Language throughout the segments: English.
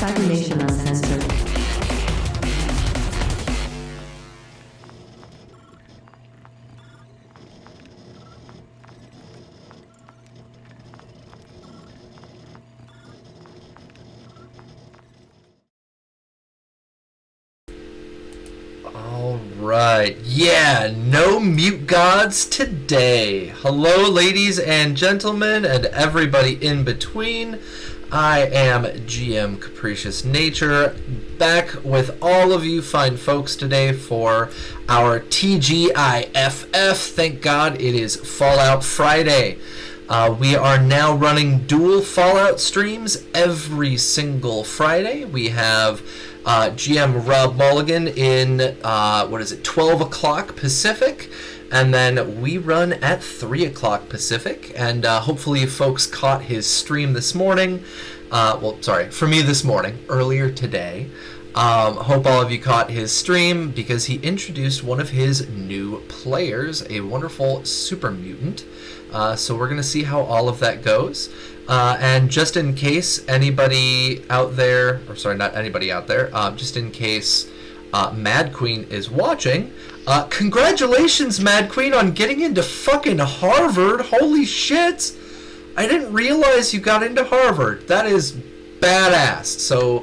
Cybernation Uncensored. Alright, yeah, no mute gods today. Hello, ladies and gentlemen, and everybody in between. I am GM Capricious Nature, back with all of you fine folks today for our TGIFF. Thank God it is Fallout Friday. We are now running dual Fallout streams every single Friday. We have GM Rob Mulligan in, 12 o'clock Pacific, and then we run at 3 o'clock Pacific, and hopefully you folks caught his stream this morning. For me this morning, earlier today. Hope all of you caught his stream, because he introduced one of his new players, a wonderful super mutant. So we're going to see how all of that goes. And just in case anybody out there, just in case Mad Queen is watching, congratulations, Mad Queen, on getting into fucking Harvard. Holy shit! I didn't realize you got into Harvard. That is badass. So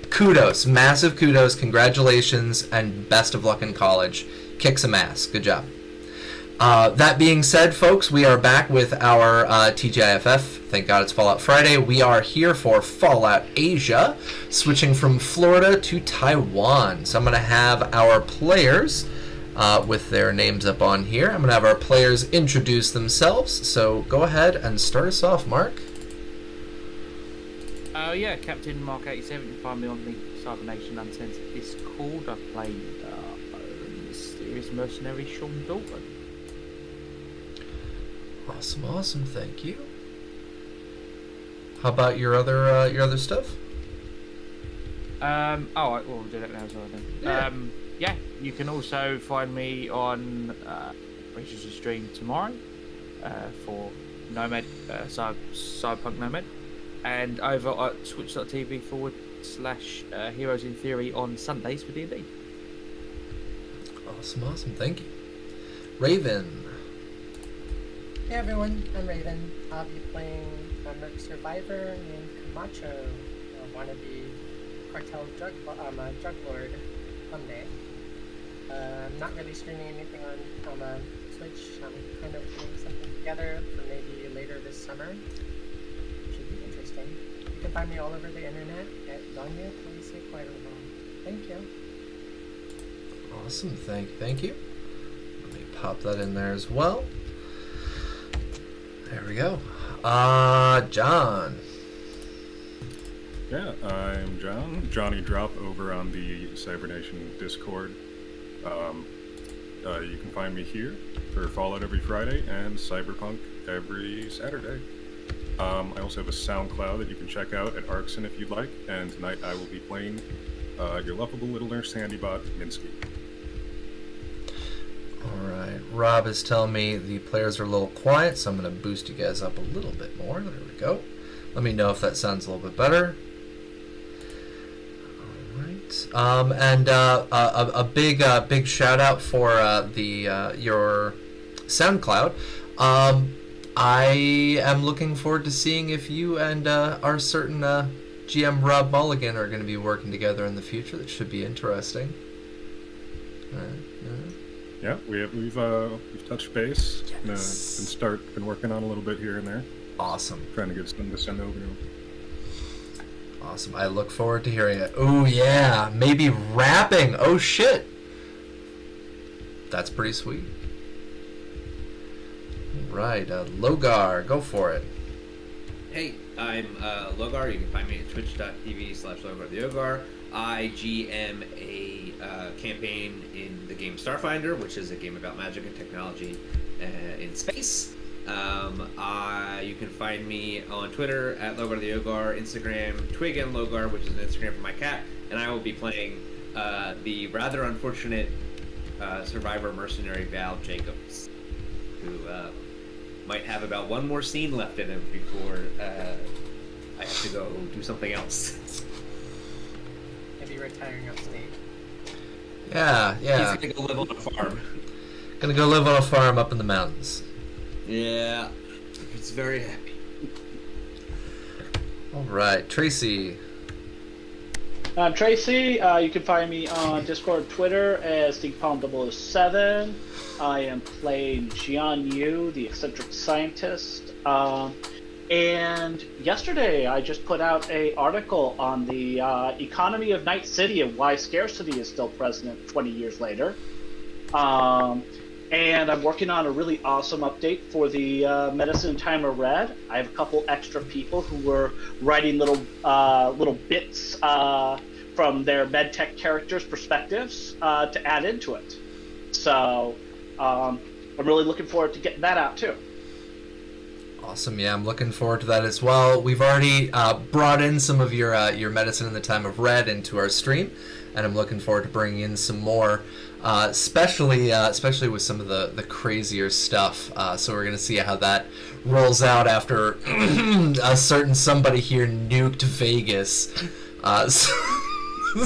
kudos, massive kudos, congratulations, and best of luck in college. Kick some ass. Good job. That being said, folks, we are back with our TGIFF. Thank God it's Fallout Friday. We are here for Fallout Asia, switching from Florida to Taiwan. So I'm going to have our players with their names up on here. I'm going to have our players introduce themselves. So go ahead and start us off, Mark. Captain Mark 87. You can find me on the Cybernation Uncensored Discord. I played mysterious mercenary Sean Dalton. Awesome, thank you. How about your other stuff? We'll do that now as well then. Yeah. You can also find me on Capricious' stream tomorrow for Nomad, Cyberpunk Nomad, and over at twitch.tv/Heroes in Theory on Sundays for D&D. Awesome, thank you. Raven. Hey everyone, I'm Raven. I'll be playing a Merc Survivor named Camacho, a wannabe cartel drug lord someday. I'm not really streaming anything on Twitch. I'm kind of putting something together for maybe later this summer. Should be interesting. You can find me all over the internet at Donya26 Thank you. Awesome, thank you. Let me pop that in there as well. There we go. John. Yeah, I'm John. Johnny Drop over on the Cybernation Discord. You can find me here for Fallout every Friday and Cyberpunk every Saturday. I also have a SoundCloud that you can check out at Arkson if you'd like. And tonight I will be playing your lovable little nurse Handybot, Minsky. Alright, Rob is telling me the players are a little quiet, so I'm going to boost you guys up a little bit more. There we go. Let me know if that sounds a little bit better. Alright. And a big shout out for your SoundCloud. I am looking forward to seeing if you and our certain GM Rob Mulligan are going to be working together in the future. That should be interesting. Alright. Yeah, we've touched base. Yes. Been working on a little bit here and there. Awesome. Trying to get something to send over to him. Awesome. I look forward to hearing it. Oh yeah, maybe rapping. Oh shit. That's pretty sweet. Right, Logar, go for it. Hey, I'm Logar. You can find me at twitch.tv/LogarTheOgar. I GM a campaign in the game Starfinder, which is a game about magic and technology in space. You can find me on Twitter at LogarTheOgar, Instagram, Twig and Logar, which is an Instagram for my cat, and I will be playing the rather unfortunate survivor mercenary Val Jacobs, who might have about one more scene left in him before I have to go do something else. to be retiring upstate. Yeah. He's gonna go live on a farm. Gonna go live on a farm up in the mountains. Yeah. He's very happy. All right, Tracy. I'm Tracy. You can find me on Discord, Twitter as StinkPalm007. I am playing Jian Yu, the eccentric scientist. And yesterday I just put out an article on the economy of Night City and why scarcity is still present 20 years later. And I'm working on a really awesome update for the Medicine in Time of Red. I have a couple extra people who were writing little bits from their medtech characters' perspectives to add into it. So I'm really looking forward to getting that out too. Awesome, yeah, I'm looking forward to that as well. We've already brought in some of your Medicine in the Time of Red into our stream, and I'm looking forward to bringing in some more, especially with some of the crazier stuff. So we're going to see how that rolls out after a certain somebody here nuked Vegas.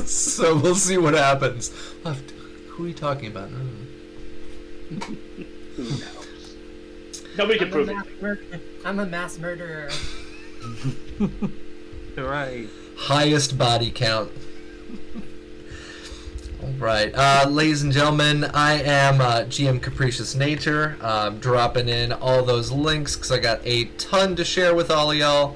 So we'll see what happens. Who are you talking about? Who knows? Nobody can prove it. I'm a mass murderer. Hooray. Highest body count. All right, ladies and gentlemen, I am GM Capricious Nature. Dropping in all those links because I got a ton to share with all of y'all.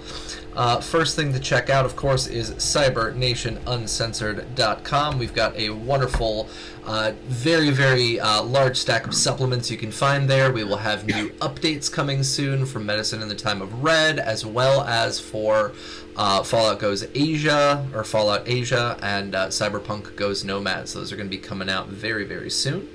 First thing to check out, of course, is cybernationuncensored.com. We've got a wonderful, very, very large stack of supplements you can find there. We will have new updates coming soon for Medicine in the Time of Red, as well as for Fallout Asia, and Cyberpunk Goes Nomad. So those are going to be coming out very, very soon.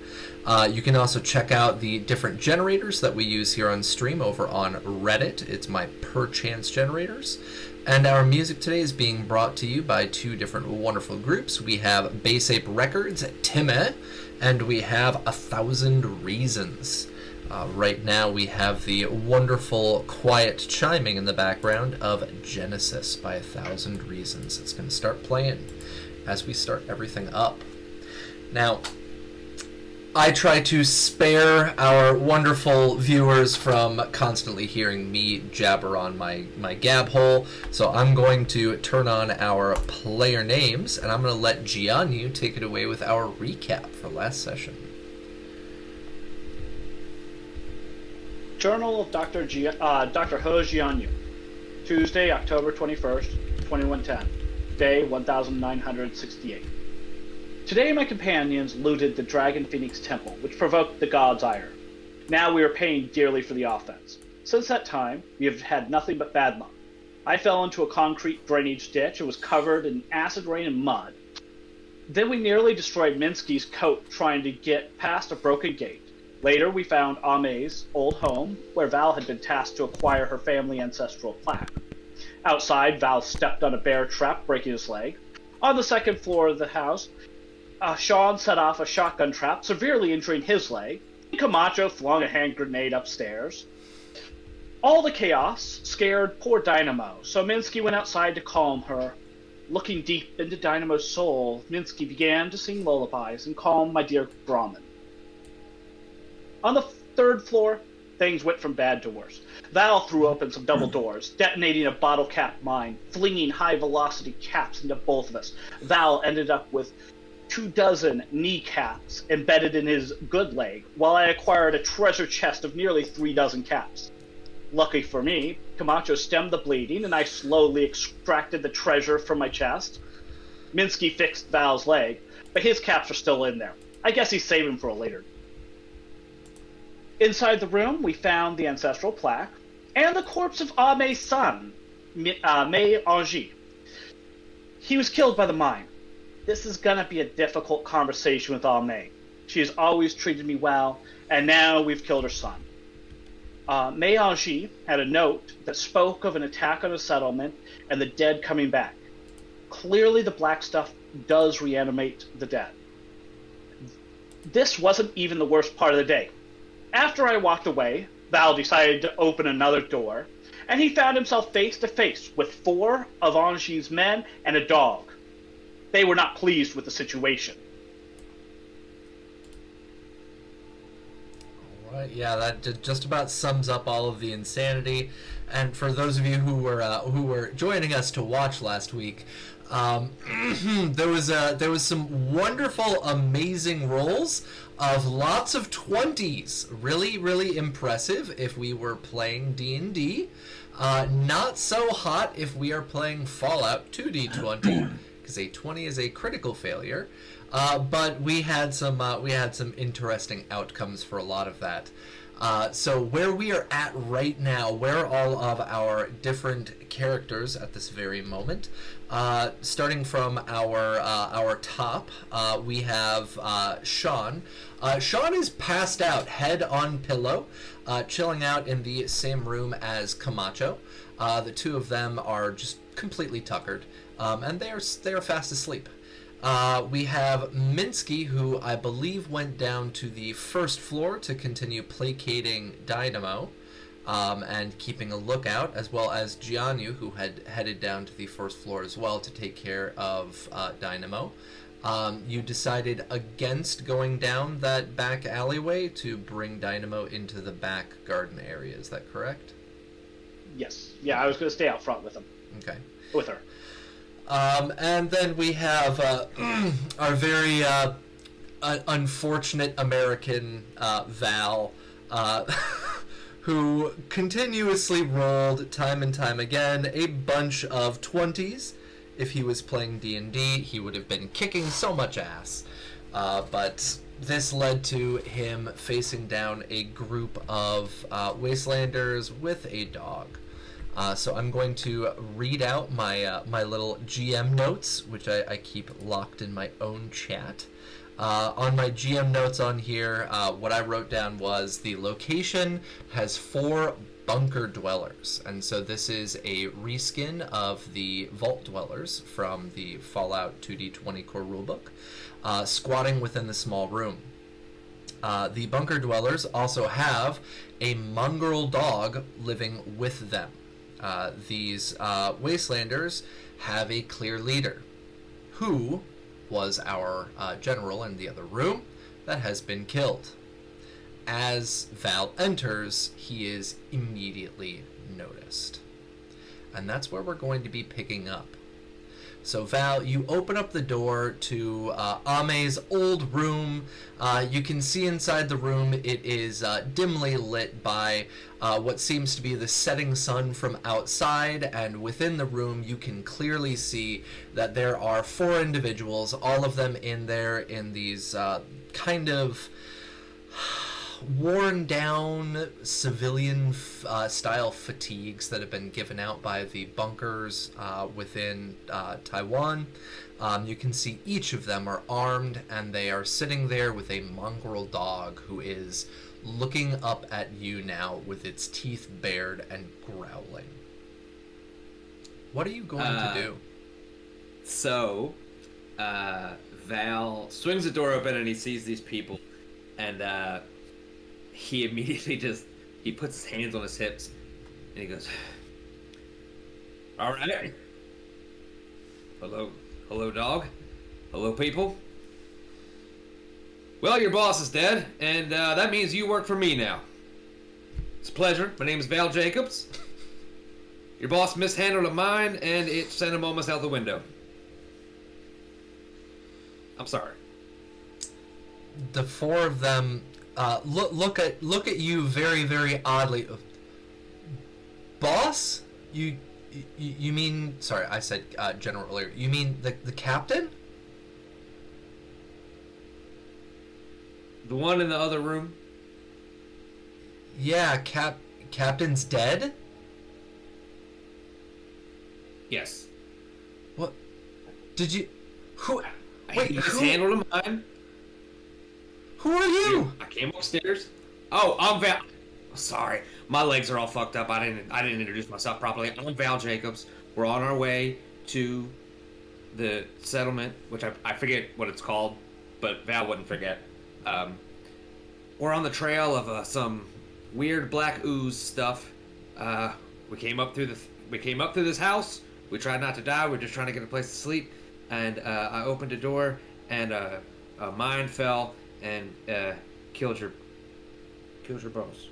You can also check out the different generators that we use here on stream over on Reddit. It's my perchance generators. And our music today is being brought to you by two different wonderful groups. We have Bass Ape Records, Time, and we have 1,000 Reasons. Right now we have the wonderful quiet chiming in the background of Genesis by 1,000 Reasons. It's going to start playing as we start everything up. Now, I try to spare our wonderful viewers from constantly hearing me jabber on my gab hole, so I'm going to turn on our player names, and I'm going to let Jianyu take it away with our recap for last session. Journal of Dr. He Jianyu. Tuesday, October 21st, 2110. Day 1968. Today my companions looted the Dragon Phoenix Temple, which provoked the god's ire. Now we are paying dearly for the offense. Since that time, we have had nothing but bad luck. I fell into a concrete drainage ditch and was covered in acid rain and mud. Then we nearly destroyed Minsky's coat trying to get past a broken gate. Later we found Ame's old home, where Val had been tasked to acquire her family ancestral plaque. Outside, Val stepped on a bear trap, breaking his leg. On the second floor of the house, Sean set off a shotgun trap, severely injuring his leg. Camacho flung a hand grenade upstairs. All the chaos scared poor Dynamo, so Minsky went outside to calm her. Looking deep into Dynamo's soul, Minsky began to sing lullabies and calm my dear Brahmin. On the third floor, things went from bad to worse. Val threw open some double doors, detonating a bottle cap mine, flinging high-velocity caps into both of us. Val ended up with 24 kneecaps embedded in his good leg, while I acquired a treasure chest of nearly 36 caps. Lucky for me, Camacho stemmed the bleeding, and I slowly extracted the treasure from my chest. Minsky fixed Val's leg, but his caps are still in there. I guess he's saving for a later. Inside the room, we found the ancestral plaque and the corpse of Ame's son, Mei Anji. He was killed by the mine. This is gonna be a difficult conversation with Ame. She has always treated me well, and now we've killed her son. Mei Anji had a note that spoke of an attack on a settlement and the dead coming back. Clearly the black stuff does reanimate the dead. This wasn't even the worst part of the day. After I walked away, Val decided to open another door, and he found himself face to face with 4 of Anji's men and a dog. they were not pleased with the situation. Right, yeah, that just about sums up all of the insanity. And for those of you who were joining us to watch last week, there was some wonderful, amazing rolls of lots of 20s. Really, really impressive if we were playing D&D. Not so hot if we are playing Fallout 2D20, because a 20 is a critical failure. But we had some interesting outcomes for a lot of that. So where we are at right now, where all of our different characters at this very moment, starting from our top, we have Sean. Sean is passed out, head on pillow, chilling out in the same room as Camacho. The two of them are just completely tuckered, and they are fast asleep. We have Minsky, who I believe went down to the first floor to continue placating Dynamo and keeping a lookout, as well as Giannu, who had headed down to the first floor as well to take care of Dynamo. You decided against going down that back alleyway to bring Dynamo into the back garden area. Is that correct? Yes. Yeah, I was going to stay out front with him. Okay. With her. And then we have our very unfortunate American Val, who continuously rolled time and time again a bunch of 20s. If he was playing D&D, he would have been kicking so much ass. But this led to him facing down a group of Wastelanders with a dog. So I'm going to read out my my little GM notes, which I keep locked in my own chat. On my GM notes on here, what I wrote down was the location has 4 bunker dwellers, and so this is a reskin of the Vault Dwellers from the Fallout 2D20 core rulebook, squatting within the small room. The bunker dwellers also have a mongrel dog living with them. These Wastelanders have a clear leader, who was our general in the other room that has been killed. As Val enters, he is immediately noticed. And that's where we're going to be picking up. So Val, you open up the door to Ame's old room. You can see inside the room it is dimly lit by what seems to be the setting sun from outside, and within the room you can clearly see that there are 4 individuals, all of them in there in these kind of worn down civilian style fatigues that have been given out by the bunkers within Taiwan. You can see each of them are armed, and they are sitting there with a mongrel dog who is looking up at you now with its teeth bared and growling. What are you going to do? So, Val swings the door open and he sees these people, and he immediately he puts his hands on his hips and he goes, "All right. Hello, dog. Hello, people. Well, your boss is dead, and that means you work for me now. It's a pleasure. My name is Val Jacobs. Your boss mishandled a mine, and it sent him almost out the window. I'm sorry." The 4 of them look at you very, very oddly. Boss? You mean? Sorry, I said general earlier. You mean the captain? The one in the other room? Yeah, captain's dead? Yes. What? Did you? Who? Wait, he mishandled a mine. Who are you? I came upstairs. Oh, I'm Val. Sorry, my legs are all fucked up. I didn't introduce myself properly. I'm Val Jacobs. We're on our way to the settlement, which I forget what it's called, but Val wouldn't forget. We're on the trail of some weird black ooze stuff. We came up through this house. We tried not to die. We're just trying to get a place to sleep. and I opened a door, and a mine fell and killed your boss.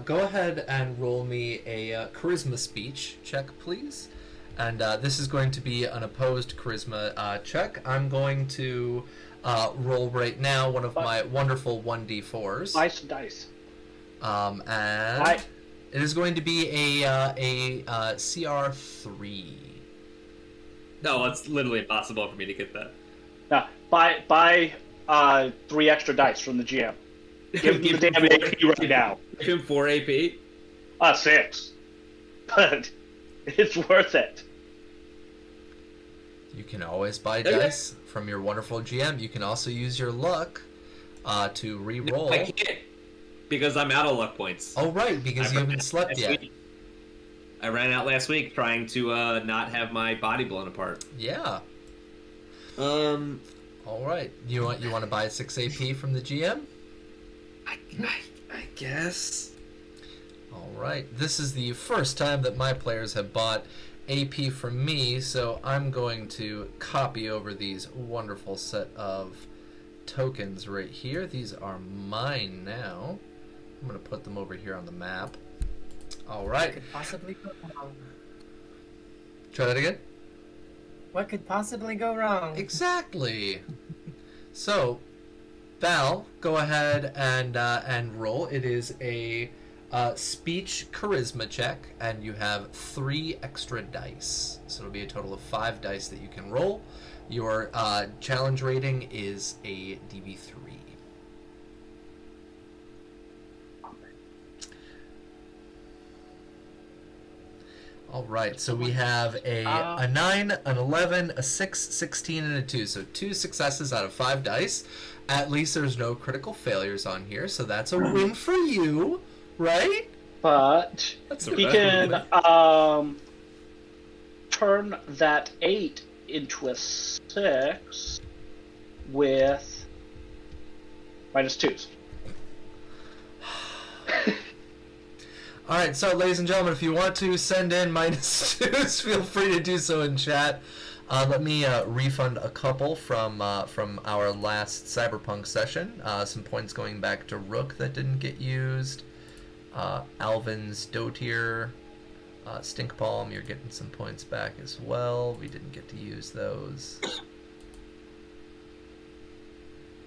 Go ahead and roll me a charisma speech check, please. And this is going to be an opposed charisma check. I'm going to roll right now one of my wonderful 1d4s. Nice dice. And it is going to be a CR3. No, it's literally impossible for me to get that. Now, buy 3 extra dice from the GM. Give him the damn AP right now. Give him 4 AP. 6. But it's worth it. You can always buy dice from your wonderful GM. You can also use your luck to re-roll. No, I can't, because I'm out of luck points. Oh, right, because you haven't slept yet. I ran out last week trying to not have my body blown apart. Yeah. All right. You want to buy 6 AP from the GM? I guess. All right. This is the first time that my players have bought AP from me, so I'm going to copy over these wonderful set of tokens right here. These are mine now. I'm going to put them over here on the map. All right. What could possibly go wrong? Try that again? What could possibly go wrong? Exactly. So, Val, go ahead and roll. It is a speech charisma check, and you have 3 extra dice. So it'll be a total of 5 dice that you can roll. Your challenge rating is a DB3. All right, so we have a 9, an 11, a 6, 16, and a 2. So 2 successes out of 5 dice. At least there's no critical failures on here, so that's a win for you, right? But he can turn that 8 into a 6 with -2s. All right, so ladies and gentlemen, if you want to send in -2s, feel free to do so in chat. Let me refund a couple from our last Cyberpunk session. Some points going back to Rook that didn't get used. Alvin's Dotier, Stinkpalm, you're getting some points back as well. We didn't get to use those.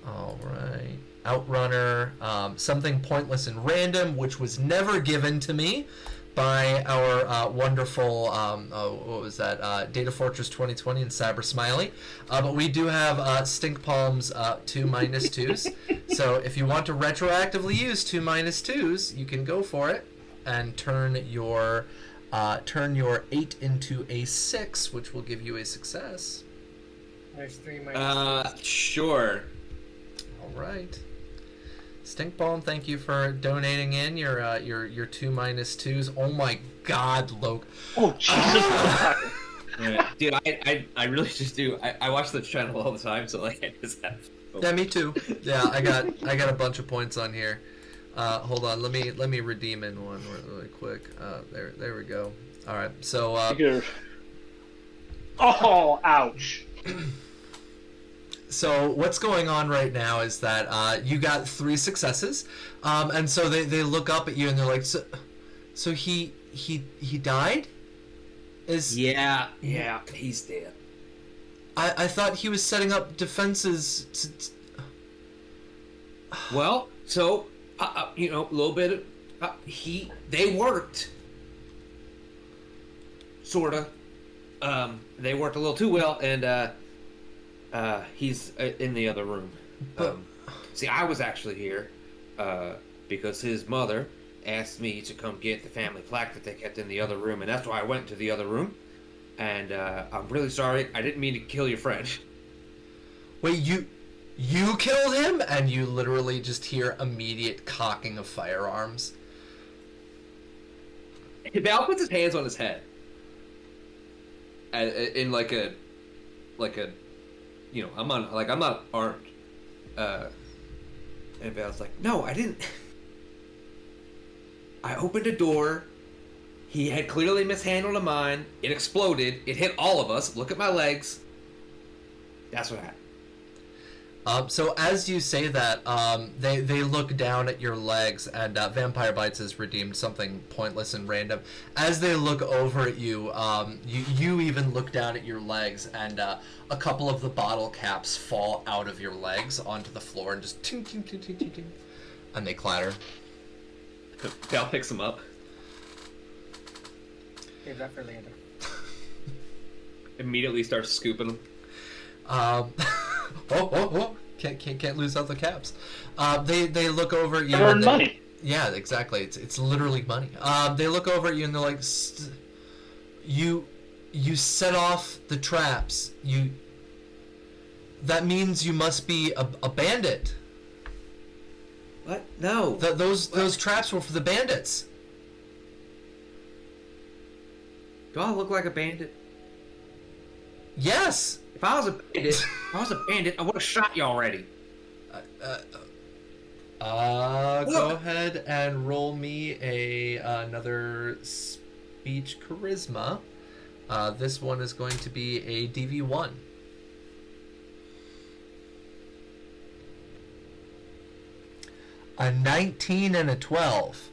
All right. Outrunner, something pointless and random, which was never given to me by our wonderful, what was that, Data Fortress 2020 and Cyber Smiley. But we do have Stink Palm's 2 -2s. So if you want to retroactively use 2 -2s, you can go for it and turn your 8 into a 6, which will give you a success. There's 3 -2s. Sure. All right. Stinkball, thank you for donating in your 2 -2s. Oh my God, Loke. Oh Jesus! Dude, I really just do. I watch the channel all the time, so like I just have. Yeah, me too. Yeah, I got a bunch of points on here. Hold on, let me redeem in one really quick. There we go. All right, so. Oh, ouch. So what's going on right now is that you got 3 successes, and so they look up at you and they're like, so he died? Yeah, he's dead. I thought he was setting up defenses. Well, so a little bit. They worked, sorta. They worked a little too well, and he's in the other room. See, I was actually here because his mother asked me to come get the family plaque that they kept in the other room, and that's why I went to the other room. And I'm really sorry. I didn't mean to kill your friend. Wait, you killed him? And you literally just hear immediate cocking of firearms. Val puts his hands on his head, in like a, I'm not armed. And Val's like, no, I didn't. I opened a door He had clearly mishandled a mine. It exploded. It hit all of us. Look at my legs. That's what happened. So as you say that, they look down at your legs, and Vampire Bites has redeemed something pointless and random. As they look over at you, you even look down at your legs, and a couple of the bottle caps fall out of your legs onto the floor and just ting, ting, ting, ting, ting, ting, and they clatter. Val picks them up. Save that for later. Immediately starts scooping them. Can't lose out the caps. They look over at you. Earn and money. Yeah, exactly. It's literally money. They look over at you and they're like, you set off the traps. That means you must be a bandit. What? No. Those traps were for the bandits. Do I look like a bandit? Yes. If I was a bandit, I would have shot you already. Go ahead and roll me another speech charisma. This one is going to be a DV1. A 19 and a 12.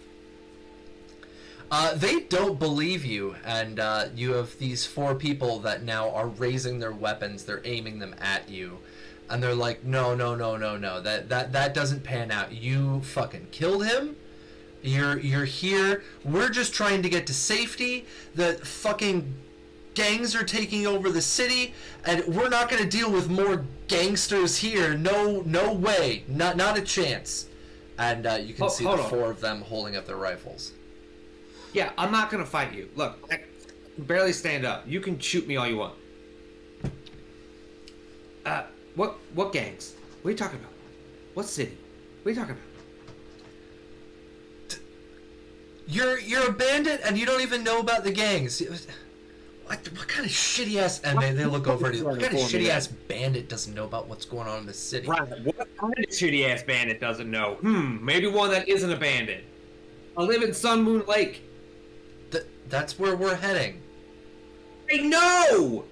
They don't believe you, and you have these 4 people that now are raising their weapons. They're aiming them at you, and they're like, no. That doesn't pan out. You fucking killed him. You're here. We're just trying to get to safety. The fucking gangs are taking over the city, and we're not gonna deal with more gangsters here. No way. Not a chance. And you can see the 4 of them holding up their rifles. Yeah, I'm not gonna fight you. Look, I can barely stand up. You can shoot me all you want. What gangs? What are you talking about? What city? What are you talking about? You're a bandit and you don't even know about the gangs. What kind of shitty ass? And they look over at you. What kind of shitty ass bandit doesn't know about what's going on in the city? Right. What kind of shitty ass bandit doesn't know? Maybe one that isn't a bandit. I live in Sun Moon Lake. That's where we're heading. I know.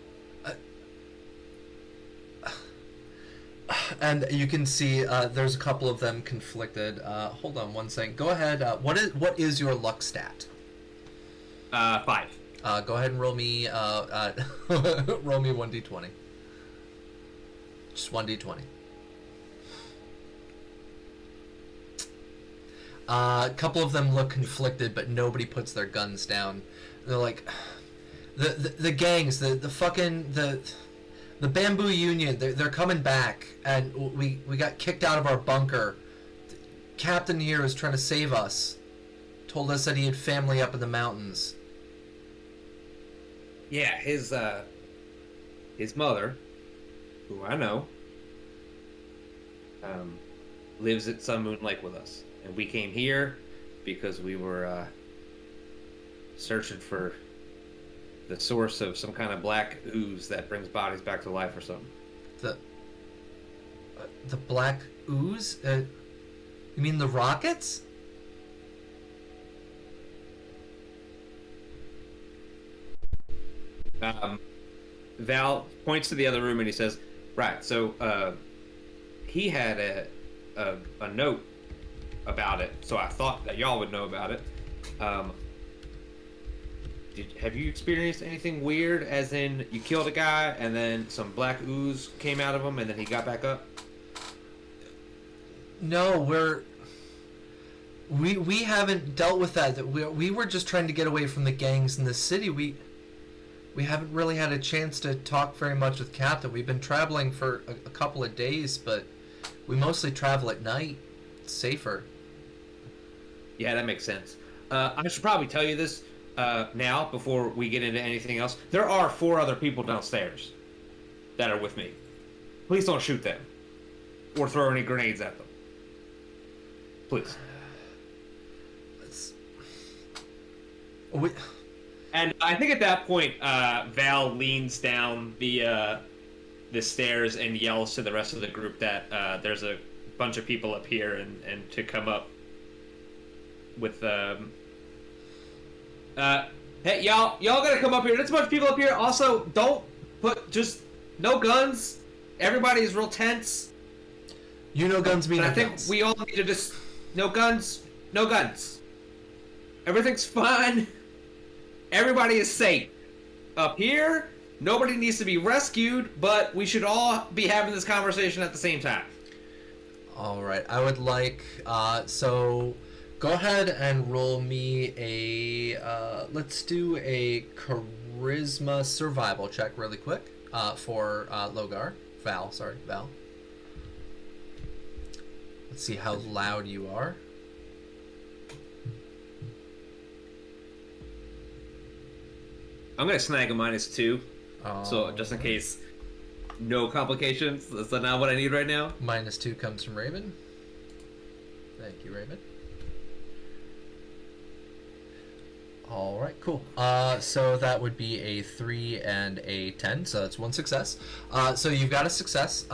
And you can see there's a couple of them conflicted. Hold on one second. Go ahead. What is your luck stat? 5. Go ahead and roll me roll me 1d20. Just 1d20. A couple of them look conflicted, but nobody puts their guns down. They're like, the gangs, the fucking the Bamboo Union. They're coming back, and we got kicked out of our bunker. The captain here is trying to save us. Told us that he had family up in the mountains. Yeah, his mother, who I know, lives at Sun Moon Lake with us. And we came here because we were searching for the source of some kind of black ooze that brings bodies back to life or something. The black ooze? You mean the rockets? Val points to the other room and he says, right, so he had a note about it, so I thought that y'all would know about it. Have you experienced anything weird, as in you killed a guy and then some black ooze came out of him and then he got back up? No, we haven't dealt with that. We were just trying to get away from the gangs in the city. We haven't really had a chance to talk very much with Captain. We've been traveling for a couple of days, but we mostly travel at night. It's safer. Yeah, that makes sense. I should probably tell you this now before we get into anything else. There are 4 other people downstairs that are with me. Please don't shoot them or throw any grenades at them. Please. And I think at that point, Val leans down the stairs and yells to the rest of the group that there's a bunch of people up here and to come up with Hey, y'all gotta come up here. There's a bunch of people up here. Also, don't just no guns. Everybody is real tense. You know guns mean And no I think guns. we all need to just no guns. Everything's fine. Everybody is safe. Up here, nobody needs to be rescued, but we should all be having this conversation at the same time. All right, I would like, so go ahead and roll me let's do a Carisma survival check really quick for Val. Let's see how loud you are. I'm gonna snag a -2, so just in case, no complications. That's not what I need right now. -2 comes from Raven. Thank you, Raven. All right, cool. So that would be a 3 and a 10, so that's one success. So you've got a success.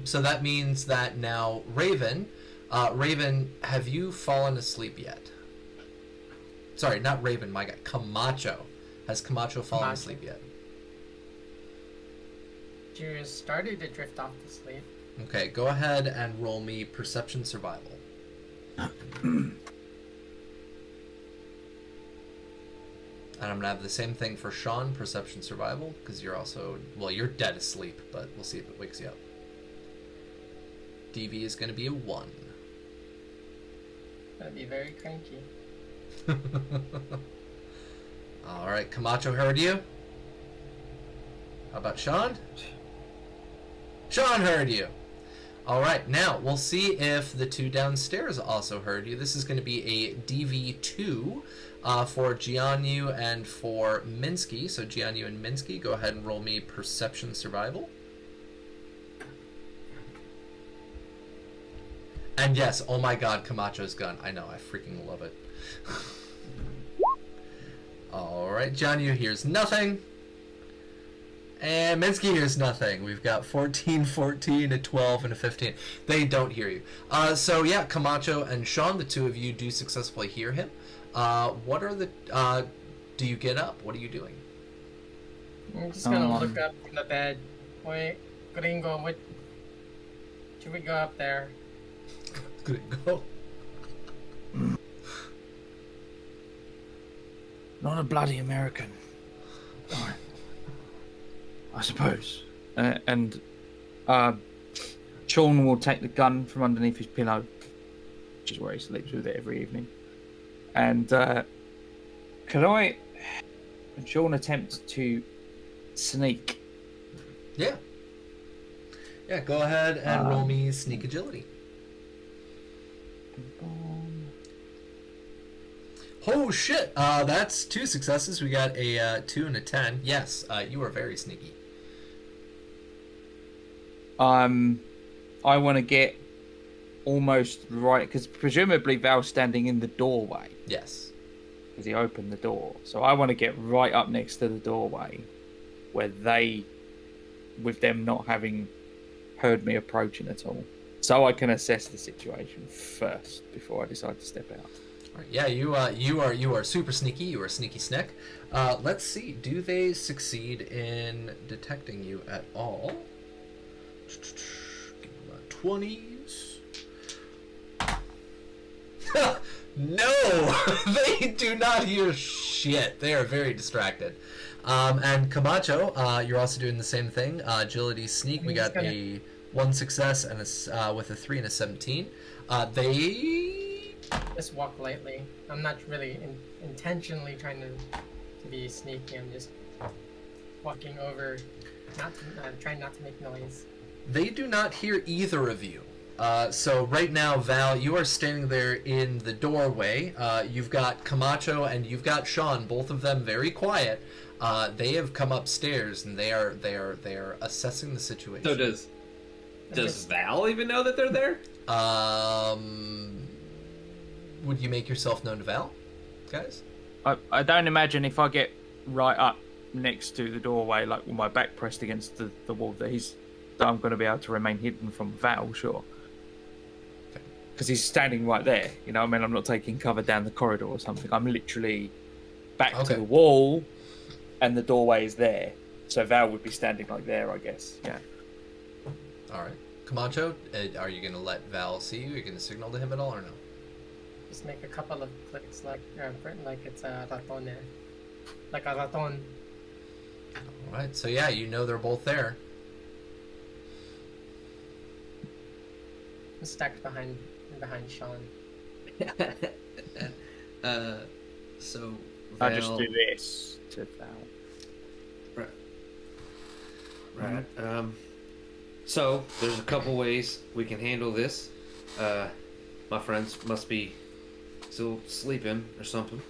So that means that now Raven, have you fallen asleep yet? Sorry, not Raven, my guy, Camacho. Has Camacho fallen asleep yet? You started to drift off to sleep. Okay, go ahead and roll me Perception Survival. And I'm gonna have the same thing for Sean, Perception Survival, because you're also, well, you're dead asleep, but we'll see if it wakes you up. DV is gonna be a 1. That'd be very cranky. Alright, Camacho heard you. How about Sean? Sean heard you. Alright, now we'll see if the two downstairs also heard you. This is going to be a DV2 for Jianyu and for Minsky. So Jianyu and Minsky, go ahead and roll me Perception Survival. And yes, oh my god, Camacho's gun. I know, I freaking love it. Alright, Jianyu hears nothing. And Minsky hears nothing. We've got 14, 14, a 12, and a 15. They don't hear you. So yeah, Camacho and Sean, the two of you do successfully hear him. What are the... do you get up? What are you doing? I'm just gonna look up from the bed. Wait, Gringo, what... Should we go up there? Gringo? Not a bloody American. I suppose. And Sean will take the gun from underneath his pillow, which is where he sleeps with it every evening. And could I and Sean attempt to sneak? Yeah. Yeah, go ahead and roll me Sneak Agility. Oh shit! That's 2 successes. We got a 2 and a 10. Yes, you are very sneaky. I want to get almost right, because presumably Val's standing in the doorway. Yes. Because he opened the door. So I want to get right up next to the doorway, where they, with them not having heard me approaching at all, so I can assess the situation first before I decide to step out. All right, yeah, you are super sneaky. You are sneaky snick. Let's see. Do they succeed in detecting you at all? 20s. No, they do not hear shit. They are very distracted. And Camacho, you're also doing the same thing. Agility sneak. We got a 1 success and with a 3 and a 17. They just walk lightly. I'm not really intentionally trying to be sneaky. I'm just walking over, trying not to make noise. They do not hear either of you. So right now, Val, you are standing there in the doorway. You've got Camacho and you've got Sean, both of them very quiet. They have come upstairs and they are assessing the situation. So does Val even know that they're there? Would you make yourself known to Val, guys? I don't imagine if I get right up next to the doorway, like with my back pressed against the wall, that I'm going to be able to remain hidden from Val, sure. Because he's standing right there, you know what I mean? I'm not taking cover down the corridor or something. I'm literally back Okay. to the wall, and the doorway is there. So Val would be standing like there, I guess. Yeah. All right. Camacho, are you going to let Val see you? Are you going to signal to him at all or no? Just make a couple of clicks like it's a raton, like a raton. All right. So yeah, you know they're both there. Stacked behind Sean. So I just Val- do this to Val. Right. So there's a couple ways we can handle this. My friends must be still sleeping or something.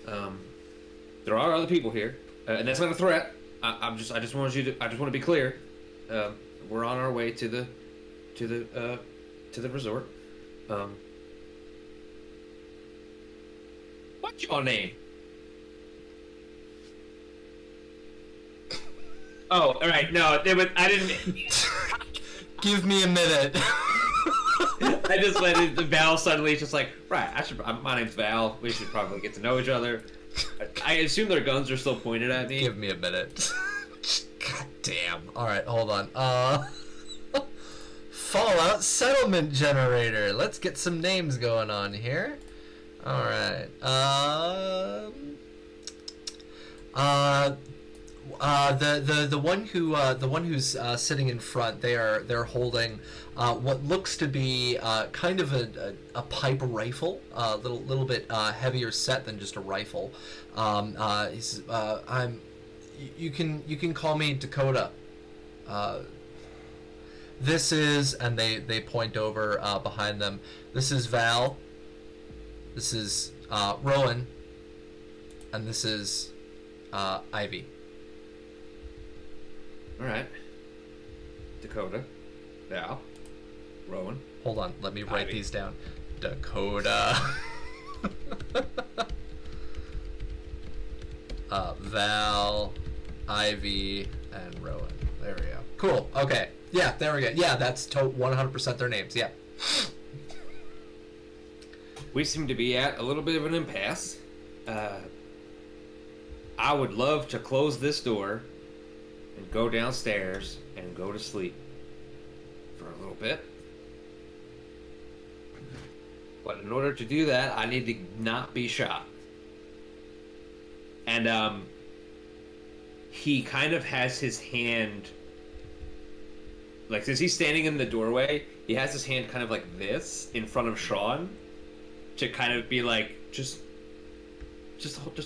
There are other people here, and that's not a threat. I just want to be clear. We're on our way to the resort. What's your name? Oh, all right. No, I didn't. Give me a minute. I just let it. Val suddenly just like, right. My name's Val. We should probably get to know each other. I assume their guns are still pointed at me. Give me a minute. God damn. All right, hold on. Fallout settlement generator. Let's get some names going on here. All right. The one who's sitting in front, they're holding what looks to be kind of a pipe rifle, a little bit heavier set than just a rifle. You can call me Dakota. This is, and they point over behind them. This is Val. This is Rowan, and this is Ivy. All right. Dakota, Val, Rowan. Hold on, let me write Ivy. these down. Dakota. Val, Ivy, and Rowan. There we go. Cool. Okay. Yeah, there we go. Yeah, that's 100% their names. Yeah. We seem to be at a little bit of an impasse. I would love to close this door and go downstairs and go to sleep for a little bit. But in order to do that, I need to not be shot. And he kind of has his hand, like, since he's standing in the doorway, he has his hand kind of like this in front of Sean to kind of be like, just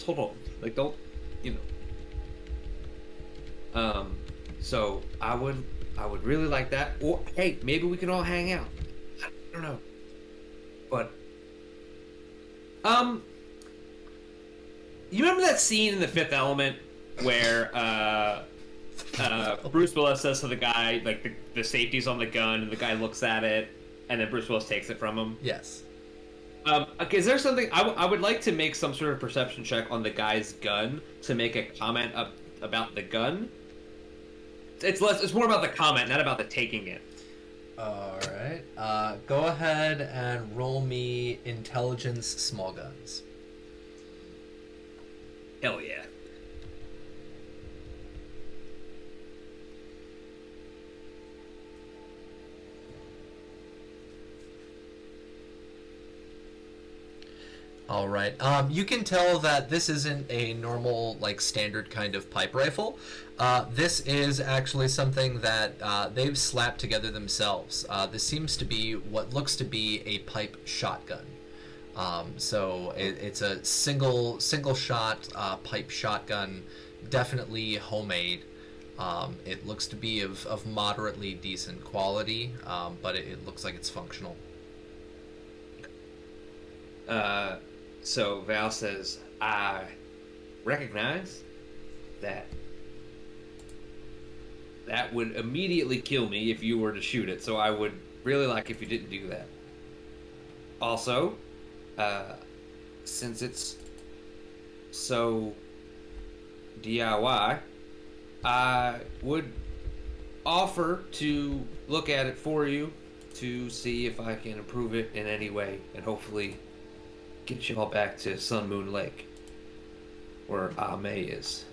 hold on, like, don't, you know. So I would really like that. Or hey, maybe we can all hang out. I don't know, but you remember that scene in The Fifth Element where Bruce Willis says to the guy, like, the safety's on the gun, and the guy looks at it, and then Bruce Willis takes it from him? Yes. Okay, is there something I would like to make some sort of perception check on the guy's gun to make a comment about the gun? It's more about the comment, not about the taking it. All right. Go ahead and roll me intelligence small guns. Hell yeah. All right. You can tell that this isn't a normal, like, standard kind of pipe rifle. This is actually something that they've slapped together themselves. This seems to be what looks to be a pipe shotgun. So it's a single shot pipe shotgun, definitely homemade. It looks to be of moderately decent quality, but it looks like it's functional. So Val says, I recognize that would immediately kill me if you were to shoot it, so I would really like if you didn't do that. Also, since it's so DIY, I would offer to look at it for you to see if I can improve it in any way, and hopefully get you all back to Sun Moon Lake. where Ame is.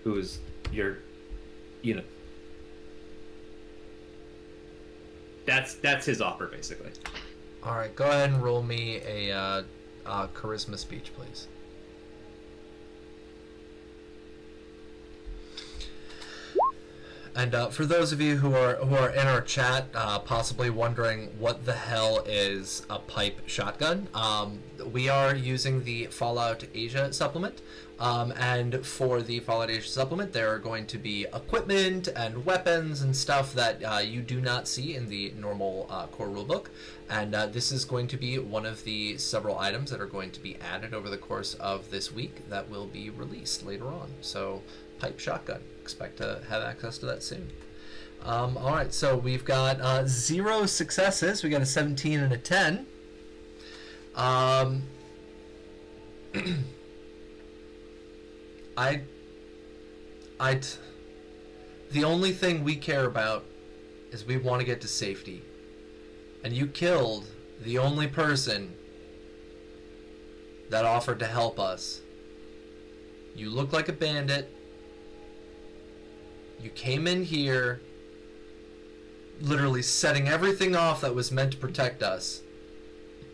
Who is your, you know. That's his offer, basically. All right, go ahead and roll me a charisma speech, please. And for those of you who are in our chat, possibly wondering what the hell is a pipe shotgun, we are using the Fallout Asia supplement. And for the Fallout Asia supplement, there are going to be equipment and weapons and stuff that you do not see in the normal core rulebook. And this is going to be one of the several items that are going to be added over the course of this week that will be released later on. So, pipe shotgun. Expect to have access to that soon. All right, so we've got 0 successes. We got a 17 and a 10. The only thing we care about is we want to get to safety. And you killed the only person that offered to help us. You look like a bandit. You came in here literally setting everything off that was meant to protect us.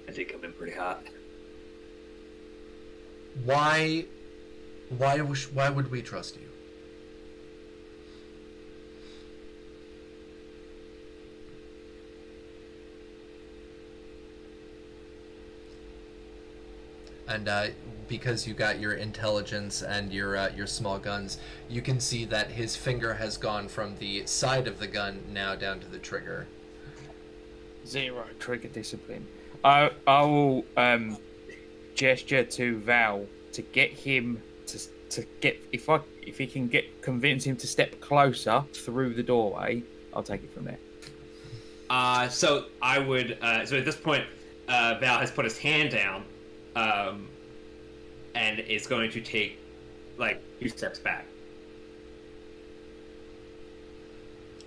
I did come in pretty hot. Why would we trust you? And because you got your intelligence and your small guns, you can see that his finger has gone from the side of the gun now down to the trigger. 0 trigger discipline. I will gesture to Val to get him to get if he can convince him to step closer through the doorway. I'll take it from there. So I would. So at this point, Val has put his hand down. And is going to take like 2 steps back.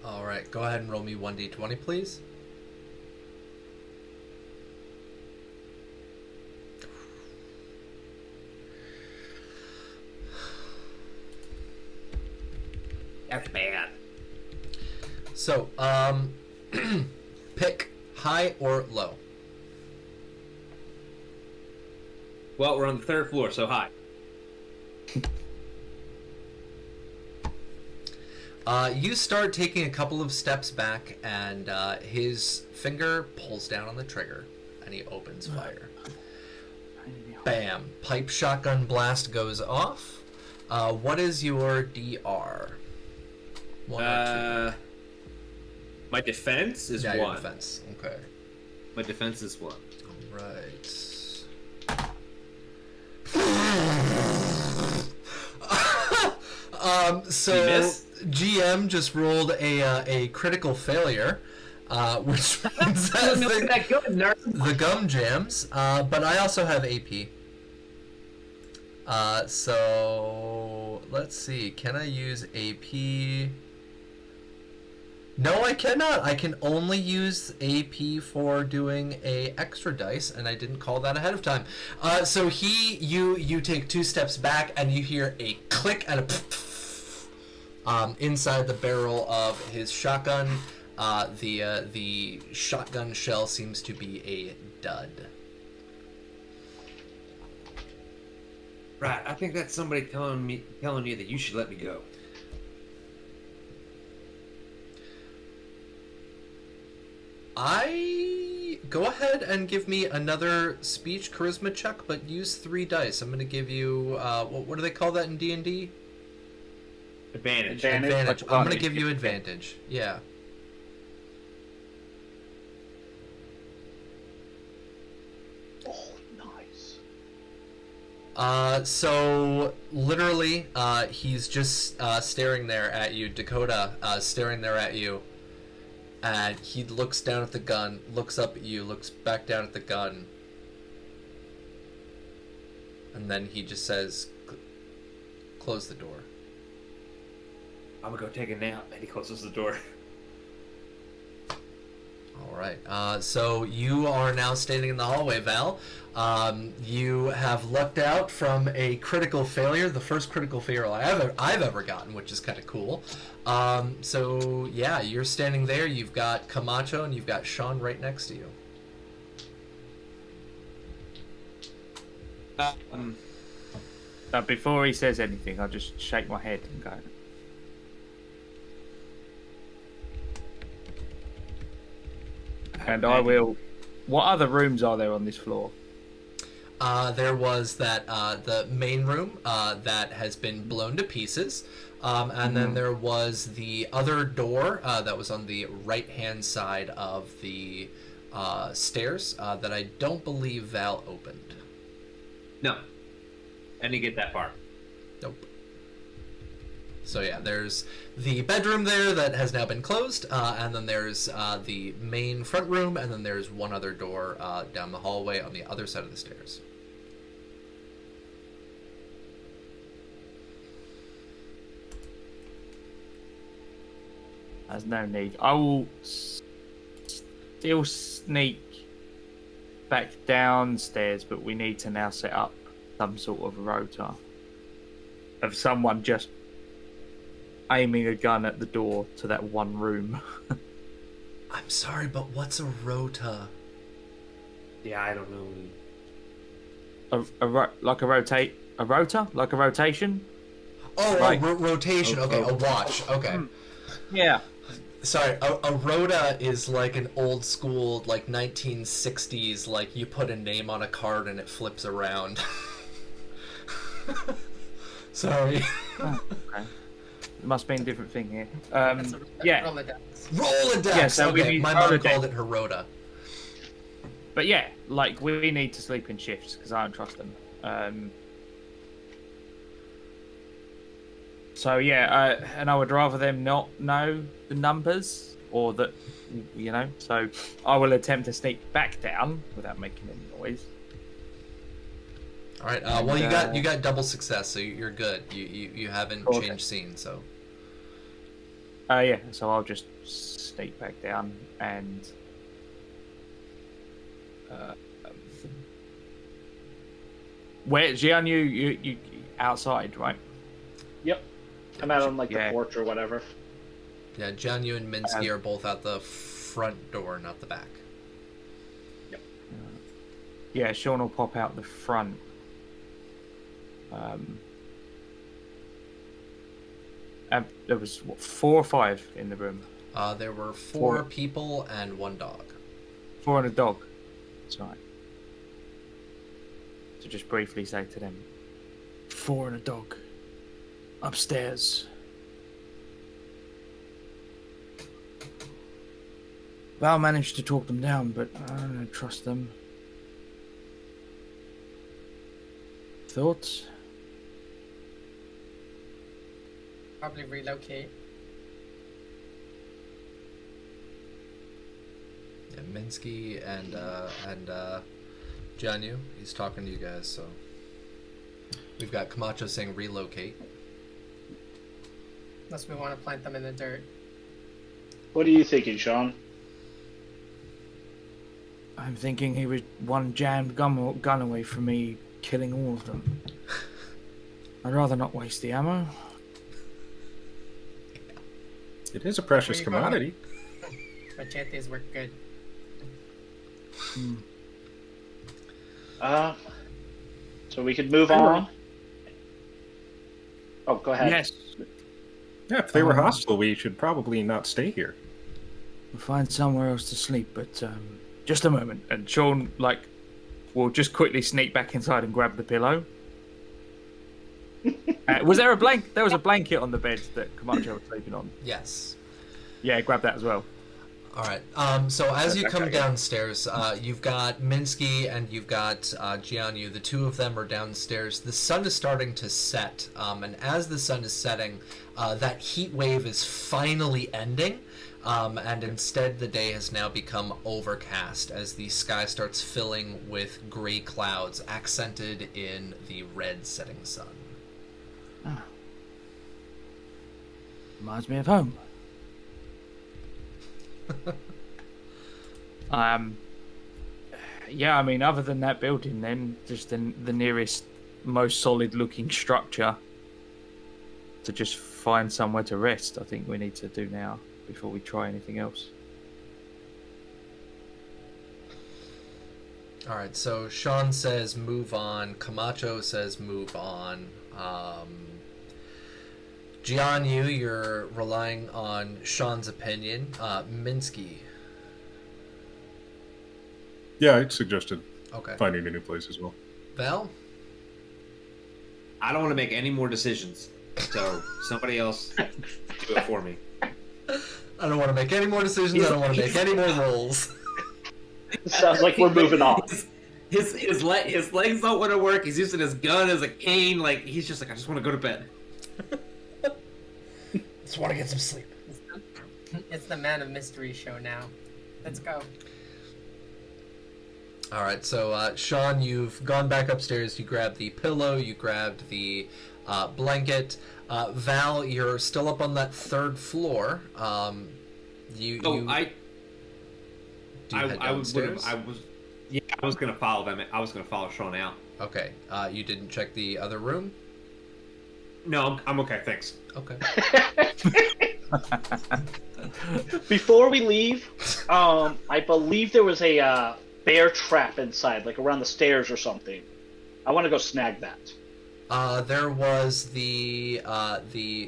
All right, go ahead and roll me 1d20, please. That's bad. So, pick high or low. Well, we're on the 3rd floor, so high. You start taking a couple of steps back, and his finger pulls down on the trigger, and he opens fire. Bam! Pipe shotgun blast goes off. What is your DR? 1 or 2? My defense is 1. Your defense. Okay. My defense is 1. All right. So GM just rolled a critical failure, which means that the gum jams. But I also have AP. So let's see. Can I use AP? No, I cannot. I can only use AP for doing a extra dice, and I didn't call that ahead of time. So you take 2 steps back, and you hear a click and a inside the barrel of his shotgun. The shotgun shell seems to be a dud. Right, I think that's somebody telling you that you should let me go. Go ahead and give me another speech charisma check, but use 3 dice. I'm going to give you what do they call that in D&D? Advantage. Advantage. I'm going to give you advantage. Yeah. Oh, nice. So literally, he's just staring there at you, Dakota, staring there at you. And he looks down at the gun, looks up at you, looks back down at the gun. And then he just says, close the door. I'm gonna go take a nap. And he closes the door. All right. So you are now standing in the hallway, Val. You have lucked out from a critical failure, the first critical failure I've ever gotten, which is kind of cool. So yeah, you're standing there. You've got Camacho and you've got Sean right next to you. Before he says anything, I'll just shake my head and go. And I will. What other rooms are there on this floor? There was that the main room that has been blown to pieces, and then there was the other door that was on the right-hand side of the stairs that I don't believe Val opened. No. I didn't get that far. Nope. So yeah, there's the bedroom there that has now been closed, and then there's the main front room, and then there's one other door down the hallway on the other side of the stairs. There's no need. I will still sneak back downstairs, but we need to now set up some sort of rota of someone just aiming a gun at the door to that one room. I'm sorry, but what's a rota? Yeah, I don't know. Like a rotation? Oh, Right. Rotation. Okay, a watch. Okay. Yeah. Sorry, a rota is like an old school, like 1960s, like you put a name on a card and it flips around. Sorry. Oh, okay. It must be a different thing here. Yeah. Rolodex! Yeah, so we okay, need my mom Rolodex. called it her rota. But yeah, like we need to sleep in shifts because I don't trust them. So yeah, and I would rather them not know the numbers or that, you know. So I will attempt to sneak back down without making any noise. All right. Well, you got double success, so you're good. You haven't Okay. changed scene, so. Yeah. So I'll just sneak back down and. Where Jian, you outside, right? Yep. I'm out on like Yeah. the porch or whatever. Yeah, Janyu and Minsky are both at the front door, not the back. Yeah, Sean will pop out the front. And there was what, 4 or 5 in the room. There were 4 people and 1 dog. 4 and a dog. That's right. So just briefly say to them, 4 and a dog. Upstairs. Val managed to talk them down, but I don't trust them. Thoughts? Probably relocate. Yeah, Minsky and Janyu, he's talking to you guys, so. We've got Camacho saying relocate. Unless we want to plant them in the dirt. What are you thinking, Sean? I'm thinking he was one jammed gun away from me killing all of them. I'd rather not waste the ammo. It is a precious Where you going? commodity. Machetes work good. So we could move on. Oh, go ahead. Yes. Yeah, if they were hostile, we should probably not stay here. We'll find somewhere else to sleep, but just a moment. And Sean, will just quickly sneak back inside and grab the pillow. Was there a blanket? There was a blanket on the bed that Camacho was sleeping on. Yes. Yeah, grab that as well. All right. So as you come downstairs, you've got Minsky and you've got Jianyu. The two of them are downstairs. The sun is starting to set, and as the sun is setting, that heat wave is finally ending, and instead the day has now become overcast as the sky starts filling with gray clouds, accented in the red setting sun. Reminds me of home. Yeah, I mean, other than that building, then just the nearest, most solid-looking structure to just find somewhere to rest. I think we need to do now before we try anything else. All right, so Sean says move on. Camacho says move on. Jianyu, you're relying on Sean's opinion. Minsky. Yeah, I suggested Okay. finding a new place as well. Val? I don't want to make any more decisions, so somebody else do it for me. I don't want to make any more decisions. I don't want to make any more rolls. It sounds like we're moving on. His legs don't want to work. He's using his gun as a cane. Like he's just like, I just want to go to bed. Just want to get some sleep. It's the Man of Mystery show now. Let's go. All right, so Sean, you've gone back upstairs. You grabbed the pillow. You grabbed the blanket. Val, you're still up on that third floor. I was gonna follow them. I was gonna follow Sean out. Okay. You didn't check the other room? No, I'm okay. Thanks. Okay. Before we leave, I believe there was a bear trap inside, like around the stairs or something. I want to go snag that. There was the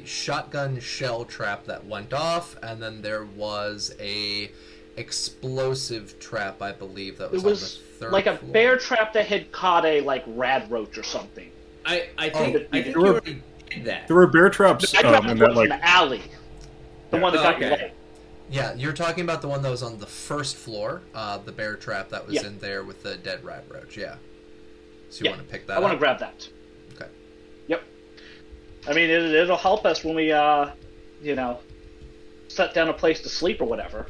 shotgun shell trap that went off, and then there was a explosive trap, I believe, that was It was on the third like a floor. bear trap that had caught a rad roach or something. I think you already did that. There were bear traps I grabbed in the that one from like the alley. The one that got okay. your leg. Yeah, you're talking about the one that was on the first floor, the bear trap that was Yeah. in there with the dead rat roach, yeah. So you want to pick that I up? want to grab that. Okay. Yep. I mean, it'll help us when we, set down a place to sleep or whatever.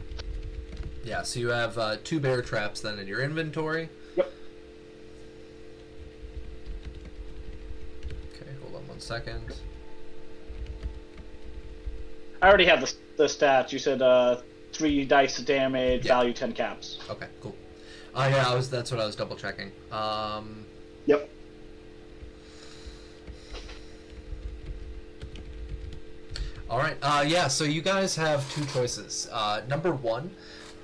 Yeah, so you have 2 bear traps then in your inventory. Yep. Okay, hold on 1 second. I already have the stats. You said 3 dice of damage, Yeah. value 10 caps. Okay, cool. Yeah, that's what I was double checking. Yep. All right. Yeah. So you guys have 2 choices. Number 1,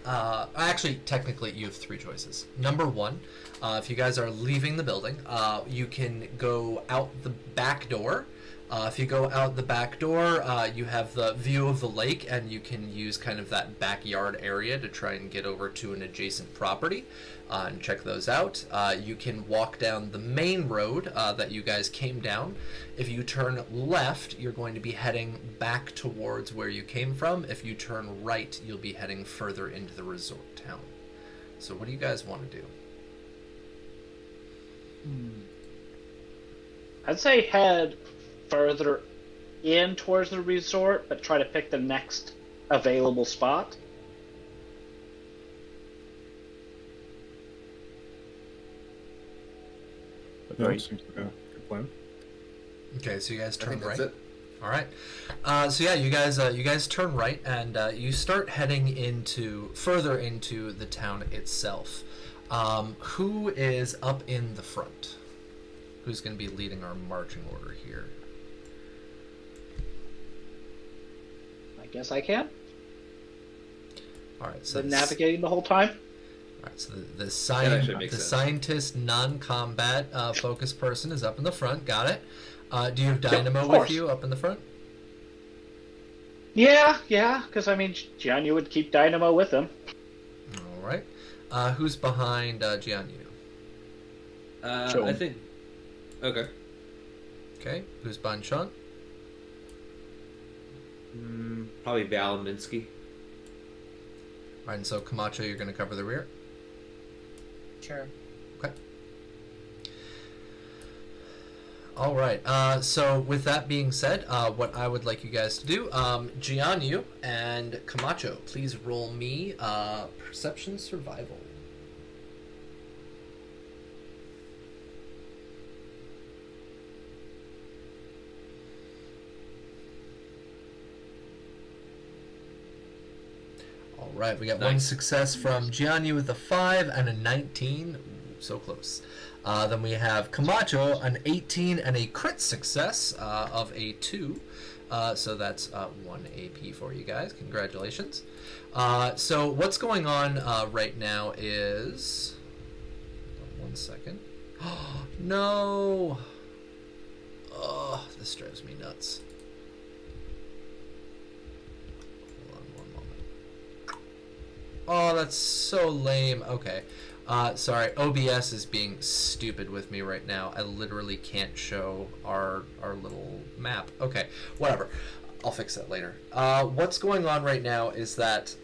actually, technically, you have 3 choices. Number 1, if you guys are leaving the building, you can go out the back door. If you go out the back door, you have the view of the lake, and you can use kind of that backyard area to try and get over to an adjacent property and check those out. You can walk down the main road that you guys came down. If you turn left, you're going to be heading back towards where you came from. If you turn right, you'll be heading further into the resort town. So what do you guys want to do? I'd say head further in towards the resort, but try to pick the next available spot. Yeah, seems like a good plan. Okay, so you guys turn right. That's it. All right. So yeah, you guys turn right, and you start heading further into the town itself. Who is up in the front? Who's going to be leading our marching order here? I guess I can. All right. So Been navigating the whole time. All right. So the actually makes sense. scientist, non-combat focused person is up in the front. Got it. Do you have Dynamo of with course. you up in the front? Yeah, because I mean, Gianni would keep Dynamo with him. All right. Who's behind Jianyu? I think. Okay. Okay. Who's behind Sean? Probably Val Minsky. All right. And so Camacho, you're going to cover the rear. Sure. Okay. All right. So with that being said, what I would like you guys to do, Jianyu and Camacho, please roll me perception survival. All right, we got Nice. one success from Gianni with a 5 and a 19. Ooh, so close. Then we have Camacho, an 18 and a crit success of a 2. So that's 1 AP for you guys. Congratulations. So what's going on right now is... 1 second. No! Oh, this drives me nuts. Hold on one moment. Oh, that's so lame. Okay. Sorry, OBS is being stupid with me right now. I literally can't show our little map. Okay, whatever. I'll fix that later. What's going on right now is that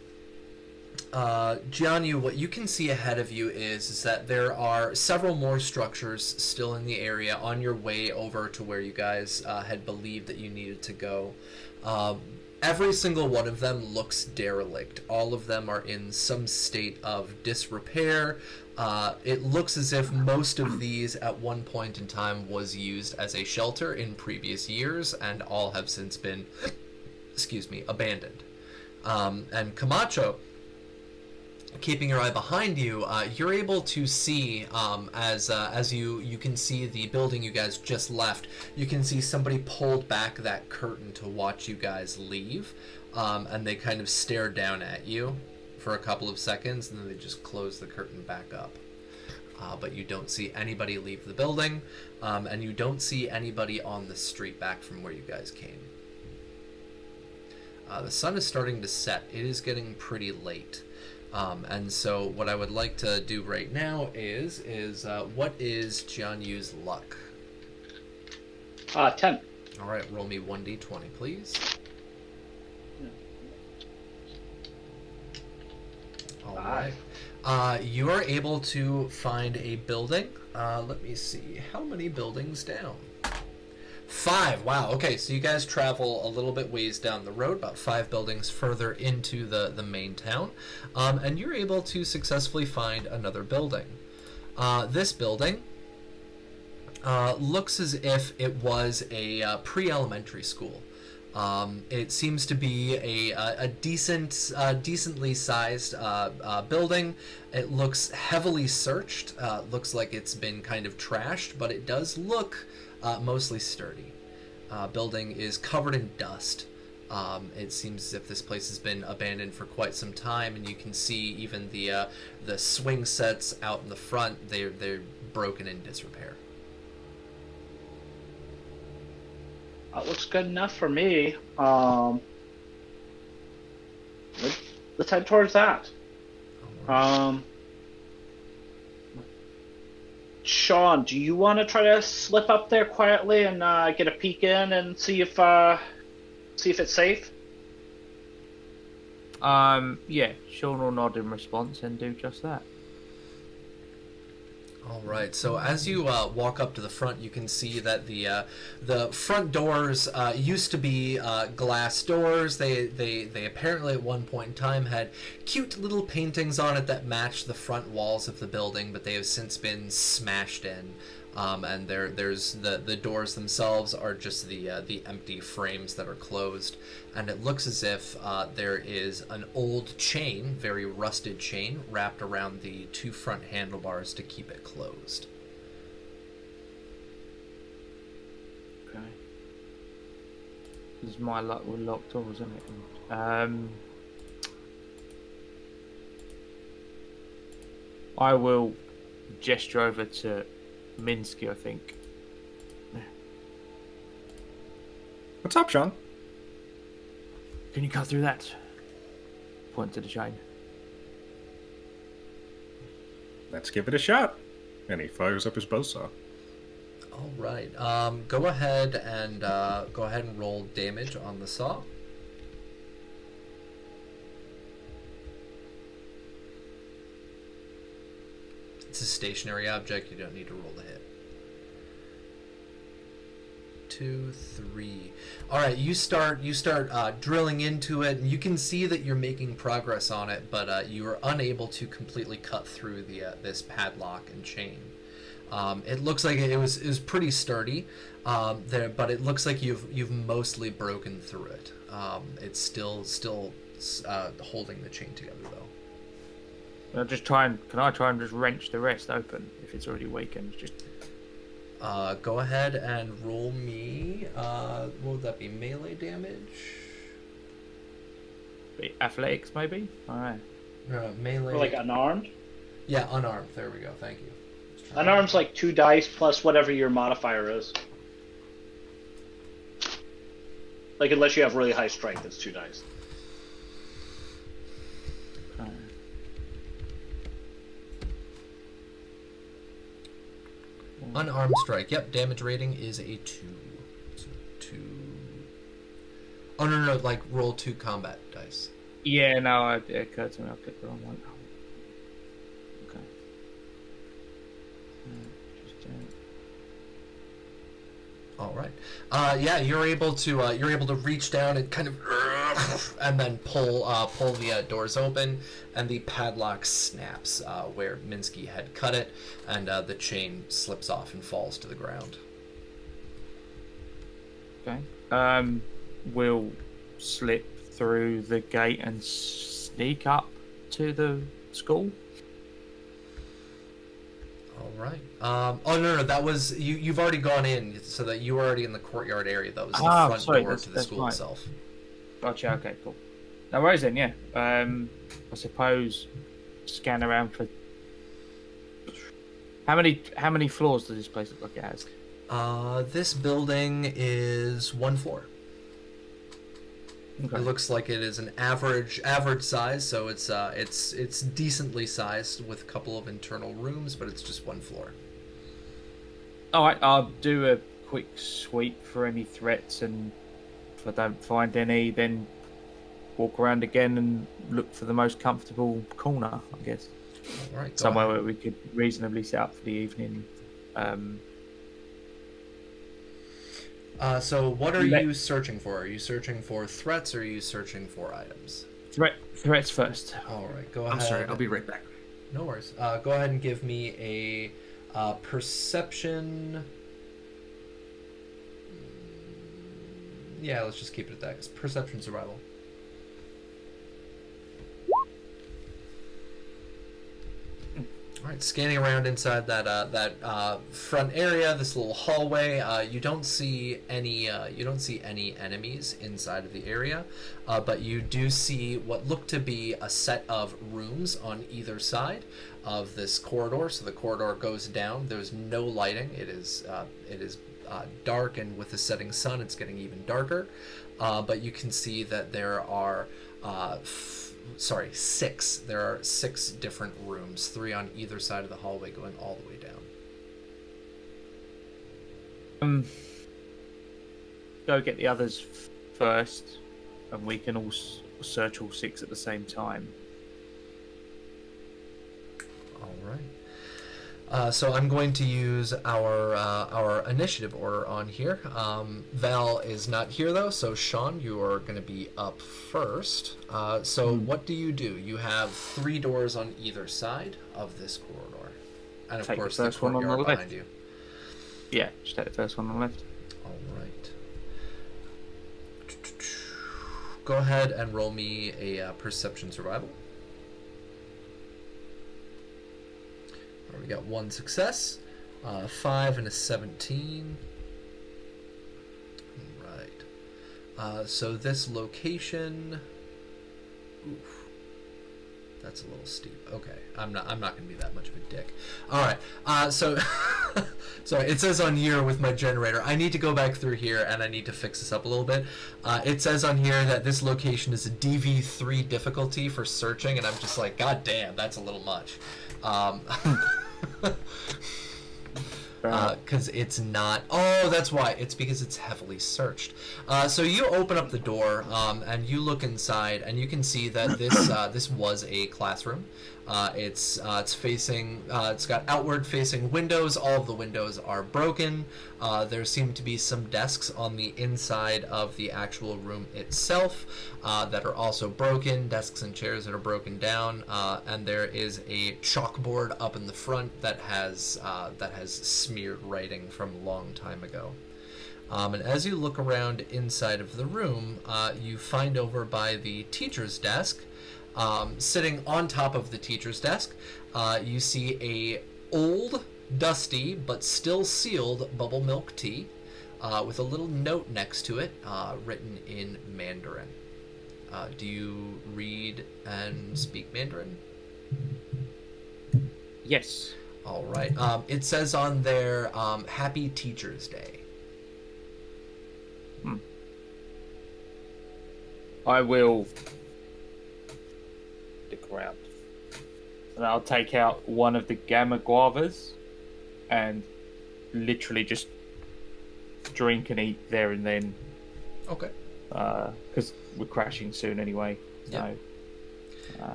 Jianyu, what you can see ahead of you is that there are several more structures still in the area on your way over to where you guys had believed that you needed to go. Every single one of them looks derelict. All of them are in some state of disrepair. It looks as if most of these at one point in time was used as a shelter in previous years, and all have since been, abandoned. And Camacho, keeping your eye behind you, you're able to see, as you can see the building you guys just left, you can see somebody pulled back that curtain to watch you guys leave, and they kind of stare down at you for a couple of seconds, and then they just close the curtain back up. But you don't see anybody leave the building, and you don't see anybody on the street back from where you guys came. The sun is starting to set. It is getting pretty late. And so what I would like to do right now is what is Jianyu's luck? 10. All right, roll me 1d20, please. All right. You are able to find a building. Let me see. How many buildings down? 5. Wow. Okay, so you guys travel a little bit ways down the road, about 5 buildings further into the main town, and you're able to successfully find another building. This building looks as if it was a pre-elementary school. It seems to be a decently sized building. It looks heavily searched. Looks like it's been kind of trashed, but it does look mostly sturdy. Building is covered in dust. It seems as if this place has been abandoned for quite some time, and you can see even the swing sets out in the front. They're broken in disrepair. Looks good enough for me. Let's head towards that. Sean, do you want to try to slip up there quietly and get a peek in and see if it's safe? Yeah, Sean will nod in response and do just that. All right. So as you walk up to the front, you can see that the front doors used to be glass doors. They apparently at one point in time had cute little paintings on it that matched the front walls of the building, but they have since been smashed in. And there's the doors themselves are just the empty frames that are closed, and it looks as if there is an old chain, very rusted chain, wrapped around the 2 front handlebars to keep it closed. Okay. This is my luck with locked doors, isn't it? I will gesture over to Minsky, I think. What's up, Sean? Can you cut through that? Point to the chain. Let's give it a shot. And he fires up his buzzsaw. All right. Go ahead and roll damage on the saw. It's a stationary object. You don't need to roll the hit. 2, 3. All right, you start drilling into it, and you can see that you're making progress on it, but you are unable to completely cut through this padlock and chain. It looks like it was pretty sturdy there, but it looks like you've mostly broken through it. It's still holding the chain together though. Can I try and just wrench the rest open if it's already weakened? Just go ahead and roll me. What would that be? Melee damage? athletics, maybe? All right. Melee. Or like unarmed. Yeah, unarmed. There we go. Thank you. Unarmed's like 2 dice plus whatever your modifier is. Like unless you have really high strength, it's 2 dice. Okay. Unarmed strike. Yep, damage rating is a 2. So 2. Oh no, like roll 2 combat dice. Yeah, no, it occurred to me. I clicked the wrong one. Okay. All right. Yeah, you're able to reach down and kind of and then pull the doors open, and the padlock snaps where Minsky had cut it, and the chain slips off and falls to the ground. Okay. We'll slip through the gate and sneak up to the school. All right. Oh no, that was you've already gone in, so that you were already in the courtyard area. That was the front door to the school right. itself. Gotcha. Okay, cool. No worries then. Yeah. I suppose scan around for how many floors does this place look like it has? This building is 1 floor. Okay. It looks like it is an average size, so it's decently sized with a couple of internal rooms, but it's just 1 floor. All right, I'll do a quick sweep for any threats, and if I don't find any, then walk around again and look for the most comfortable corner, I guess. All right, Somewhere where we could reasonably set up for the evening. So what are you searching for? Are you searching for threats, or are you searching for items? Threats first. All right, go ahead. I'm sorry, I'll be right back. No worries. Go ahead and give me a perception. Yeah, let's just keep it at that. It's perception survival. All right, scanning around inside that front area, this little hallway, you don't see any enemies inside of the area, but you do see what look to be a set of rooms on either side of this corridor. So the corridor goes down. There's no lighting. It is dark, and with the setting sun, it's getting even darker. But you can see that there are 6. There are 6 different rooms, 3 on either side of the hallway, going all the way down. Go get the others first, and we can all search all 6 at the same time. All right. So I'm going to use our initiative order on here. Val is not here though, so Sean, you are going to be up first. What do? You have 3 doors on either side of this corridor, and of course the courtyard behind you. Yeah, just take the first one on the left. All right. Go ahead and roll me a perception survival. We got 1 success, 5 and a 17. Right. So this location. Oof. That's a little steep. Okay, I'm not going to be that much of a dick. All right. So sorry. It says on here with my generator. I need to go back through here and I need to fix this up a little bit. It says on here that this location is a DV3 difficulty for searching, and I'm just like, God damn, that's a little much. Because it's not. Oh, that's why. It's because it's heavily searched. So you open up the door and you look inside, and you can see that this was a classroom. It's facing. It's got outward facing windows. All of the windows are broken. There seem to be some desks on the inside of the actual room itself that are also broken. Desks and chairs that are broken down. And there is a chalkboard up in the front that has smeared writing from a long time ago. And as you look around inside of the room, you find over by the teacher's desk. Sitting on top of the teacher's desk, you see a old, dusty, but still sealed bubble milk tea with a little note next to it written in Mandarin. Do you read and speak Mandarin? Yes. All right. It says on there, Happy Teacher's Day. I will the ground. And I'll take out one of the gamma guavas and literally just drink and eat there and then. Okay. Because we're crashing soon anyway. So Yep.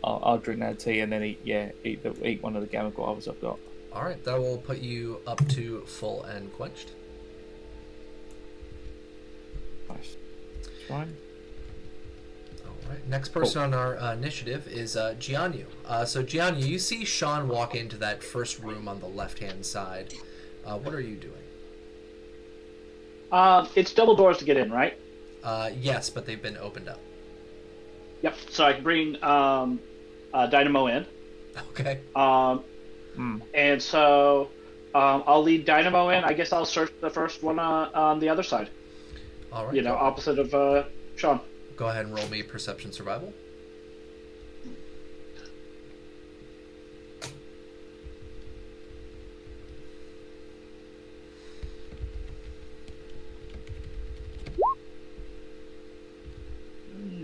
I'll drink that tea and then eat one of the gamma guavas I've got. All right. That will put you up to full and quenched. Nice. Fine. Right. Next person on our initiative is Gianyu. So Gianyu, you see Sean walk into that first room on the left-hand side. What are you doing? It's double doors to get in, right? Yes, but they've been opened up. Yep. So I can bring Dynamo in. Okay. And so I'll lead Dynamo in. I guess I'll search the first one on the other side. All right. Opposite of Sean. Go ahead and roll me Perception Survival.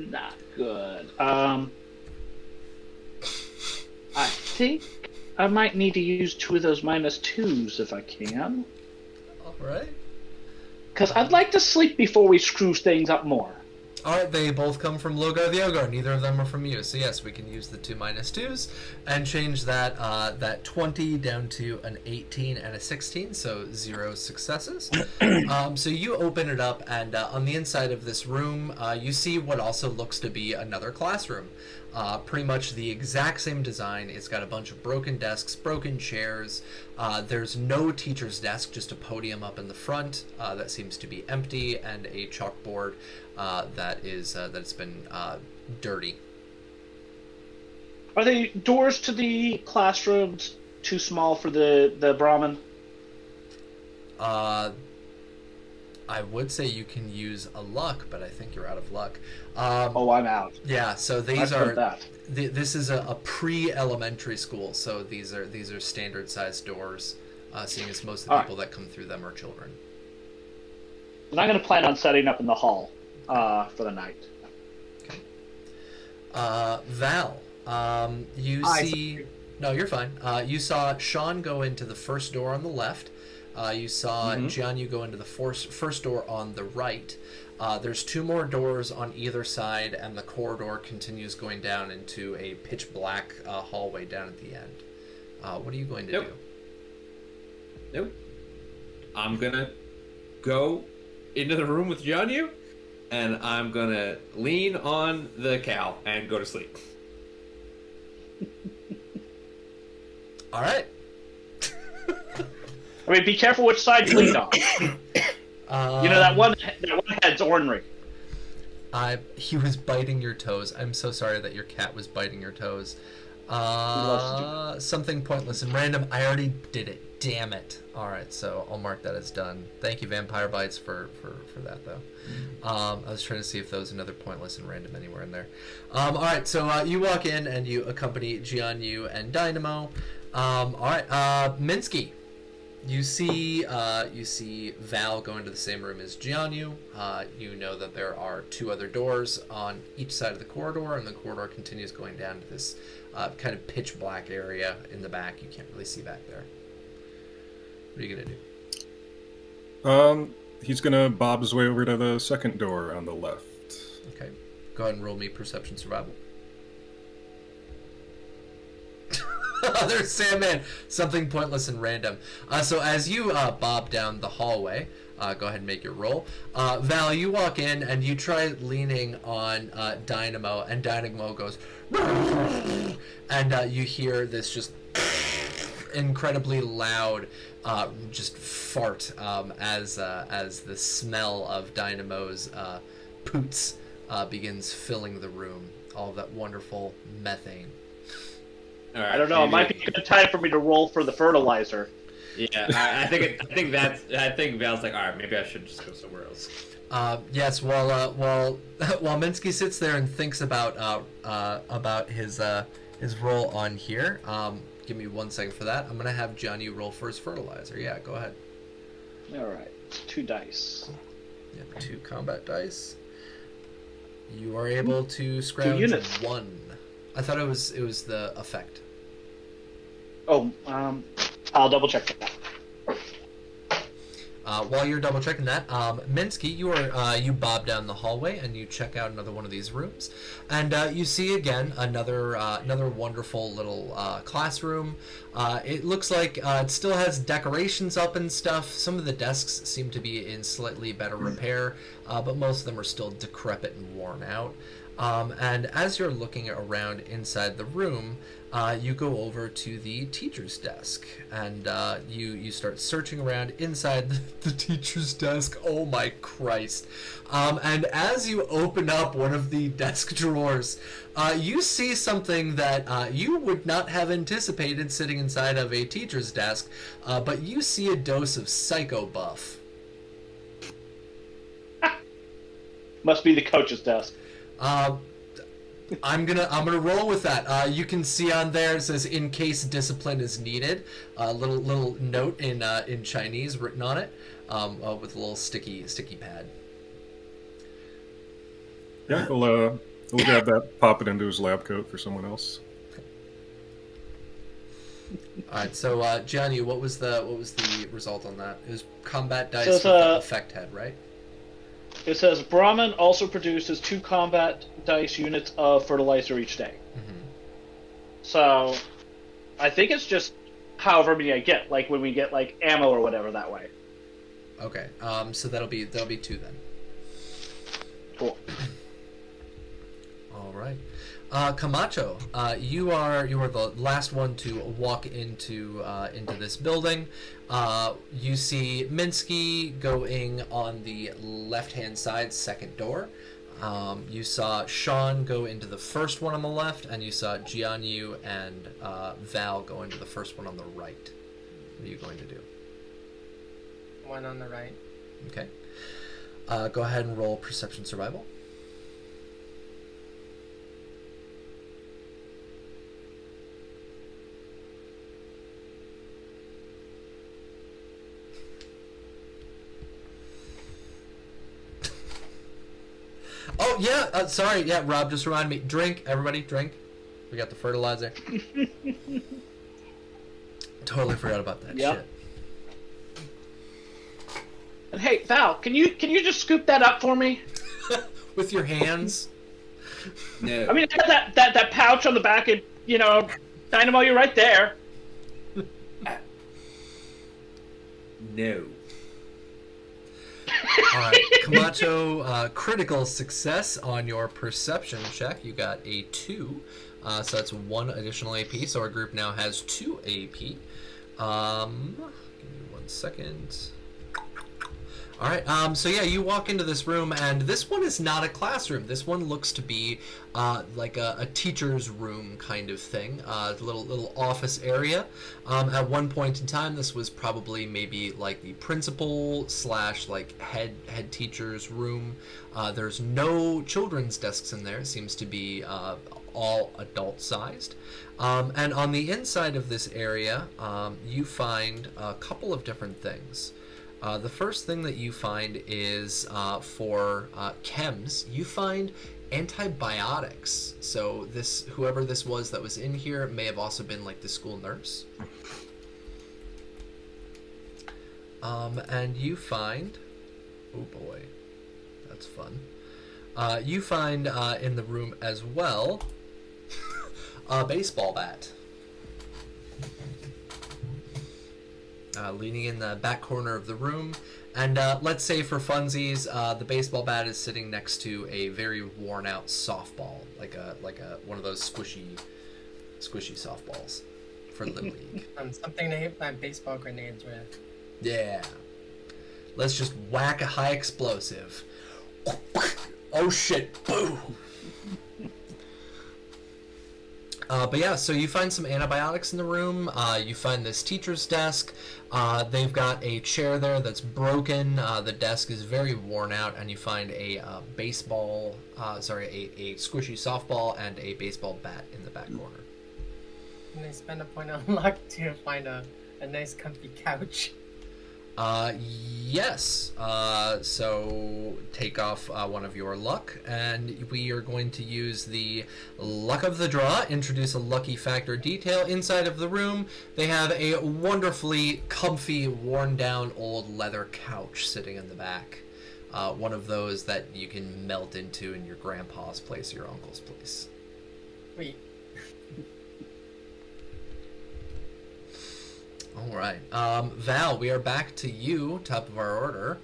Not good. I think I might need to use 2 of those -2s if I can. All right. Because I'd like to sleep before we screw things up more. All right, they both come from Logar the Ogar. Neither of them are from you. So yes, we can use the 2 -2s and change that that 20 down to an 18 and a 16, so 0 successes. So you open it up, and on the inside of this room, you see what also looks to be another classroom. Pretty much the exact same design. It's got a bunch of broken desks, broken chairs. There's no teacher's desk, just a podium up in the front that seems to be empty, and a chalkboard that's been dirty. Are the doors to the classrooms too small for the Brahmin? I would say you can use a luck, but I think you're out of luck. I'm out. Yeah, so these I've heard are. that. This is a pre-elementary school, so these are standard-sized doors. Seeing as most of the people that come through them are children. And I'm going to plan on setting up in the hall for the night. Okay. Val, you see. No, you're fine. You saw Sean go into the first door on the left. You saw Jianyu go into the first door on the right. There's 2 more doors on either side, and the corridor continues going down into a pitch black hallway down at the end. What are you going to do? Nope. I'm gonna go into the room with Jianyu, and I'm gonna lean on the cow and go to sleep. All right. I mean, be careful which side you lean on. That one head's ornery. He was biting your toes. I'm so sorry that your cat was biting your toes. Something pointless and random. I already did it. Damn it. All right, so I'll mark that as done. Thank you, Vampire Bites, for that, though. I was trying to see if there was another pointless and random anywhere in there. All right, so you walk in and you accompany Jianyu and Dynamo. All right, Minsky. You see Val go into the same room as Jianyu. You know that there are 2 other doors on each side of the corridor, and the corridor continues going down to this kind of pitch black area in the back. You can't really see back there. What are you gonna do? He's gonna bob his way over to the second door on the left. Okay. Go ahead and roll me Perception Survival. There's Sandman. Something pointless and random. So as you bob down the hallway, go ahead and make your roll. Val, you walk in and you try leaning on Dynamo, and Dynamo goes, and you hear this just incredibly loud just fart as the smell of Dynamo's poots begins filling the room. All of that wonderful methane. All right, I don't know. It might maybe- be a good time for me to roll for the fertilizer. Yeah, I think Val's like, all right, maybe I should just go somewhere else. Yes, while Minsky sits there and thinks about his roll on here. Give me 1 second for that. I'm gonna have John, you roll first fertilizer. Yeah, go ahead. All right, 2 dice. Yep, 2 combat dice. You are able to scrounge units. 1. I thought it was the effect. Oh, I'll double check that. While you're double checking that, Minsky, you bob down the hallway and you check out another one of these rooms, and you see again another wonderful little classroom. It looks like it still has decorations up and stuff. Some of the desks seem to be in slightly better repair, but most of them are still decrepit and worn out. And as you're looking around inside the room, you go over to the teacher's desk, and you start searching around inside the teacher's desk. Oh my Christ. And as you open up one of the desk drawers, you see something that you would not have anticipated sitting inside of a teacher's desk, but you see a dose of Psycho Buff. Must be the coach's desk. I'm gonna roll with that. You can see on there it says, "In case discipline is needed." A little note in Chinese written on it, with a little sticky pad. Yeah, we'll grab that, pop it into his lab coat for someone else. All right, so Johnny, what was the result on that? It was combat dice So with it's, the effect head, right? It says Brahman also produces 2 combat dice units of fertilizer each day. Mm-hmm. So, I think it's just however many I get, like when we get like ammo or whatever that way. Okay, so that'll be 2 then. Cool. All right. Camacho, you are the last one to walk into this building. You see Minsky going on the left-hand side, second door. You saw Sean go into the first one on the left, and you saw Jianyu and Val go into the first one on the right. What are you going to do? One on the right. Okay. Go ahead and roll Perception Survival. Oh, yeah, sorry. Yeah, Rob just reminded me. Drink, everybody, drink. We got the fertilizer. Totally forgot about that Yep. shit. And hey, Val, can you just scoop that up for me? With your hands. No. I mean, I got that pouch on the back, and Dynamo, you're right there. No. All right, Camacho, critical success on your perception check. You got a 2, so that's 1 additional AP. So our group now has 2 AP. Give me 1 second. All right, so yeah, you walk into this room, and this one is not a classroom. This one looks to be like a teacher's room kind of thing, little office area. At one point in time, this was probably maybe like the principal / like head teacher's room. There's no children's desks in there. It seems to be all adult-sized. And on the inside of this area, you find a couple of different things. The first thing that you find is for chems, you find antibiotics. So whoever this was that was in here may have also been like the school nurse. And you find, oh boy, that's fun. You find in the room as well a baseball bat. leaning in the back corner of the room. And let's say for funsies, the baseball bat is sitting next to a very worn out softball, like a one of those squishy softballs for Little League. Something to hit my baseball grenades with. Yeah. Let's just whack a high explosive. Oh shit! Boom! But yeah, so you find some antibiotics in the room. You find this teacher's desk. They've got a chair there that's broken. The desk is very worn out, and you find a a squishy softball and a baseball bat in the back corner. Can I spend a point on luck to find a nice comfy couch? Yes. So take off one of your luck, and we are going to use the luck of the draw, introduce a lucky factor detail inside of the room. They have a wonderfully comfy, worn down old leather couch sitting in the back. One of those that you can melt into in your grandpa's place or your uncle's place. Wait. All right. Val, we are back to you, top of our order.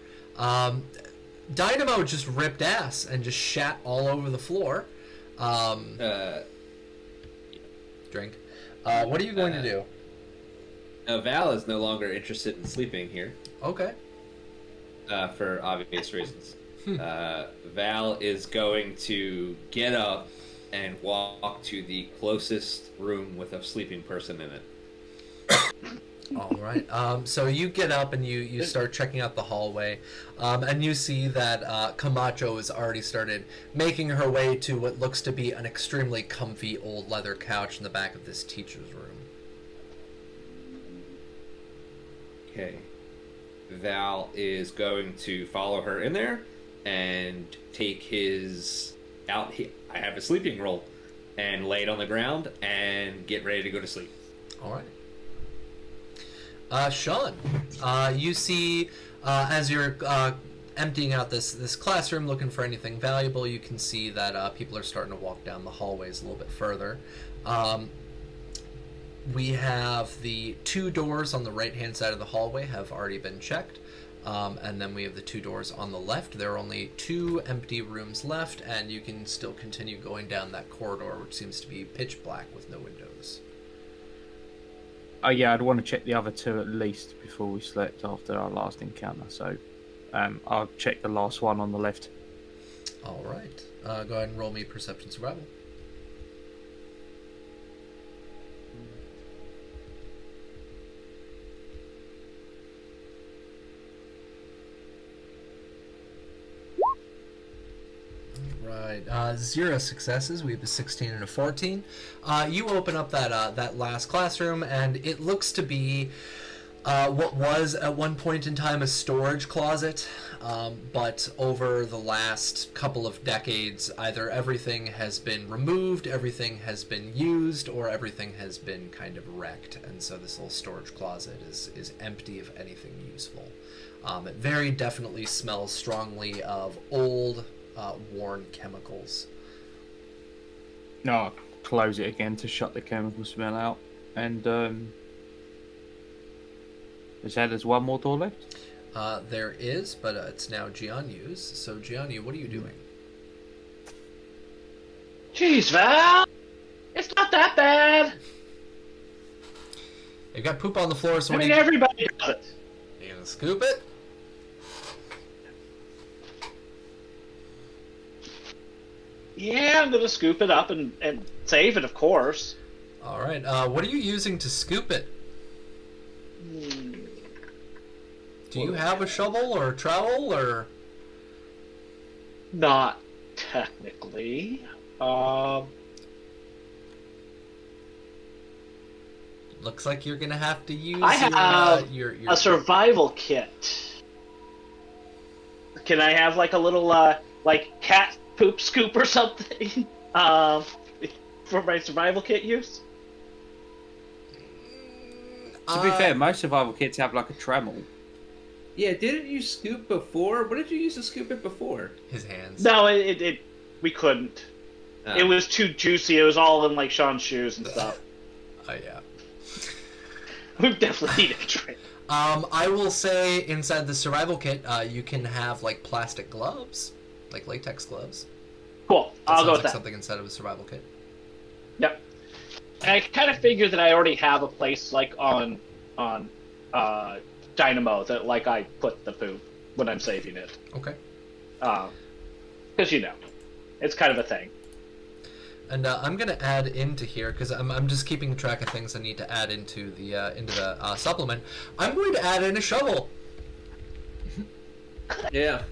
Dynamo just ripped ass and just shat all over the floor. Drink. What are you going to do? Val is no longer interested in sleeping here. Okay. For obvious reasons. Val is going to get up and walk to the closest room with a sleeping person in it. All right. So you get up and you start checking out the hallway, and you see that Camacho has already started making her way to what looks to be an extremely comfy old leather couch in the back of this teacher's room. Okay. Val is going to follow her in there and take his out. I have a sleeping roll, and lay it on the ground and get ready to go to sleep. All right. Sean, you see, as you're emptying out this classroom, looking for anything valuable, you can see that people are starting to walk down the hallways a little bit further. We have the 2 doors on the right-hand side of the hallway have already been checked, and then we have the 2 doors on the left. There are only 2 empty rooms left, and you can still continue going down that corridor, which seems to be pitch black with no windows. Oh yeah, I'd want to check the other 2 at least before we slept after our last encounter. So I'll check the last one on the left. All right. Go ahead and roll me Perception Survival. Right. 0 successes. We have a 16 and a 14. You open up that last classroom, and it looks to be what was at one point in time a storage closet, but over the last couple of decades, either everything has been removed, everything has been used, or everything has been kind of wrecked, and so this little storage closet is empty of anything useful. It very definitely smells strongly of old, worn chemicals. No, I'll close it again to shut the chemical smell out. And there's one more door left? There is, but it's now Giannu's. So Giannu, what are you doing? Jeez, Val! It's not that bad! You got poop on the floor, so I what mean, are you... everybody does it. You gonna scoop it? Yeah, I'm gonna scoop it up and save it, of course. Alright, what are you using to scoop it? Do you have a shovel or a trowel, or...? Not technically. Looks like you're gonna have to use I have your a survival kit. Can I have like a little like cat poop scoop or something for my survival kit use? To be fair, most survival kits have like a Dremel. Yeah, didn't you scoop before? What did you use to scoop it before? his hands. No, we couldn't. Oh. It was too juicy. It was all in like Sean's shoes and stuff. Oh yeah. We definitely need a drink. I will say inside the survival kit, you can have like plastic gloves, like latex gloves. Cool. That I'll sounds go with like that. something inside of a survival kit. Yep. And I kind of figured that I already have a place like on Dynamo that like I put the poop when I'm saving it. Okay. Because it's kind of a thing. And I'm gonna add into here because I'm just keeping track of things I need to add into the supplement. I'm going to add in a shovel Yeah.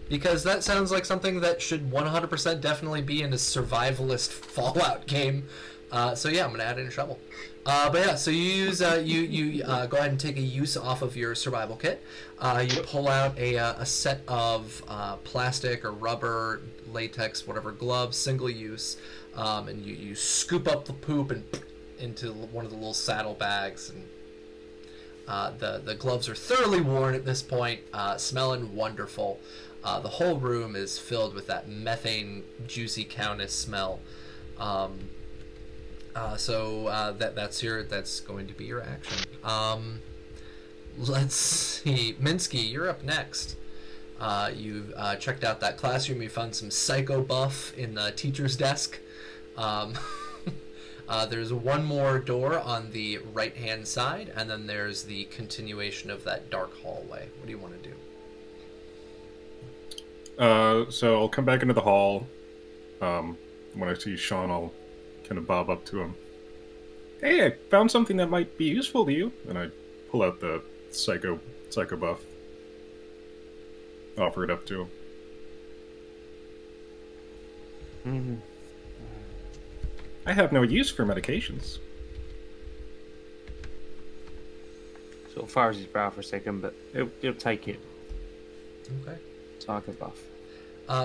because that sounds like something that should 100% definitely be in a survivalist Fallout game. So yeah, I'm gonna add in a shovel. But yeah, so you use you go ahead and take a use off of your survival kit. You pull out a set of plastic or rubber, latex, whatever gloves, single use, and you scoop up the poop and into one of the little saddle bags. And the gloves are thoroughly worn at this point, smelling wonderful. The whole room is filled with that methane, juicy countess smell. So that's going to be your action. Let's see, Minsky, you're up next. You've checked out that classroom. You found some psycho buff in the teacher's desk. There's one more door on the right-hand side, and then there's the continuation of that dark hallway. What do you want to do? So I'll come back into the hall. When I see Sean, I'll kind of bob up to him. Hey, I found something that might be useful to you. And I pull out the psycho buff. Offer it up to him. Mm-hmm. I have no use for medications. Sort of fires his brow for a second, but he'll take it. Okay. Psycho buff.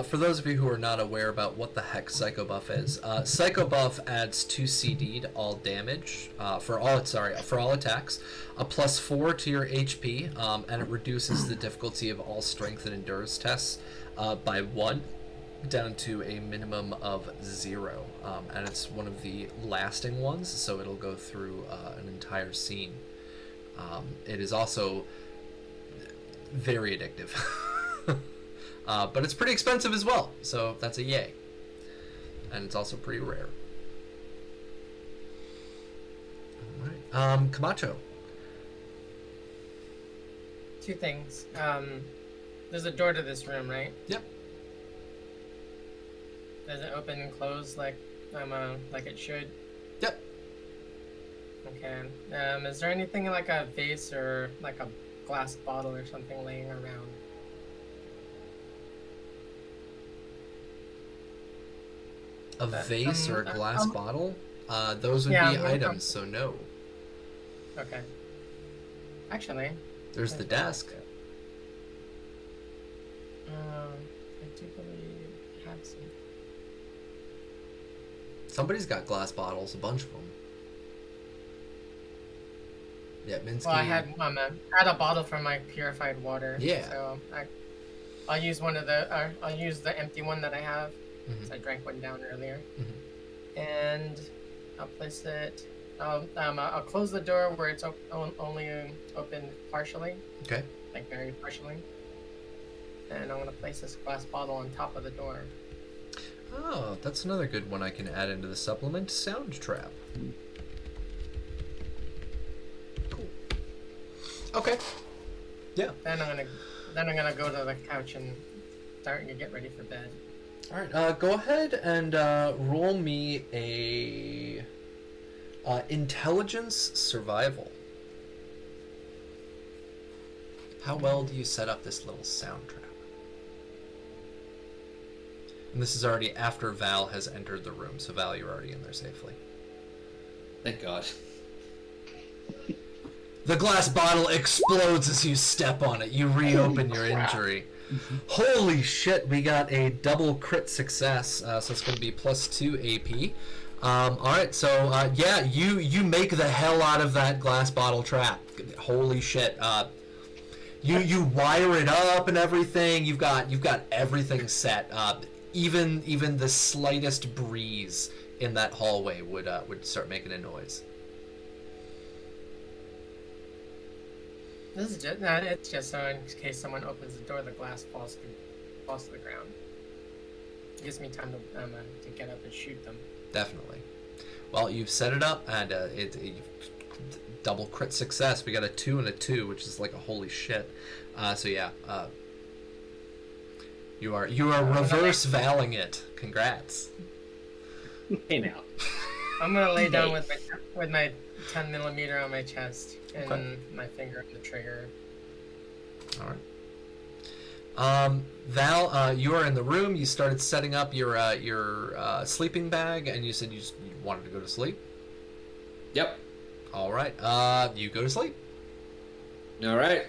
For those of you who are not aware about what the heck Psycho Buff is, Psycho Buff adds 2 CD to all damage, for all attacks, a +4 to your HP, and it reduces the difficulty of all strength and endurance tests by 1 down to a minimum of 0. And it's one of the lasting ones, so it'll go through an entire scene. It is also very addictive. But it's pretty expensive as well, so that's a yay. And it's also pretty rare. Alright, Camacho. 2 things. There's a door to this room, right? Yep. Does it open and close like it should? Yep. Okay. Is there anything like a vase or like a glass bottle or something laying around? A vase or a glass bottle? Those would yeah, be items, so no. Okay. Actually, There's the desk. I do believe I have some. Somebody's got glass bottles, a bunch of them. Yeah, Minsky. Well, I had a bottle from my purified water. Yeah. So I'll use I'll use the empty one that I have. Mhm. So I drank one down earlier. Mhm. And I'll place it. I'll close the door where it's only open partially, Okay. like very partially. And I'm gonna place this glass bottle on top of the door. Oh, that's another good one I can add into the supplement. Sound trap. Cool. Okay. Yeah. Then I'm gonna go to the couch and start to get ready for bed. All right. Go ahead and roll me a intelligence survival. How well do you set up this little sound trap? And this is already after Val has entered the room, so Val, you're already in there safely. Thank God. The glass bottle explodes as you step on it. You reopen your injury. Holy shit, we got a double crit success, so it's going to be +2 AP. Alright, so yeah, you make the hell out of that glass bottle trap. Holy shit. You wire it up and everything. You've got everything set. Even the slightest breeze in that hallway would start making a noise. This is just no, it's just so in case someone opens the door, the glass falls to the ground. It gives me time to get up and shoot them. Definitely. Well, you've set it up, and double crit success. We got a 2 and a 2, which is like a holy shit. So yeah, you are reverse valing it. Congrats. Hey now. I'm gonna lay down with my 10mm on my chest and my finger on the trigger. All right. Val, you are in the room. You started setting up your sleeping bag, and you said you wanted to go to sleep. Yep. All right. You go to sleep. All right.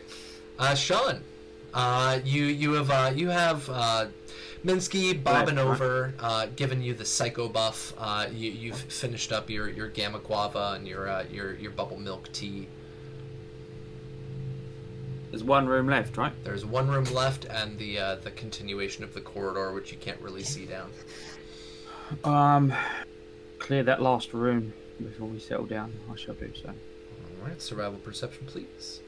Sean, you have Minsky bobbing over, giving you the psycho buff. You've finished up your gamma guava and your bubble milk tea. There's one room left, right? There's one room left, and the continuation of the corridor, which you can't really see down. Clear that last room before we settle down. I shall do so. All right, survival perception, please.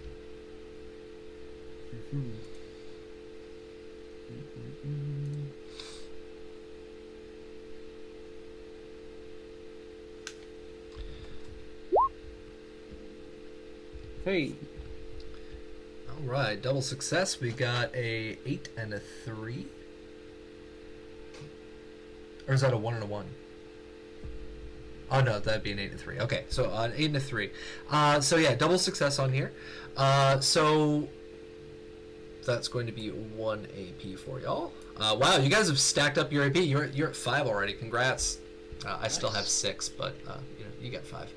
Hey. All right, double success. We got a 8 and a 3. Or is that a 1 and a 1? Oh no, that'd be an 8 and a 3. Okay, so an 8 and a 3. So yeah, double success on here. So that's going to be 1 AP for y'all. Wow, you guys have stacked up your AP. You're at 5 already. Congrats. I still have 6, but you got 5.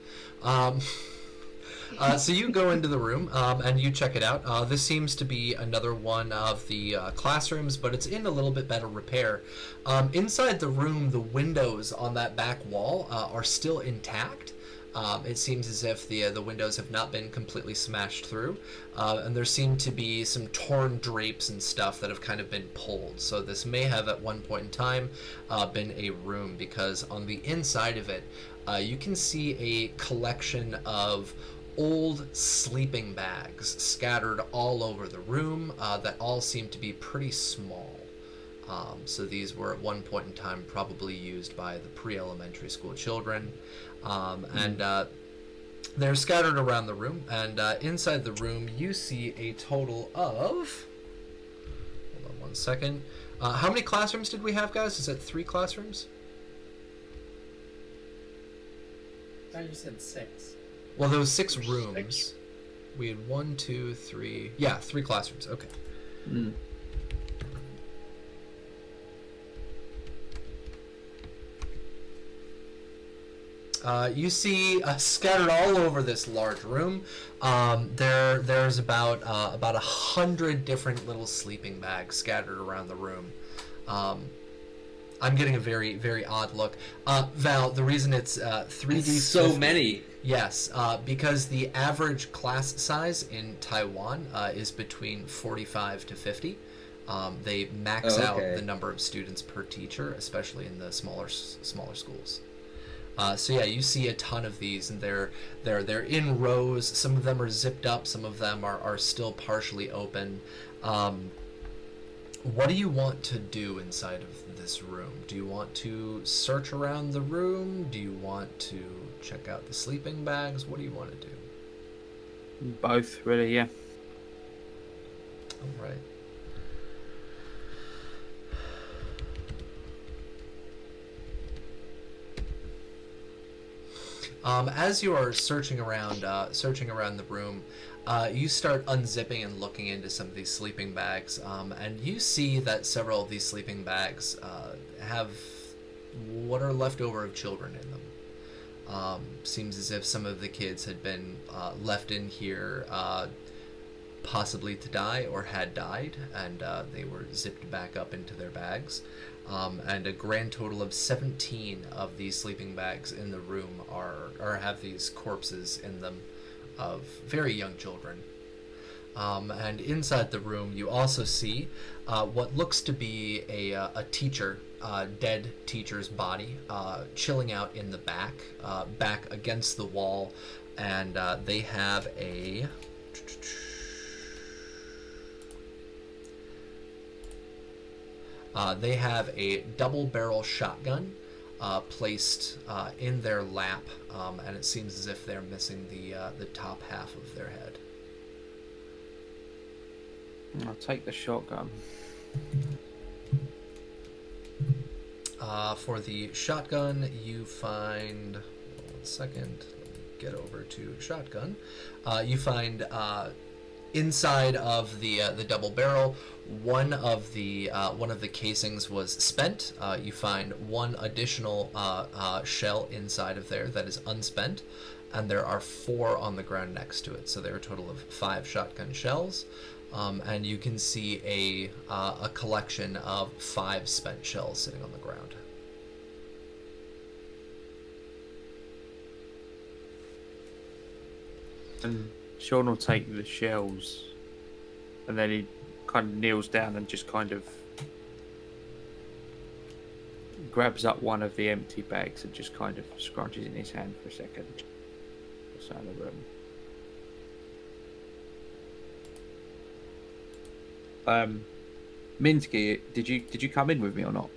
So you go into the room and you check it out. This seems to be another one of the classrooms, but it's in a little bit better repair. Inside the room, the windows on that back wall are still intact. It seems as if the windows have not been completely smashed through, and there seem to be some torn drapes and stuff that have kind of been pulled. So this may have at one point in time been a room, because on the inside of it, you can see a collection of old sleeping bags scattered all over the room that all seem to be pretty small. So these were at one point in time probably used by the pre-elementary school children. And they're scattered around the room, and inside the room you see a total of... Hold on one second. How many classrooms did we have, guys? Is it 3 classrooms? I thought you said 6. Well, there was 6 rooms. We had 1, 2, 3... Yeah, 3 classrooms. Okay. You see scattered all over this large room. There's about 100 different little sleeping bags scattered around the room. I'm getting a very, very odd look. Val, the reason it's 3D... So many. Yes, because the average class size in Taiwan is between 45 to 50. They max out the number of students per teacher, especially in the smaller schools. So yeah, you see a ton of these, and they're in rows. Some of them are zipped up. Some of them are still partially open. What do you want to do inside of this room? Do you want to search around the room? Do you want to check out the sleeping bags? What do you want to do? Both, really, yeah. All right. As you are searching around the room, you start unzipping and looking into some of these sleeping bags, and you see that several of these sleeping bags have what are left over of children in them. Seems as if some of the kids had been left in here possibly to die or had died, and they were zipped back up into their bags. And a grand total of 17 of these sleeping bags in the room have these corpses in them of very young children. And inside the room, you also see what looks to be a teacher, dead teacher's body, chilling out in the back against the wall, and they have a They have a double-barrel shotgun placed in their lap, and it seems as if they're missing the top half of their head. I'll take the shotgun. For the shotgun, you find... 1 second. Let me get over to shotgun. You find inside of the double barrel, one of the casings was spent. You find one additional shell inside of there that is unspent, and there are 4 on the ground next to it. So there are a total of 5 shotgun shells. And you can see a collection of 5 spent shells sitting on the ground. And Sean will take the shells, and then he kind of kneels down and just kind of grabs up one of the empty bags and just kind of scrunches it in his hand for a second. Goes out of the room. Minsky, did you come in with me or not?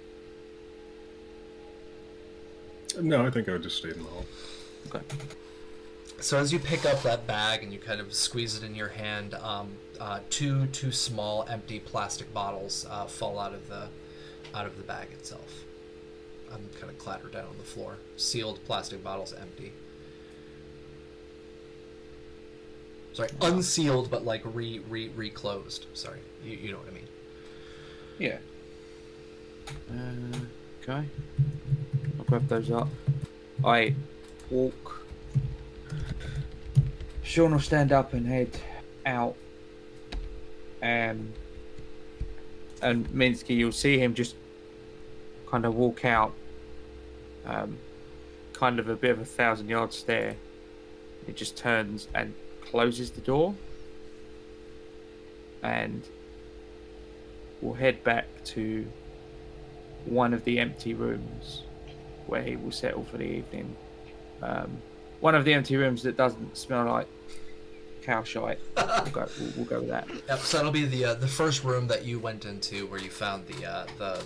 No, I think I would just stayed in the hall. Okay. So as you pick up that bag and you kind of squeeze it in your hand, two small empty plastic bottles fall out of the bag itself. Kind of clatter down on the floor. Sealed plastic bottles, empty. Sorry, unsealed but like reclosed. Sorry, you know what I mean. Yeah. Okay. I'll grab those up. I walk. Sean will stand up and head out. And Minsky, you'll see him just kind of walk out. Kind of a bit of a 1,000-yard stare. He just turns and closes the door. And we'll head back to one of the empty rooms where he will settle for the evening. One of the empty rooms that doesn't smell like cow shite. We'll go with that. Yep. So that'll be the first room that you went into where you found the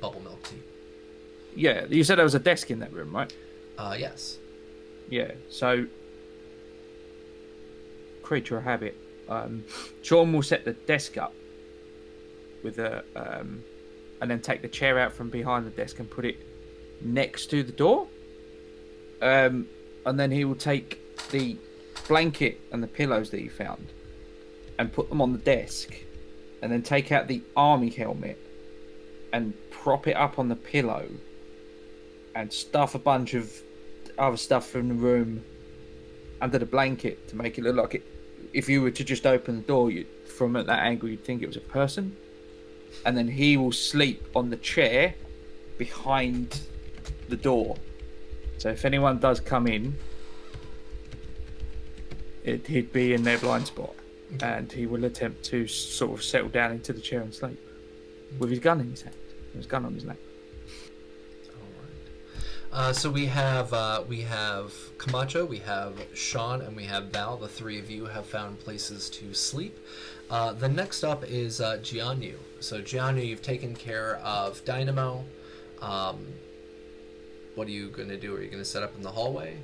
bubble milk tea. Yeah, you said there was a desk in that room, right? Yes. Yeah. So, creature of habit. Sean will set the desk up with and then take the chair out from behind the desk and put it next to the door. And then he will take the blanket and the pillows that he found and put them on the desk, and then take out the army helmet and prop it up on the pillow and stuff a bunch of other stuff from the room under the blanket to make it look like it. If you were to just open the door, from at that angle, you'd think it was a person. And then he will sleep on the chair behind the door. So if anyone does come in, he'd be in their blind spot. And he will attempt to sort of settle down into the chair and sleep with his gun in his hand. His gun on his lap. All right. So we have Camacho, we have Sean, and we have Val. The 3 of you have found places to sleep. The next up is Jianyu. So Jianyu, you've taken care of Dynamo. What are you going to do? Are you going to set up in the hallway?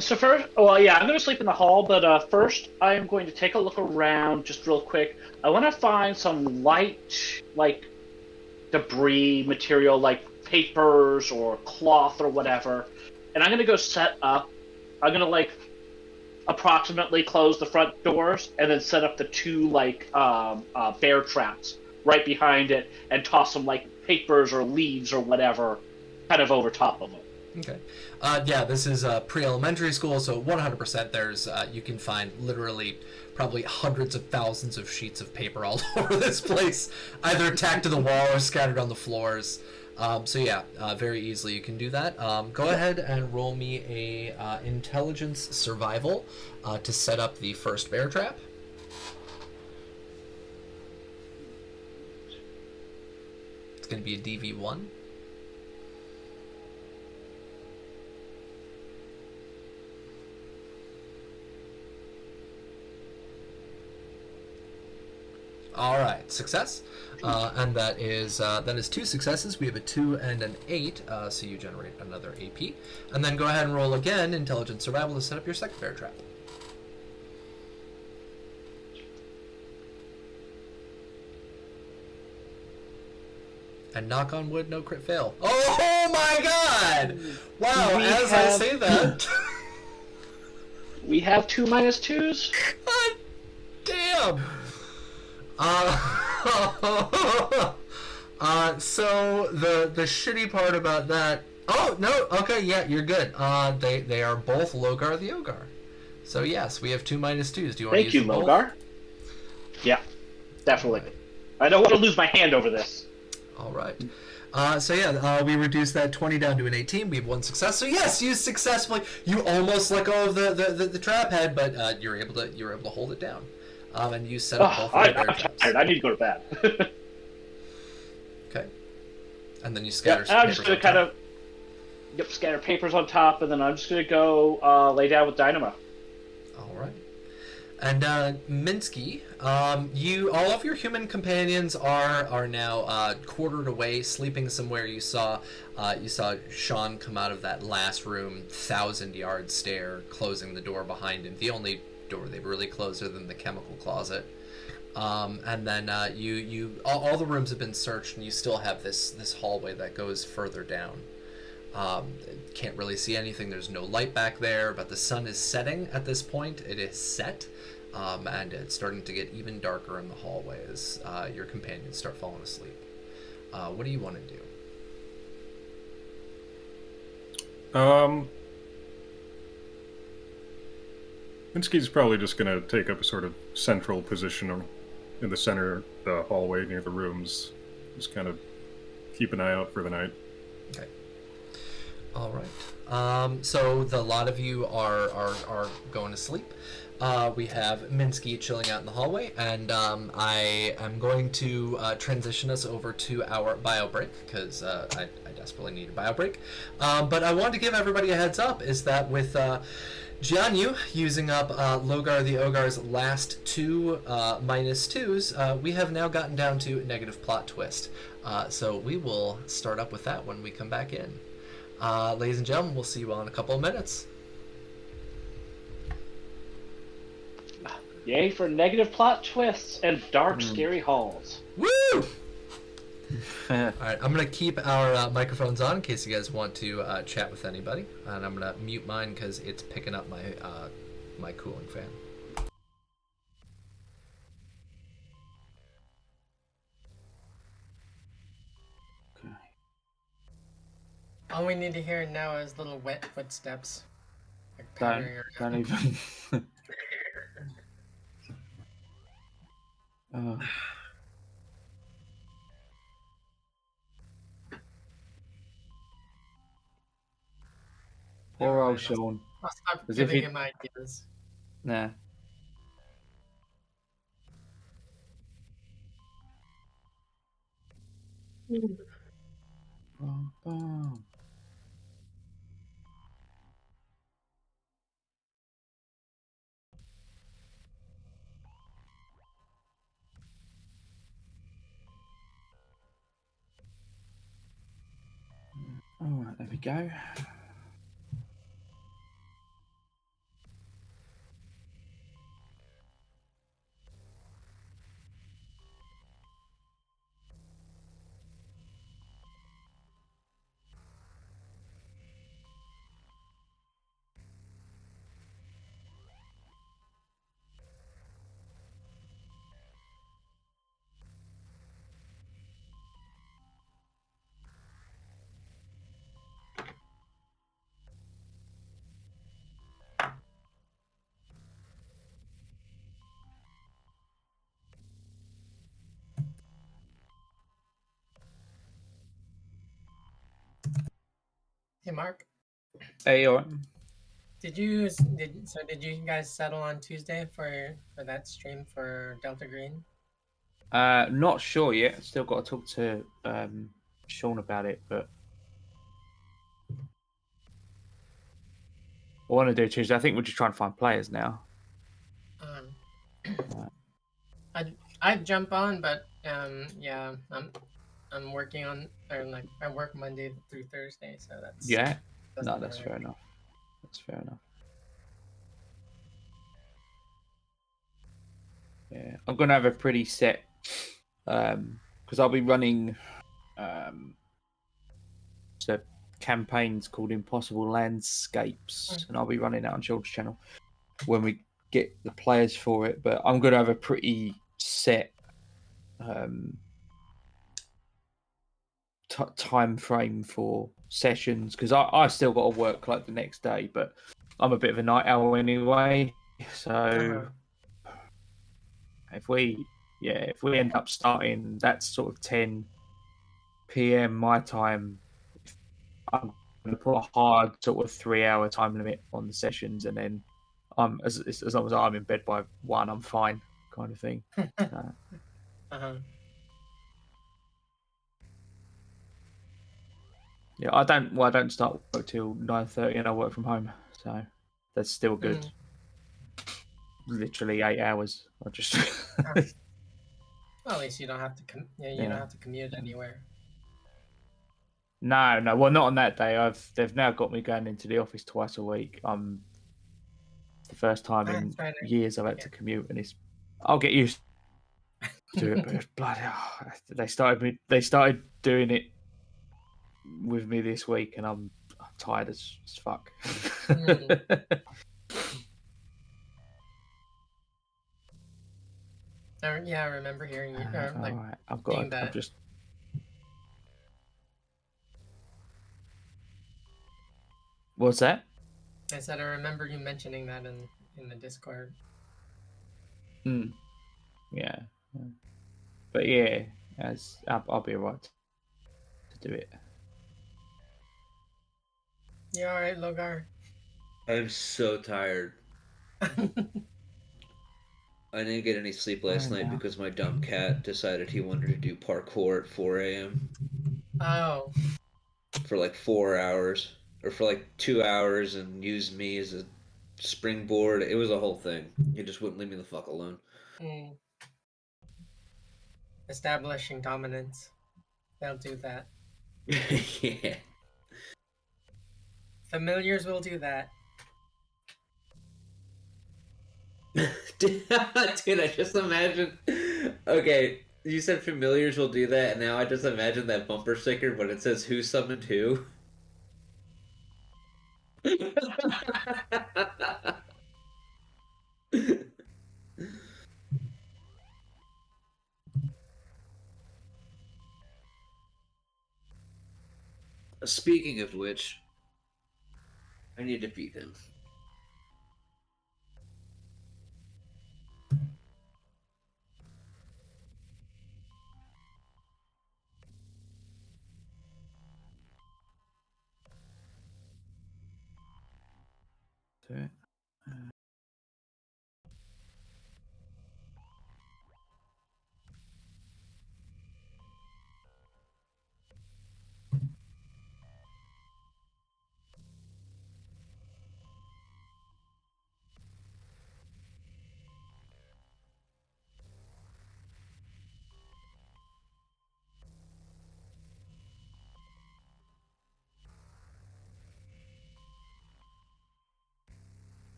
So first, well, yeah, I'm going to sleep in the hall, but first I'm going to take a look around just real quick. I want to find some light, like, debris material, like papers or cloth or whatever, and I'm going to go set up. I'm going to, like, approximately close the front doors and then set up the 2, like, bear traps right behind it and toss some, like, papers or leaves or whatever kind of over top of them. Okay. Yeah, this is pre-elementary school, so 100% there's, you can find literally probably hundreds of thousands of sheets of paper all over this place, either tacked to the wall or scattered on the floors. So yeah, very easily you can do that. Go ahead and roll me a intelligence survival to set up the first bear trap. It's going to be a DV1. All right, success, and that is 2 successes. We have a 2 and an 8, so you generate another AP, and then go ahead and roll again, intelligence survival, to set up your second bear trap. And knock on wood, no crit fail. Oh my God! Wow, as I say that, We have 2 -2s. God damn. So the shitty part about that. Oh no. Okay, yeah, you're good. They are both Logar the Ogar. So yes, we have 2 -2s. Do you want to Thank use you, them both? Logar. Yeah, definitely. I don't want to lose my hand over this. All right. We reduced that 20 down to an 18. We have 1 success. So yes, you successfully. You almost let go of the trap head, but you're able to hold it down. And you set up both of the bear I'm traps. tired. I need to go to bed. Okay. And then you scatter. Yeah, I'm just gonna kind of scatter papers on top, and then I'm just gonna go lay down with Dynamo. All right. And Minsky, all of your human companions are now quartered away, sleeping somewhere. You saw Sean come out of that last room, 1,000-yard stare, closing the door behind him. The only door they've really closed other than the chemical closet. And then all the rooms have been searched, and you still have this hallway that goes further down. Can't really see anything. There's no light back there, but the sun is setting at this point. It is set, and it's starting to get even darker in the hallway as your companions start falling asleep. What do you want to do? Minsky's probably just going to take up a sort of central position in the center of the hallway near the rooms. Just kind of keep an eye out for the night. Okay. All right. So the lot of you are going to sleep. We have Minsky chilling out in the hallway, and I am going to transition us over to our bio break because I desperately need a bio break. But I want to give everybody a heads up is that with Jianyu using up Logar the Ogar's last 2 -2s, we have now gotten down to negative plot twist. So we will start up with that when we come back in. Ladies and gentlemen, we'll see you all in a couple of minutes. Yay for negative plot twists and dark, scary halls. Woo! Alright, I'm going to keep our microphones on in case you guys want to chat with anybody. And I'm going to mute mine because it's picking up my cooling fan. All we need to hear now is little wet footsteps. Like pattering Don't around. even. Oh. Poor old Sean. I'll stop As if giving he- him ideas. Nah. Bum, bum. All right, there we go. Hey, Mark. Hey, all right. Did you guys settle on Tuesday for that stream for Delta Green? Not sure yet. Still got to talk to Sean about it, but I want to do Tuesday. I think we're just trying to find players now. I I'd jump on, but yeah, I'm working on, or like I work Monday through Thursday, so that's Yeah. No, doesn't that's work. fair enough. That's fair enough. Yeah, I'm gonna have a pretty set, because I'll be running, so campaigns called Impossible Landscapes, and I'll be running that on Children's Channel when we get the players for it. But I'm gonna have a pretty set um, time frame for sessions because I still got to work like the next day, but I'm a bit of a night owl anyway. So if we end up starting that sort of 10 p.m. my time, I'm going to put a hard sort of 3 hour time limit on the sessions, and then as long as I'm in bed by 1, I'm fine, kind of thing. Uh-huh. Yeah, I don't start work till 9:30, and I work from home, so that's still good. Mhm. Literally 8 hours. I just Well, at least you don't have to you don't yeah. have to commute anywhere. No, no. Well, not on that day. They've now got me going into the office twice a week. It's the first time in That's right. years I've had to commute, and I'll get used to it. But it's bloody, they started doing it with me this week, and I'm tired as fuck. Mm. Yeah, I remember hearing you, All like right, seeing I've that. just. What's that? I said I remember you mentioning that in the Discord. Mm, yeah, but yeah, as I'll be alright to do it. You all right, Logar? I'm so tired. I didn't get any sleep last night Now. because my dumb cat decided he wanted to do parkour at 4 a.m. Oh. for like 4 hours or for like 2 hours and used me as a springboard. It was a whole thing. He just wouldn't leave me the fuck alone. Mm. Establishing dominance. They'll do that. Yeah. Familiars will do that. Dude, I just imagine. Okay, you said familiars will do that, and now I just imagine that bumper sticker, but it says who summoned who. Speaking of which, I need to beat him. Do it.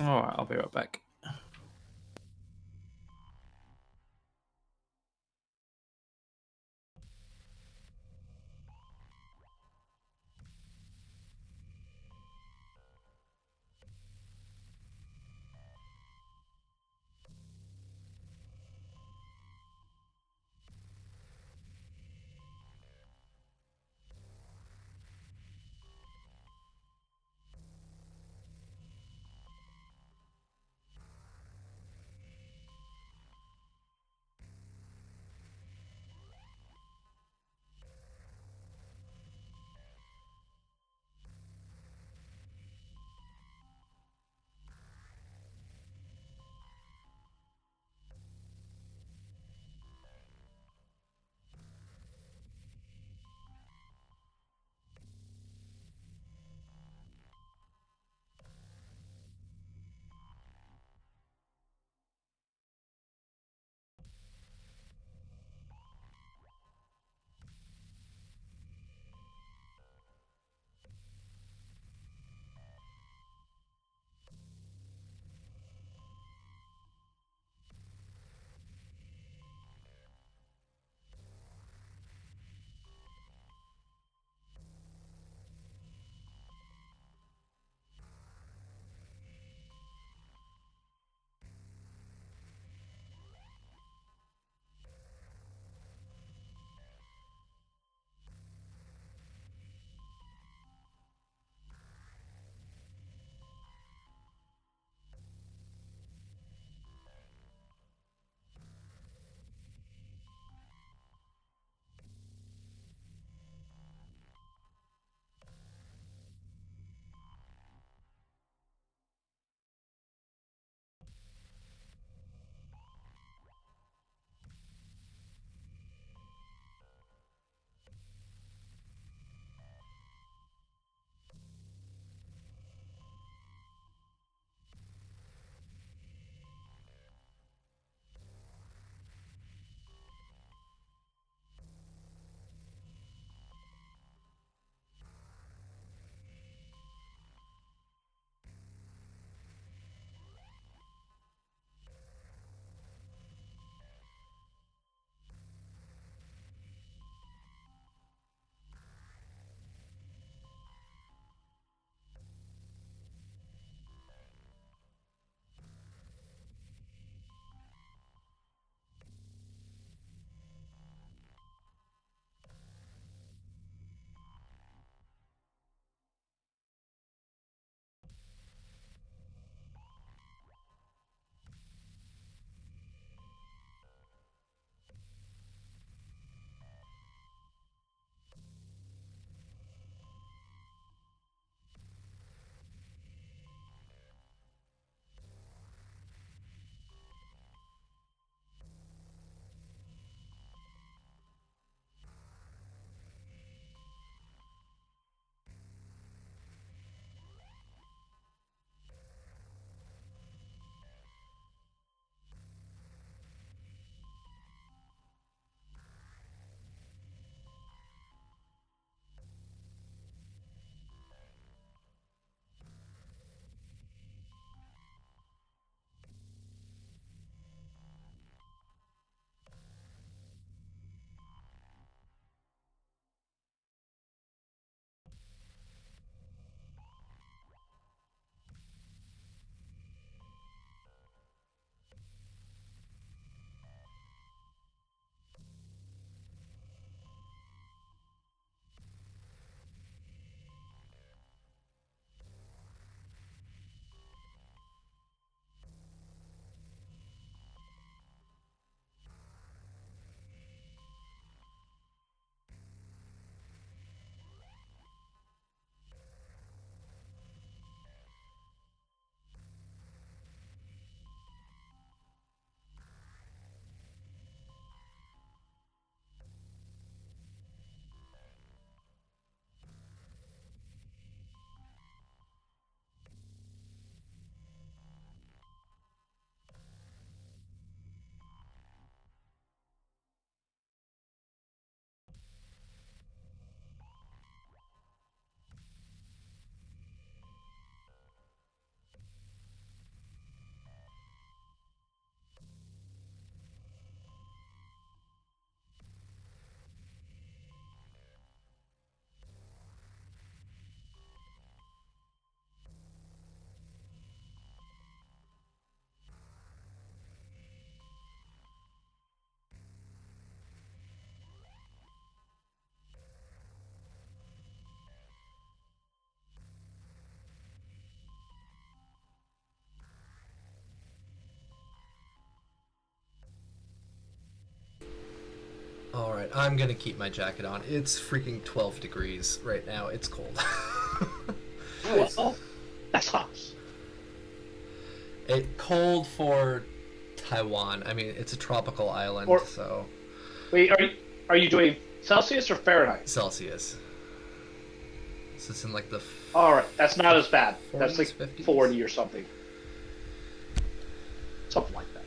All right, I'll be right back. right, I'm gonna keep my jacket on. It's freaking 12 degrees right now. It's cold. Well, that's hot. Cold for Taiwan. I mean, it's a tropical island, Or- so Wait, are you doing Celsius or Fahrenheit? Celsius. So it's in like the All right, that's not as bad. That's like 40s, 50s? 40 or something. Something like that.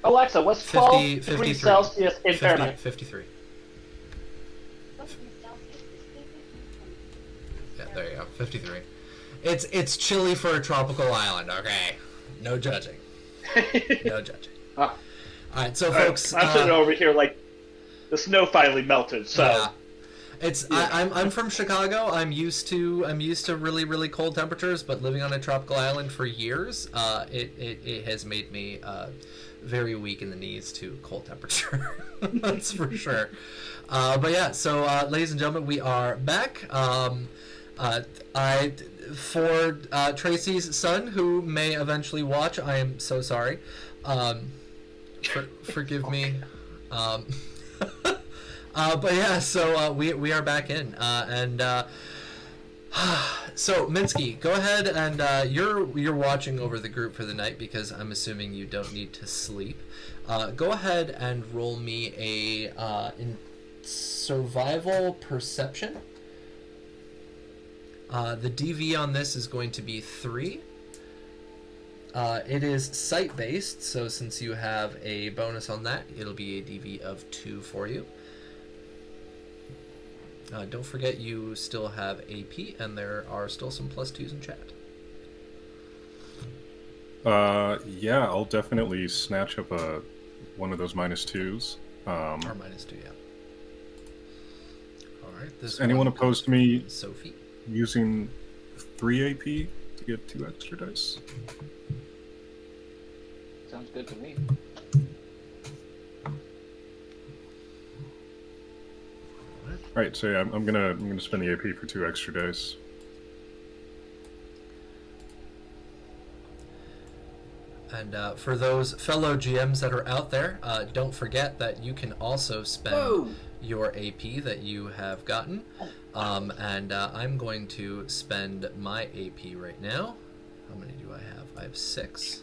Alexa, what's 12 50, degrees 53. Celsius in 50, Fahrenheit? 53. Yeah, there you go. 53. It's chilly for a tropical island. Okay, no judging. No judging. Ah. All right, so folks, I'm sitting over here like the snow finally melted. So yeah. I'm from Chicago. I'm used to really really cold temperatures, but living on a tropical island for years, it has made me very weak in the knees to cold temperature. That's for sure. But yeah, so ladies and gentlemen, we are back. For Tracy's son, who may eventually watch, I am so sorry. Forgive me. But yeah, so we are back in, and so Minsky, go ahead and you're watching over the group for the night because I'm assuming you don't need to sleep. Go ahead and roll me a in survival perception. The DV on this is going to be 3. It is sight-based, so since you have a bonus on that, it'll be a DV of 2 for you. Don't forget you still have AP, and there are still some +2s in chat. Yeah, I'll definitely snatch up one of those -2s. Or -2, yeah. Alright, this Is anyone one opposed to me Sophie. using 3 AP to get 2 extra dice? sounds good to me. Right, so yeah, I'm gonna spend the AP for 2 extra dice. And for those fellow GMs that are out there, don't forget that you can also spend your AP that you have gotten. And I'm going to spend my AP right now. How many do I have? I have 6.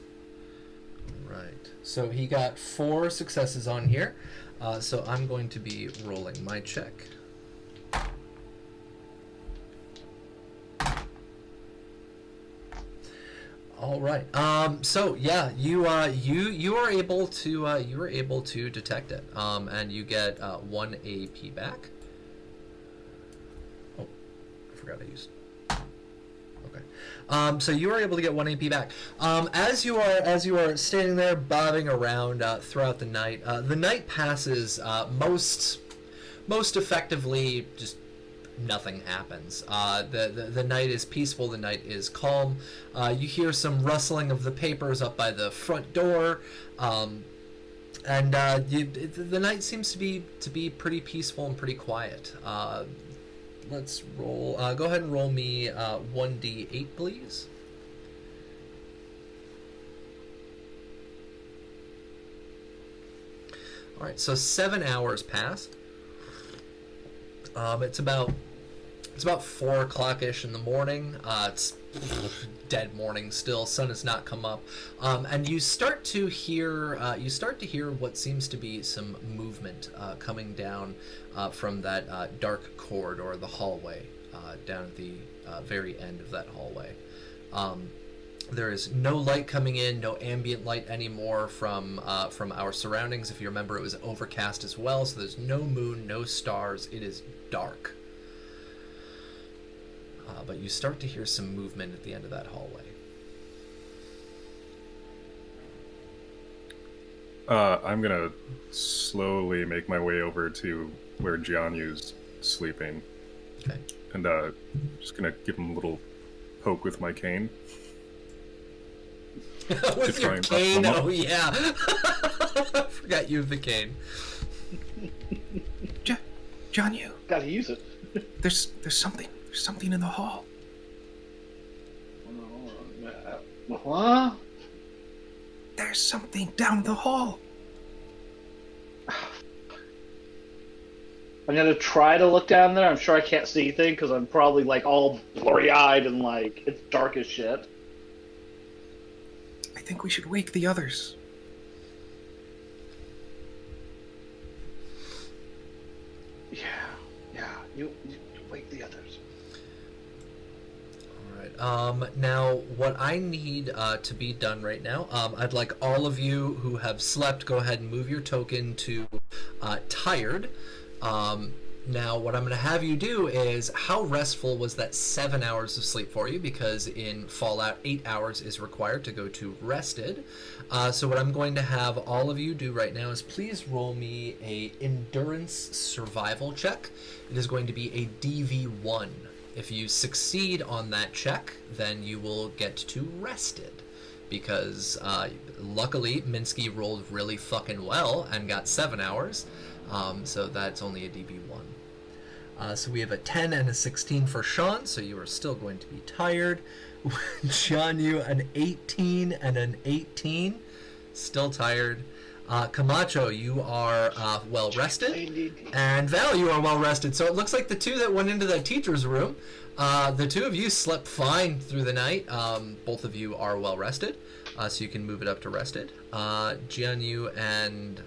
Right. So he got 4 successes on here. So I'm going to be rolling my check. All right. So yeah, you are able to detect it. And you get 1 AP back. Oh, I forgot I used. Okay. So you are able to get 1 AP back. As you are standing there bobbing around throughout the night passes most effectively just nothing happens. The night is peaceful. The night is calm. You hear some rustling of the papers up by the front door, and the night seems to be pretty peaceful and pretty quiet. Let's roll. Go ahead and roll me 1d8, please. All right. So 7 hours pass. It's about 4 o'clock-ish in the morning. It's dead morning still. Sun has not come up, and you start to hear what seems to be some movement coming down from that dark corridor, the hallway, down at the very end of that hallway. There is no light coming in, no ambient light anymore from our surroundings. If you remember, it was overcast as well, so there's no moon, no stars. It is dark. But you start to hear some movement at the end of that hallway. I'm gonna slowly make my way over to where Jianyu's sleeping. Okay. And just gonna give him a little poke with my cane. With your cane? Oh, yeah. I forgot you have the cane. Jianyu, Gotta use it. there's something in the hall. What? There's something down the hall. I'm gonna try to look down there. I'm sure I can't see anything because I'm probably like all blurry-eyed and like it's dark as shit. I think we should wake the others. Yeah. You wake the others. Now, what I need to be done right now, I'd like all of you who have slept, go ahead and move your token to tired. Now, what I'm going to have you do is, how restful was that 7 hours of sleep for you? Because in Fallout, 8 hours is required to go to rested. So what I'm going to have all of you do right now is please roll me a endurance survival check. It is going to be a DV1. If you succeed on that check, then you will get to rested. Because luckily, Minsky rolled really fucking well and got 7 hours. So that's only a DB1. So we have a 10 and a 16 for Sean, so you are still going to be tired. John, you an 18 and an 18, still tired. Camacho, you are well rested, and Val, you are well rested. So it looks like the two that went into that teacher's room, the two of you slept fine through the night. Both of you are well rested, so you can move it up to rested. Jianyu and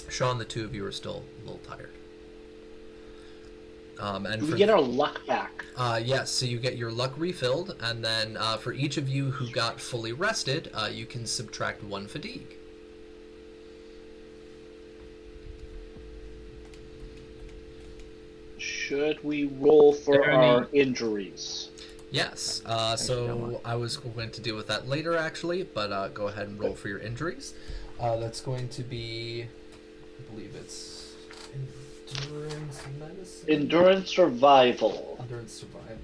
Sean, the two of you are still a little tired. And we get our luck back. Yes, so you get your luck refilled, and then for each of you who got fully rested, you can subtract 1 fatigue. Should we roll for our injuries? Yes, so I was going to deal with that later, actually, but go ahead and roll for your injuries. That's going to be, I believe it's endurance medicine? Endurance survival. Endurance survival.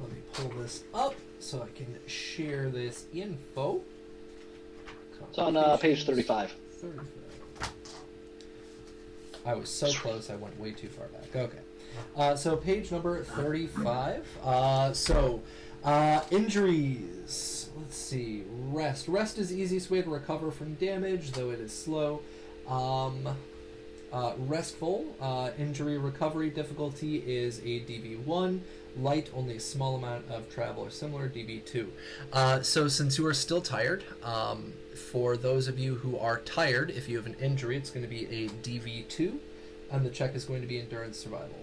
Let me pull this up so I can share this info. It's on page 35. 35. I was so close, I went way too far back. Okay. So page number 35. Injuries. Let's see. Rest. Rest is the easiest way to recover from damage, though it is slow. Restful. Injury recovery difficulty is a DV1. Light, only a small amount of travel or similar, DV2. So since you are still tired, for those of you who are tired, if you have an injury, it's going to be a DV2, and the check is going to be endurance survival.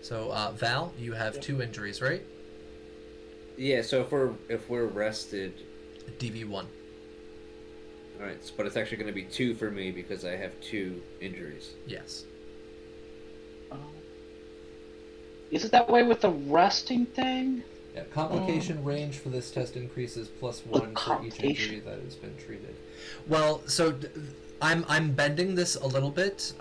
So, Val, you have 2 injuries, right? Yeah. So if we're rested, DV1. all right. But it's actually going to be 2 for me because I have 2 injuries. Yes. Is it that way with the resting thing? Yeah, complication range for this test increases +1 for each injury that has been treated. Well, so I'm bending this a little bit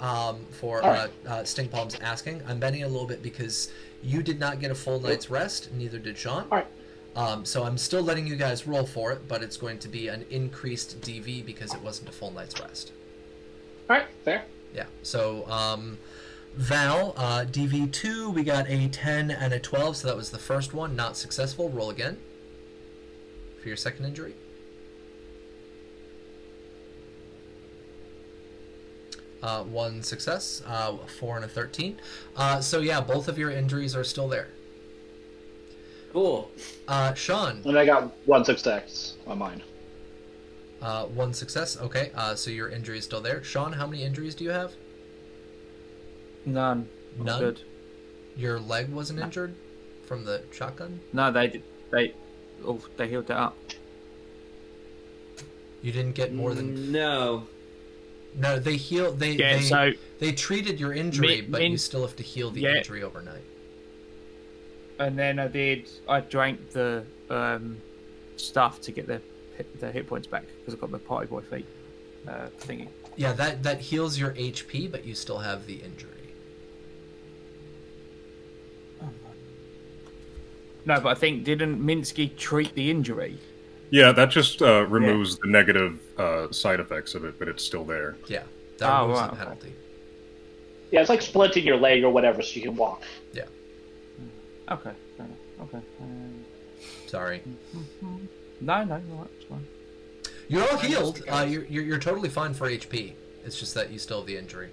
for Sting Palm's asking. I'm bending it a little bit because you did not get a full night's rest, neither did Sean. All right. So I'm still letting you guys roll for it, but it's going to be an increased DV because it wasn't a full night's rest. All right, fair. Yeah, so Val, DV2, we got a 10 and a 12, so that was the first one, not successful. Roll again for your second injury. One success, 4 and a 13. So yeah, both of your injuries are still there. Cool. Sean. And I got 1 success on mine. 1 success, okay, so your injury is still there. Sean, how many injuries do you have? None. None? Good. Your leg wasn't injured from the shotgun? No, they healed it up. You didn't get more than... No. No, they healed... They treated your injury, but you still have to heal the injury overnight. And then I drank the stuff to get the hit points back because I got my party boy feet thingy. Yeah, that heals your HP, but you still have the injury. No, but I think, didn't Minsky treat the injury? Yeah, that just removes the negative side effects of it, but it's still there. Yeah, that removes the penalty. Yeah, it's like splinting your leg or whatever so you can walk. Yeah. Okay, fair enough. Okay. Sorry. No, you're right. It's fine. You're all Fine, healed. Mr. Guys. You're totally fine for HP. It's just that you still have the injury.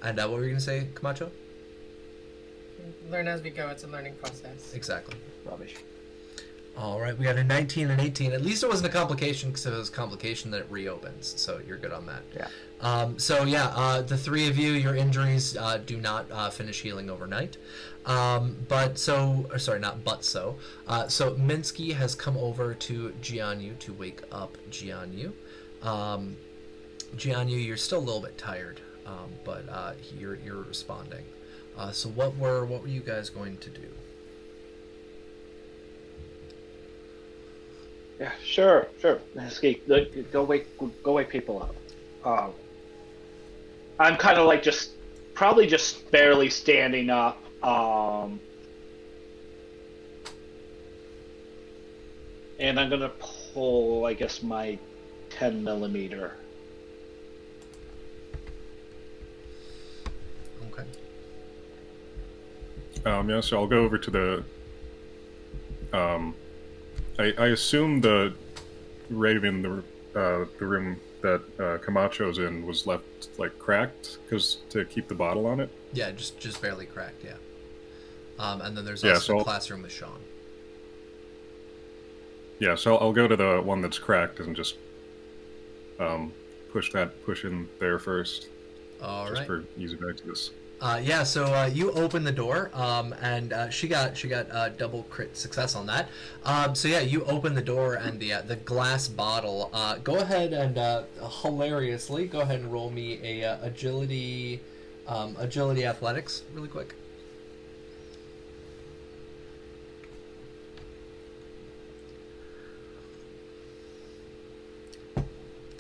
And what were you gonna say, Camacho? Learn as we go. It's a learning process. Exactly. Rubbish. All right, we got a 19 and 18. At least it wasn't a complication, because if it was a complication, then it reopens. So you're good on that. Yeah. The three of you, your injuries do not finish healing overnight. So Minsky has come over to Jianyu to wake up Jianyu. Jianyu, you're still a little bit tired, but you're responding. So what were you guys going to do? Yeah, sure. Escape. Go wake people up. I'm kind of like probably just barely standing up. And I'm gonna pull, I guess, my 10mm. Okay. Yeah, so I'll go over to the. I assume the Raven, the room that Camacho's in, was left like cracked to keep the bottle on it. Yeah, just barely cracked. Yeah. And then there's Yeah, also so the classroom with Sean. Yeah, so I'll go to the one that's cracked and just push in there first. All just right. for using access. So you open the door, and she got double crit success on that. You open the door, and the glass bottle. Go ahead and hilariously go ahead and roll me a agility athletics really quick.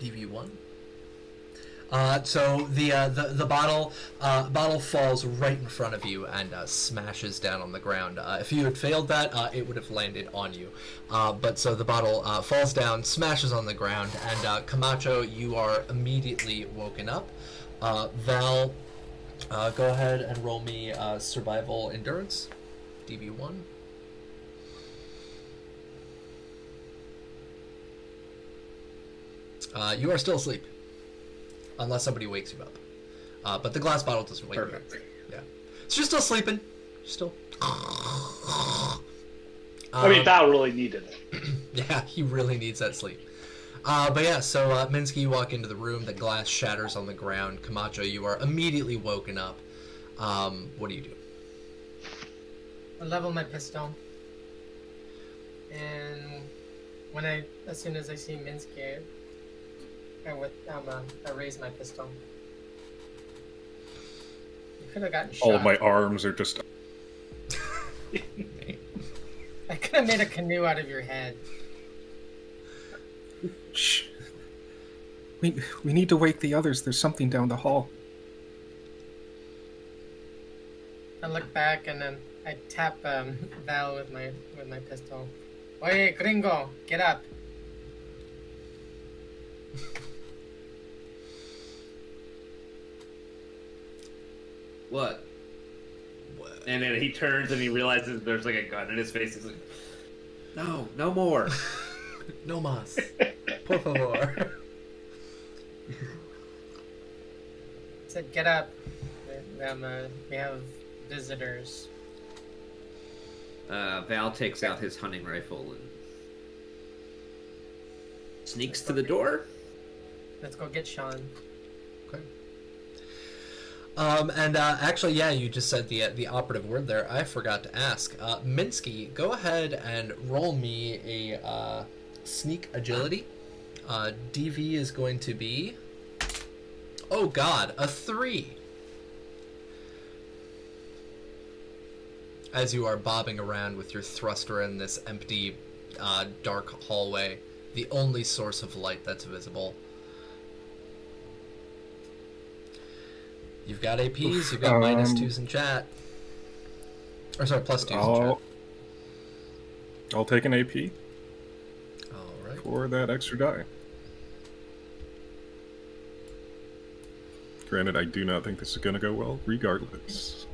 DV1. So the bottle falls right in front of you and smashes down on the ground. If you had failed that, it would have landed on you. So the bottle falls down, smashes on the ground, and Camacho, you are immediately woken up. Val, go ahead and roll me survival endurance, DV1. You are still asleep. Unless somebody wakes you up. But the glass bottle doesn't wake you up. Yeah. So you're still sleeping. Still. I mean, Val really needed it. Yeah, he really needs that sleep. Minsky, you walk into the room. The glass shatters on the ground. Camacho, you are immediately woken up. What do you do? I level my pistol. And as soon as I see Minsky, I raise my pistol. You could have gotten shot. All of my arms are just. I could have made a canoe out of your head. Shh. We need to wake the others. There's something down the hall. I look back and then I tap Val with my pistol. Oye, gringo, get up. What? And then he turns and he realizes there's like a gun in his face. He's like, no more. No mas. Por favor. I said, get up. We have visitors. Val takes out his hunting rifle and sneaks to the door. Let's go get Sean. Okay. You just said the operative word there. I forgot to ask. Minsky, go ahead and roll me a sneak agility. DV is going to be, oh god, a 3. As you are bobbing around with your thruster in this empty, dark hallway, the only source of light that's visible. You've got APs, you've got -2s in chat. Or sorry, +2s in chat. I'll take an AP. Alright. For that extra die. Granted, I do not think this is going to go well, regardless.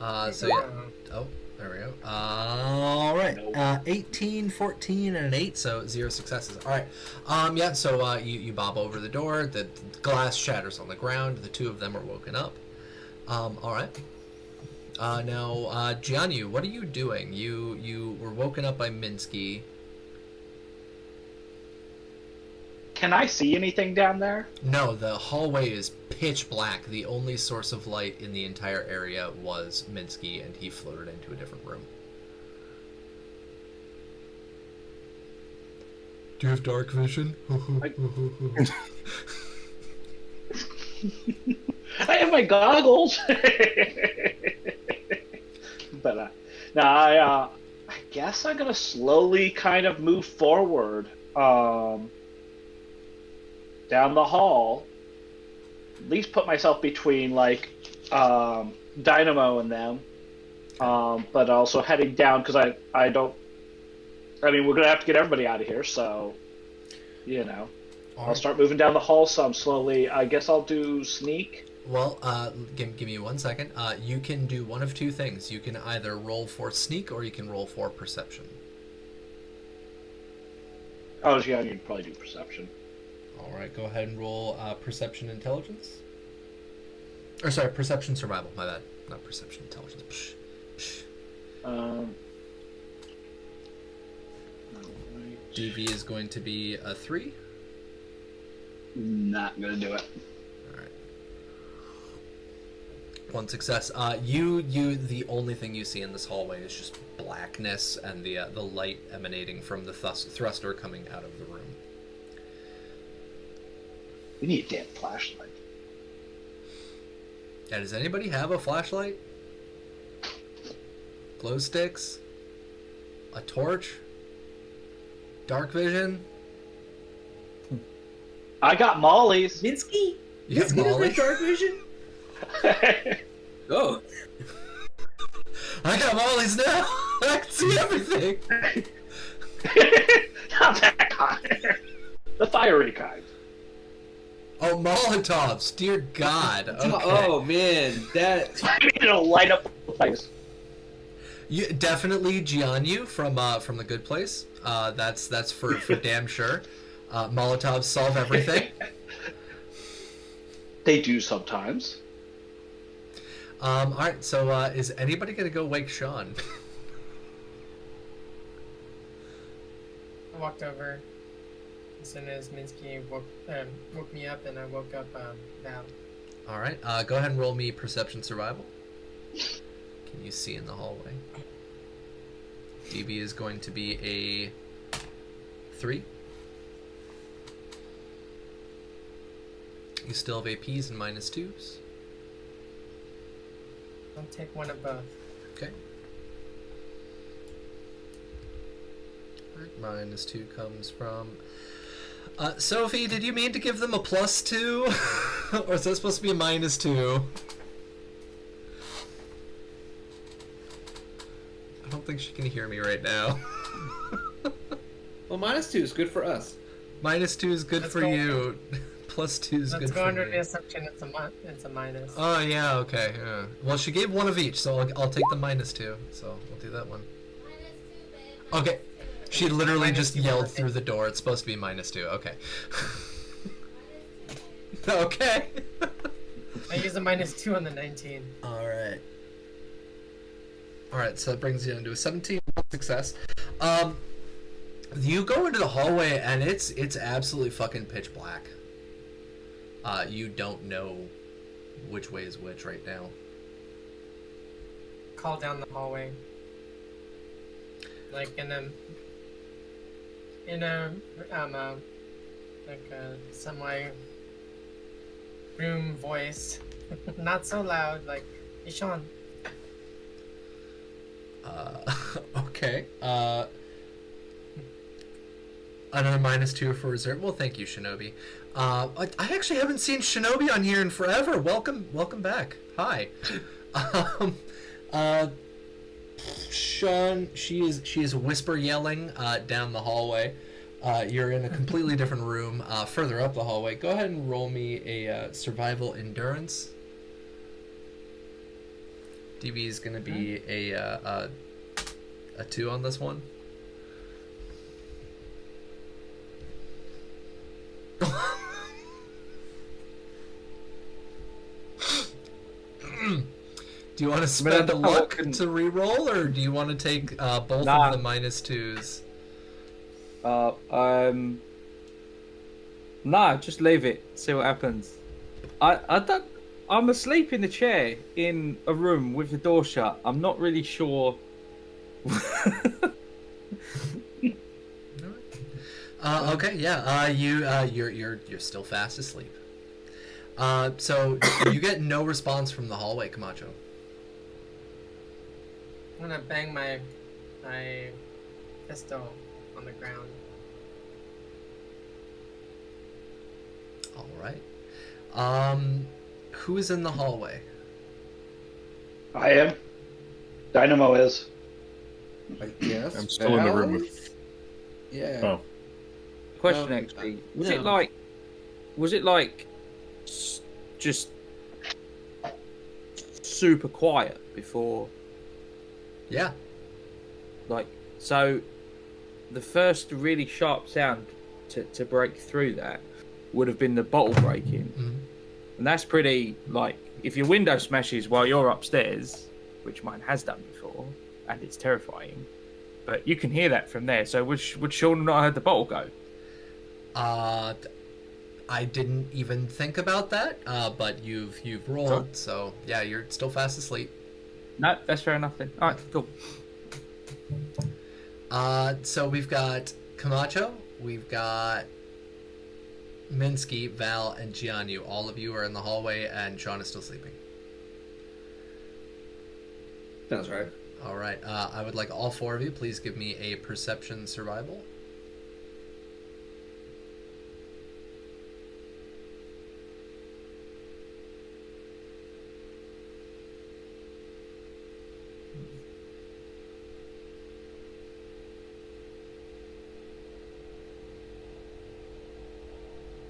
So yeah. Oh, there we go. All right. 18, 14, and an 8, so 0 successes. All right. Yeah. So you bob over the door. The glass shatters on the ground. The two of them are woken up. All right. Now, Jianyu, what are you doing? You were woken up by Minsky. Can I see anything down there? No, the hallway is pitch black. The only source of light in the entire area was Minsky, and he floated into a different room. Do you have dark vision? I have my goggles. But I guess I'm gonna slowly kind of move forward down the hall. At least put myself between like Dynamo and them, but also heading down because I don't. I mean, we're gonna have to get everybody out of here, so you know. I'll start moving down the hall some slowly. I guess I'll do sneak. Well, give me 1 second. You can do one of two things. You can either roll for sneak or you can roll for perception. Oh, yeah, you'd probably do perception. All right, go ahead and roll perception intelligence. Or sorry, perception survival. My bad. Not perception intelligence. Psh, psh. DV is going to be a 3. Not gonna do it. All right. 1 success. The only thing you see in this hallway is just blackness and the light emanating from the thruster coming out of the room. We need a damn flashlight. Yeah, does anybody have a flashlight? Glow sticks? A torch? Dark vision? I got Molly's. Minsky? You got Minsky Molly? doesn't have dark vision? Oh. I got Molly's now! I can see everything! Not that kind. The fiery kind. Oh, Molotovs! Dear God. Okay. Oh man, that. I mean, it'll light up the place. You, definitely Jianyu from The Good Place. That's for damn sure. Molotovs solve everything. They do sometimes. Alright, so is anybody gonna go wake Sean? I walked over as soon as Minsky woke me up, and I woke up Val. Alright, go ahead and roll me perception survival. Can you see in the hallway? DB is going to be a 3. You still have APs and -2s. I'll take one of both. Okay. Alright, -2 comes from... Sophie, did you mean to give them a +2? Or is that supposed to be a -2? I don't think she can hear me right now. Well, -2 is good for us. -2 is good for you. +2 is good Let's for go under me. the assumption it's a minus. Oh, yeah, okay. Yeah. Well, she gave one of each, so I'll take the -2. So we'll do that one. Okay. She literally just yelled through the door. It's supposed to be -2. Okay. Okay. I use a -2 on the 19. Alright. Alright, so that brings you into a 17 success. You go into the hallway and it's absolutely fucking pitch black. You don't know which way is which right now. Call down the hallway. Like in a like a semi room voice. Not so loud, like, hey Sean. Okay. Another -2 for reserve. Well, thank you, Shinobi. I actually haven't seen Shinobi on here in forever. Welcome back. Hi. Sean, she is whisper yelling down the hallway. You're in a completely different room, further up the hallway. Go ahead and roll me a survival endurance. DB is going to be a 2 on this one. Do you want to spend a luck to re-roll, or do you want to take both of the -2s? No, just leave it. See what happens. I don't. I'm asleep in the chair in a room with the door shut. I'm not really sure. Okay, yeah. You're still fast asleep. So you get no response from the hallway, Camacho. I'm gonna bang my pistol on the ground. All right. Who is in the hallway? I am. Dynamo is. I guess. I'm still in the room with. Yeah. Oh, Question actually. Was it like just super quiet before? Yeah. Like, so the first really sharp sound to break through that would have been the bottle breaking. Mhm. And that's pretty, like, if your window smashes while you're upstairs, which mine has done before, and it's terrifying, but you can hear that from there. So would Sean not have heard the bottle go? I didn't even think about that, but you've rolled, so yeah, you're still fast asleep. No, that's fair enough then. All right, cool. So we've got Camacho, we've got Minsky, Val, and Jianyu. All of you are in the hallway, and Sean is still sleeping. Sounds right. All right. I would like all 4 of you, please give me a perception survival.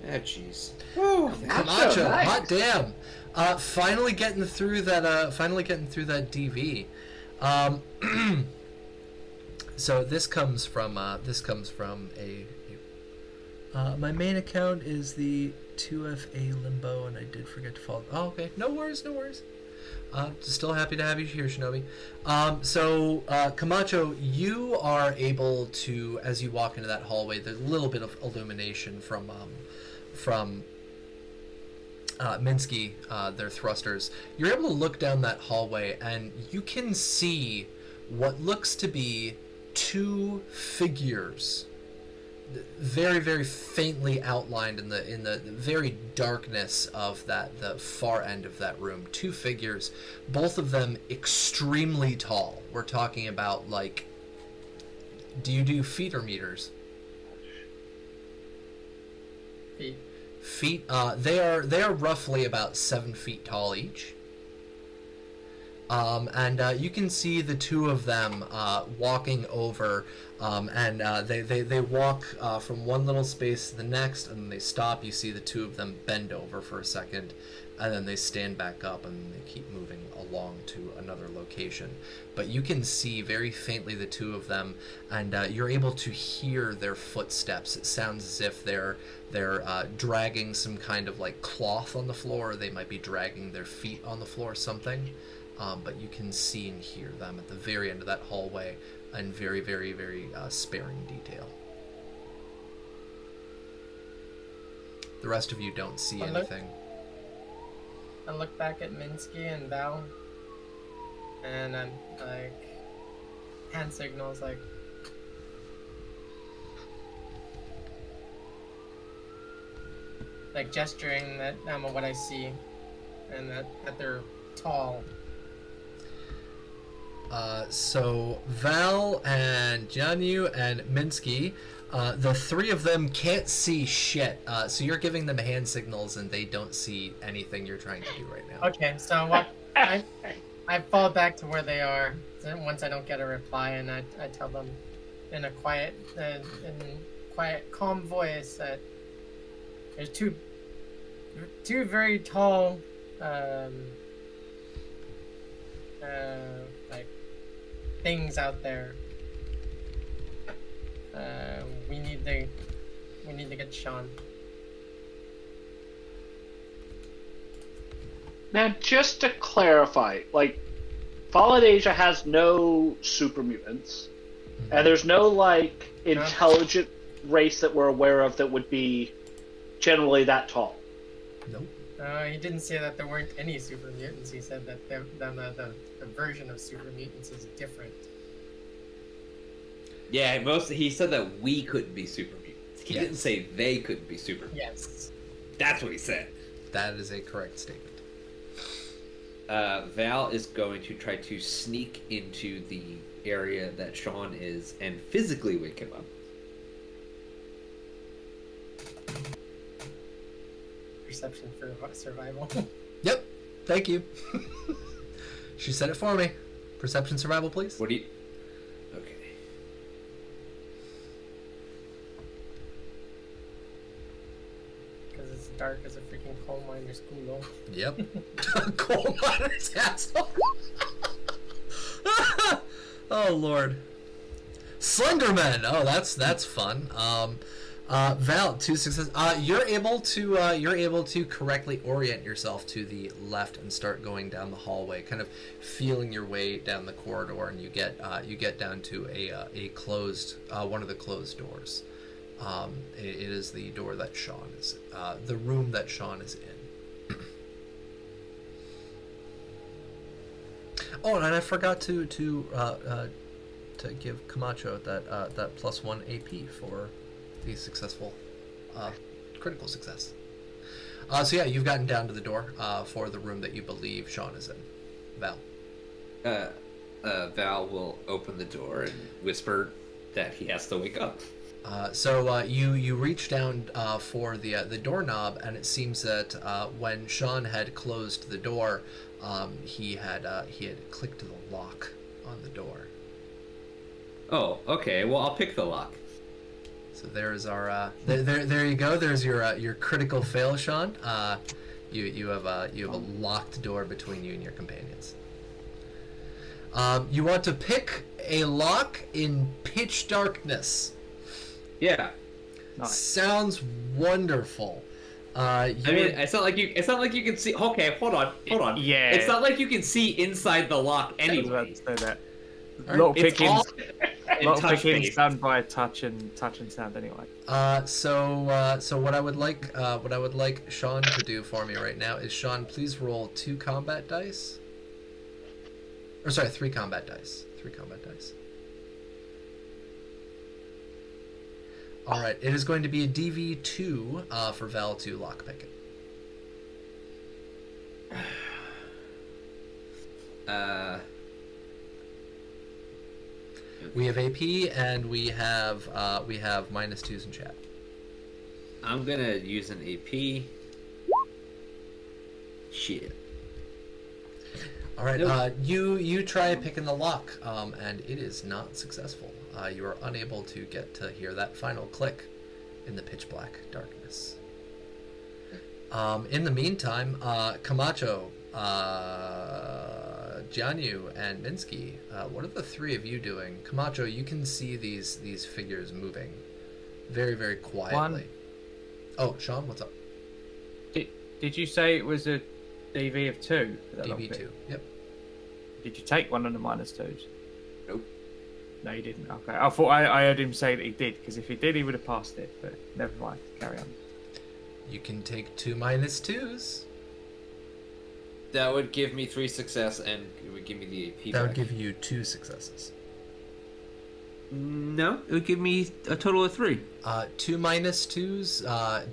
Ah, jeez. Camacho, nice. hot damn! Finally getting through that. Finally getting through that DV. So this comes from a. My main account is the 2FA Limbo, and I did forget to follow. Oh, okay. No worries. Still happy to have you here, Shinobi. So Camacho, you are able to, as you walk into that hallway, there's a little bit of illumination from Minsky, their thrusters. You're able to look down that hallway, and you can see what looks to be 2 figures, very, very faintly outlined in the very darkness of the far end of that room. 2 figures, both of them extremely tall. We're talking about, like, do you do feet or meters? Feet. They are roughly about 7 feet tall each. And you can see the 2 of them walking over, and they walk from one little space to the next, and then they stop. You see the 2 of them bend over for a second, and then they stand back up, and they keep moving along to another location. But you can see very faintly the 2 of them, and you're able to hear their footsteps. It sounds as if they're dragging some kind of like cloth on the floor, or they might be dragging their feet on the floor or something. But you can see and hear them at the very end of that hallway in very, very, very sparing detail. The rest of you don't see anything. I look back at Minsky and Val, and I'm like, hand signals, like gesturing that what I see, and that they're tall. So Val and Jianyu and Minsky, the 3 of them can't see shit. So you're giving them hand signals, and they don't see anything you're trying to do right now. Okay, so what I fall back to where they are once I don't get a reply, and I tell them in a quiet quiet, calm voice that there's two very tall, like things out there. We need to get Sean. Now, just to clarify, like, Fallen Asia has no super mutants, and there's no, like, intelligent race that we're aware of that would be generally that tall. Nope. He didn't say that there weren't any super mutants. He said that the version of super mutants is different. Yeah, he said that we couldn't be super mutants. He didn't say they couldn't be super mutants. Yes. That's what he said. That is a correct statement. Val is going to try to sneak into the area that Sean is and physically wake him up. Perception for survival. Yep. Thank you. She said it for me. Perception survival, please. What do you... Okay. Because it's dark as a freaking coal miner's culo. Yep. Coal miner's asshole. Oh Lord. Slenderman. Oh, that's fun. Val, 2 successes. You're able to correctly orient yourself to the left and start going down the hallway, kind of feeling your way down the corridor, and you get down to a closed one of the closed doors. It is the door that Sean is, the room that Sean is in. Oh, and I forgot to give Camacho that +1 AP for the successful critical success. So yeah, you've gotten down to the door for the room that you believe Sean is in. Val. Val will open the door and whisper that he has to wake up. So you reach down for the doorknob, and it seems that when Sean had closed the door, he had clicked the lock on the door. Oh, okay. Well, I'll pick the lock. So there's our there you go. There's your critical fail, Sean. You have a locked door between you and your companions. You want to pick a lock in pitch darkness. Yeah. Nice. Sounds wonderful. I mean, it's not like you can see. Okay, hold on. Yeah. It's not like you can see inside the lock I was anyway. about to say that. Right. Lot of It's pickings. all Lot of touch pickings based. done by touch and sound anyway. So what I would like Sean to do for me right now is, Sean, please roll 2 combat dice. Or sorry, 3 combat dice. 3 combat dice. All right, it is going to be a DV2 for Val to lockpick it. We have AP and we have -2s in chat. I'm gonna use an AP. Shit. All right, Nope. you try picking the lock, and it is not successful. You are unable to get to hear that final click in the pitch black darkness. In the meantime, Camacho, Jianyu, and Minsky, what are the 3 of you doing? Camacho, you can see these figures moving very, very quietly. Oh, Sean, what's up? Did you say it was a DV of 2? For that DV2, lockpick? yep. Did you take one of the -2s? Nope. No, you didn't. Okay. I thought I heard him say that he did, because if he did, he would have passed it. But never mind. Carry on. You can take 2 -2s. That would give me 3 success, and it would give me the AP. That would back. give you 2 successes. No, it would give me a total of 3. 2 -2s,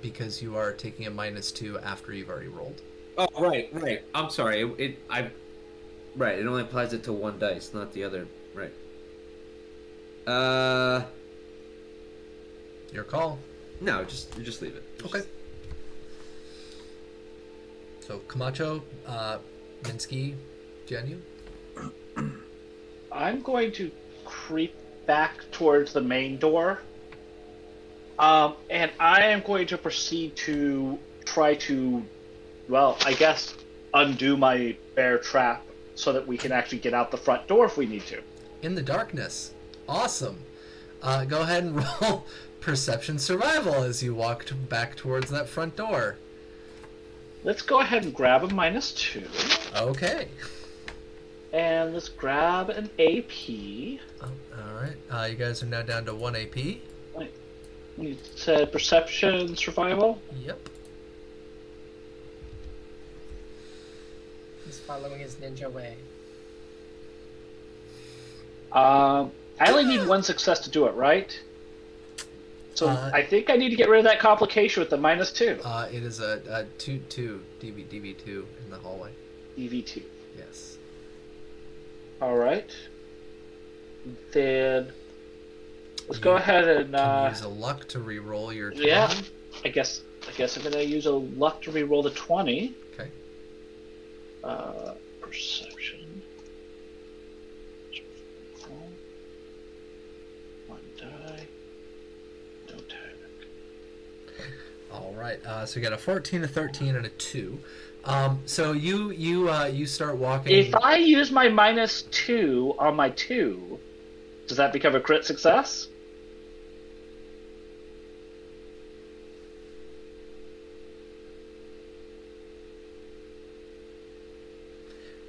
because you are taking a -2 after you've already rolled. Oh, right. I'm sorry. Right. It only applies it to 1 dice, not the other. Right. Your call. No, just leave it. Okay. So Camacho, Minsky, Jianyu. I'm going to creep back towards the main door And I am going to proceed to try to, well, I guess, undo my bear trap so that we can actually get out the front door if we need to. In the darkness. Awesome. Go ahead and roll perception survival as you walk back towards that front door. Let's go ahead and grab a -2. Okay. And let's grab an AP. Oh, all right. You guys are now down to 1 AP. You said perception survival? Yep. He's following his ninja way. I only need 1 success to do it, right? So I think I need to get rid of that complication with the -2. It is a 2-2 DV2 in the hallway. EV2. Yes. Alright. Then let's go ahead and can use a luck to re-roll your 20. yeah. I guess I'm gonna use a luck to re-roll the 20. Okay. Perception. 1 die. No tag. All right. So you got a 14, a 13, and a 2. So you start walking. If I use my -2 on my 2, does that become a crit success?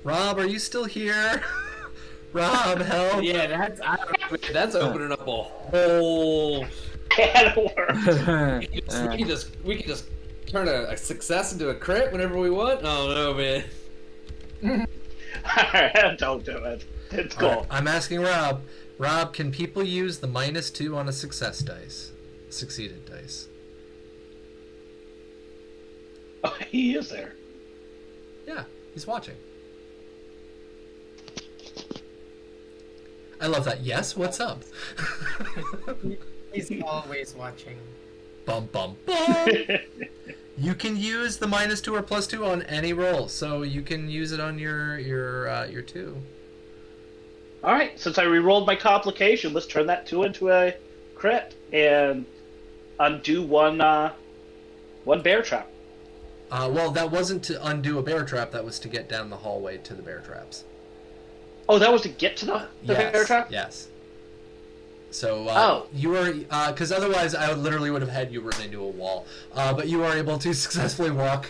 Rob, are you still here? Rob, help! Yeah, that's opening up a whole. Can of worms. We can just turn a success into a crit whenever we want. Oh no, man. Alright, don't do it. It's cool. Right, I'm asking Rob. Rob, can people use the -2 on a success dice? Succeeded dice. Oh, he is there. Yeah, he's watching. I love that. Yes, what's up? He's always watching. Bum bum bum. You can use the -2 or +2 on any roll, so you can use it on your 2. Alright, since I re-rolled my complication, let's turn that 2 into a crit and undo one bear trap. Well, that wasn't to undo a bear trap. That was to get down the hallway to the bear traps. Oh, that was to get to the bear trap? Yes. So you were because otherwise I literally would have had you run into a wall. But you were able to successfully walk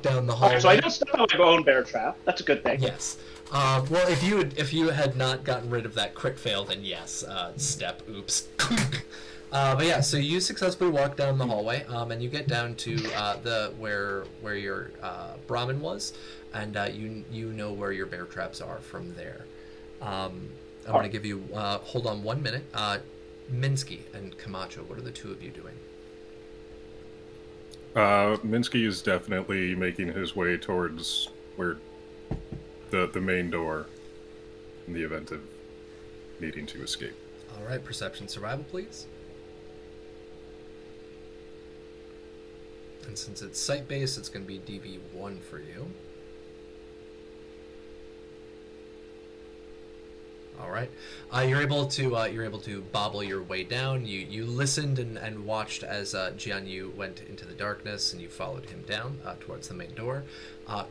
down the hallway. So I don't step on my own bear trap. That's a good thing. Yes. Well, if you had not gotten rid of that crit fail, then yes. Step. Oops. But yeah, so you successfully walk down the hallway, and you get down to where your Brahmin was, and you know where your bear traps are from there. I'm going to give you hold on 1 minute. Minsky and Camacho, what are the two of you doing? Minsky is definitely making his way towards where the main door in the event of needing to escape. All right, perception survival, please. And since it's site-based, it's going to be DV1 for you. All right, you're able to bobble your way down. You listened and watched as Jianyu went into the darkness, and you followed him down towards the main door.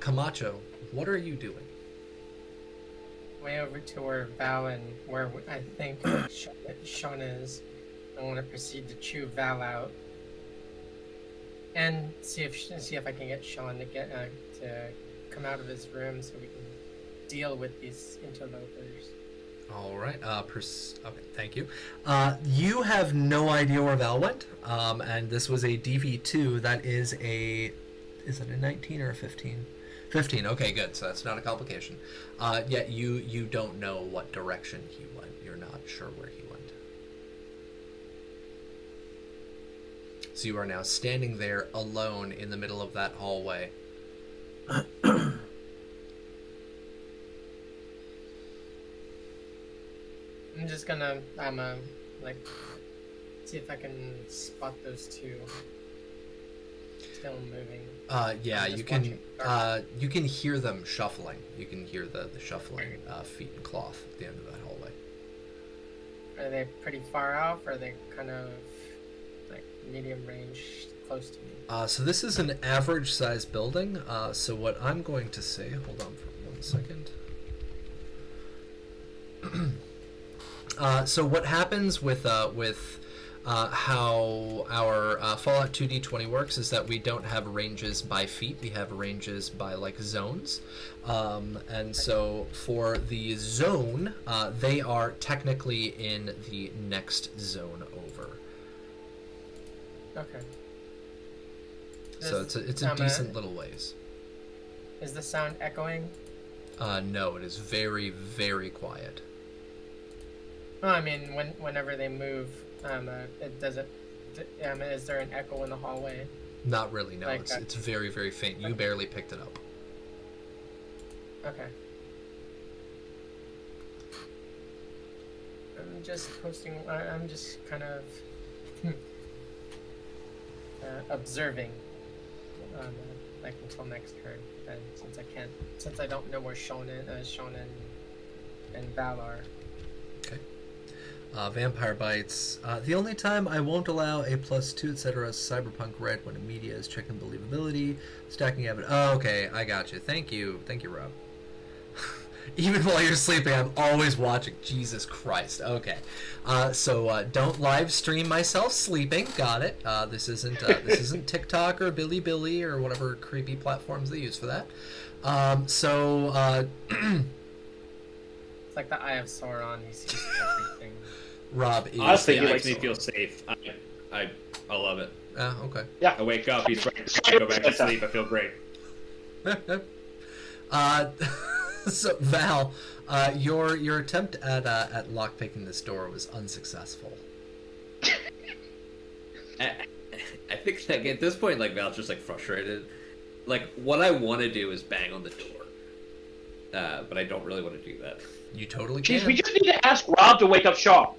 Camacho, what are you doing? Way over to where Val and where I think Sean is. I want to proceed to chew Val out and see if I can get Sean to to come out of his room so we can deal with these interlopers. All right. Okay, thank you. You have no idea where Val went, and this was a DV2. That is it a 19 or a 15? 15. Okay, good. So that's not a complication. Yet you don't know what direction he went. You're not sure where he went. So you are now standing there alone in the middle of that hallway. I'm just gonna see if I can spot those two still moving. Yeah, you can hear them shuffling. You can hear the shuffling feet and cloth at the end of that hallway. Are they pretty far off, or are they kind of medium range close to me. So this is an average size building. So what I'm going to say, hold on for 1 second. So what happens with how our Fallout 2D20 works is that we don't have ranges by feet. We have ranges by like zones. And so for the zone, they are technically in the next zone over. Okay. So it's a decent little ways. Is the sound echoing? No, it is very, very quiet. Oh, I mean, whenever they move, it doesn't. Is there an echo in the hallway? Not really, no. Like, It's very, very faint. You barely picked it up. Okay. I'm just posting. I'm just kind of observing, like until next turn. Then, since I don't know where Shonen and Valor. Okay. Vampire Bites. The only time I won't allow a +2, etc. is Cyberpunk Red when media is checking believability, stacking evidence. Oh, okay, I got you. Thank you, Rob. Even while you're sleeping, I'm always watching. Jesus Christ. Okay. So don't live stream myself sleeping. Got it. This isn't TikTok or Bilibili or whatever creepy platforms they use for that. It's like the Eye of Sauron. He sees everything. Rob is Honestly, he the makes me excellent. feel safe. I love it. Okay. Yeah. I wake up, he's ready to go back to sleep. I feel great. So Val, your attempt at lockpicking this door was unsuccessful. I think like at this point, like Val's just like frustrated. Like what I want to do is bang on the door, but I don't really want to do that. You totally Jeez, can. we just need to ask Rob to wake up Sean.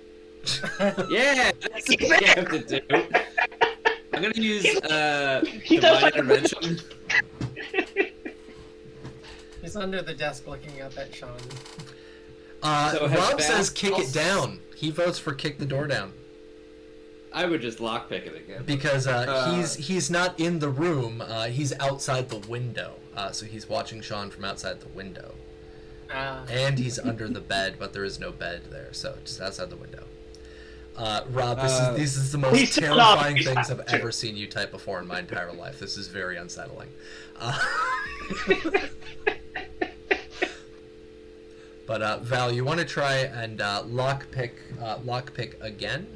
Yeah, that's what I have to do. I'm gonna use He does divine intervention. He's under the desk looking up at Sean. So has Rob Val says kick also- it down. He votes for kick the door down I would just lockpick it again. because he's not in the room. He's outside the window. So he's watching Sean from outside the window, and he's under the bed, but there is no bed there, so just outside the window. Rob, this is the most He's terrifying not- things I've ever seen you type before in my entire life. This is very unsettling. But Val, you want to try and lockpick again?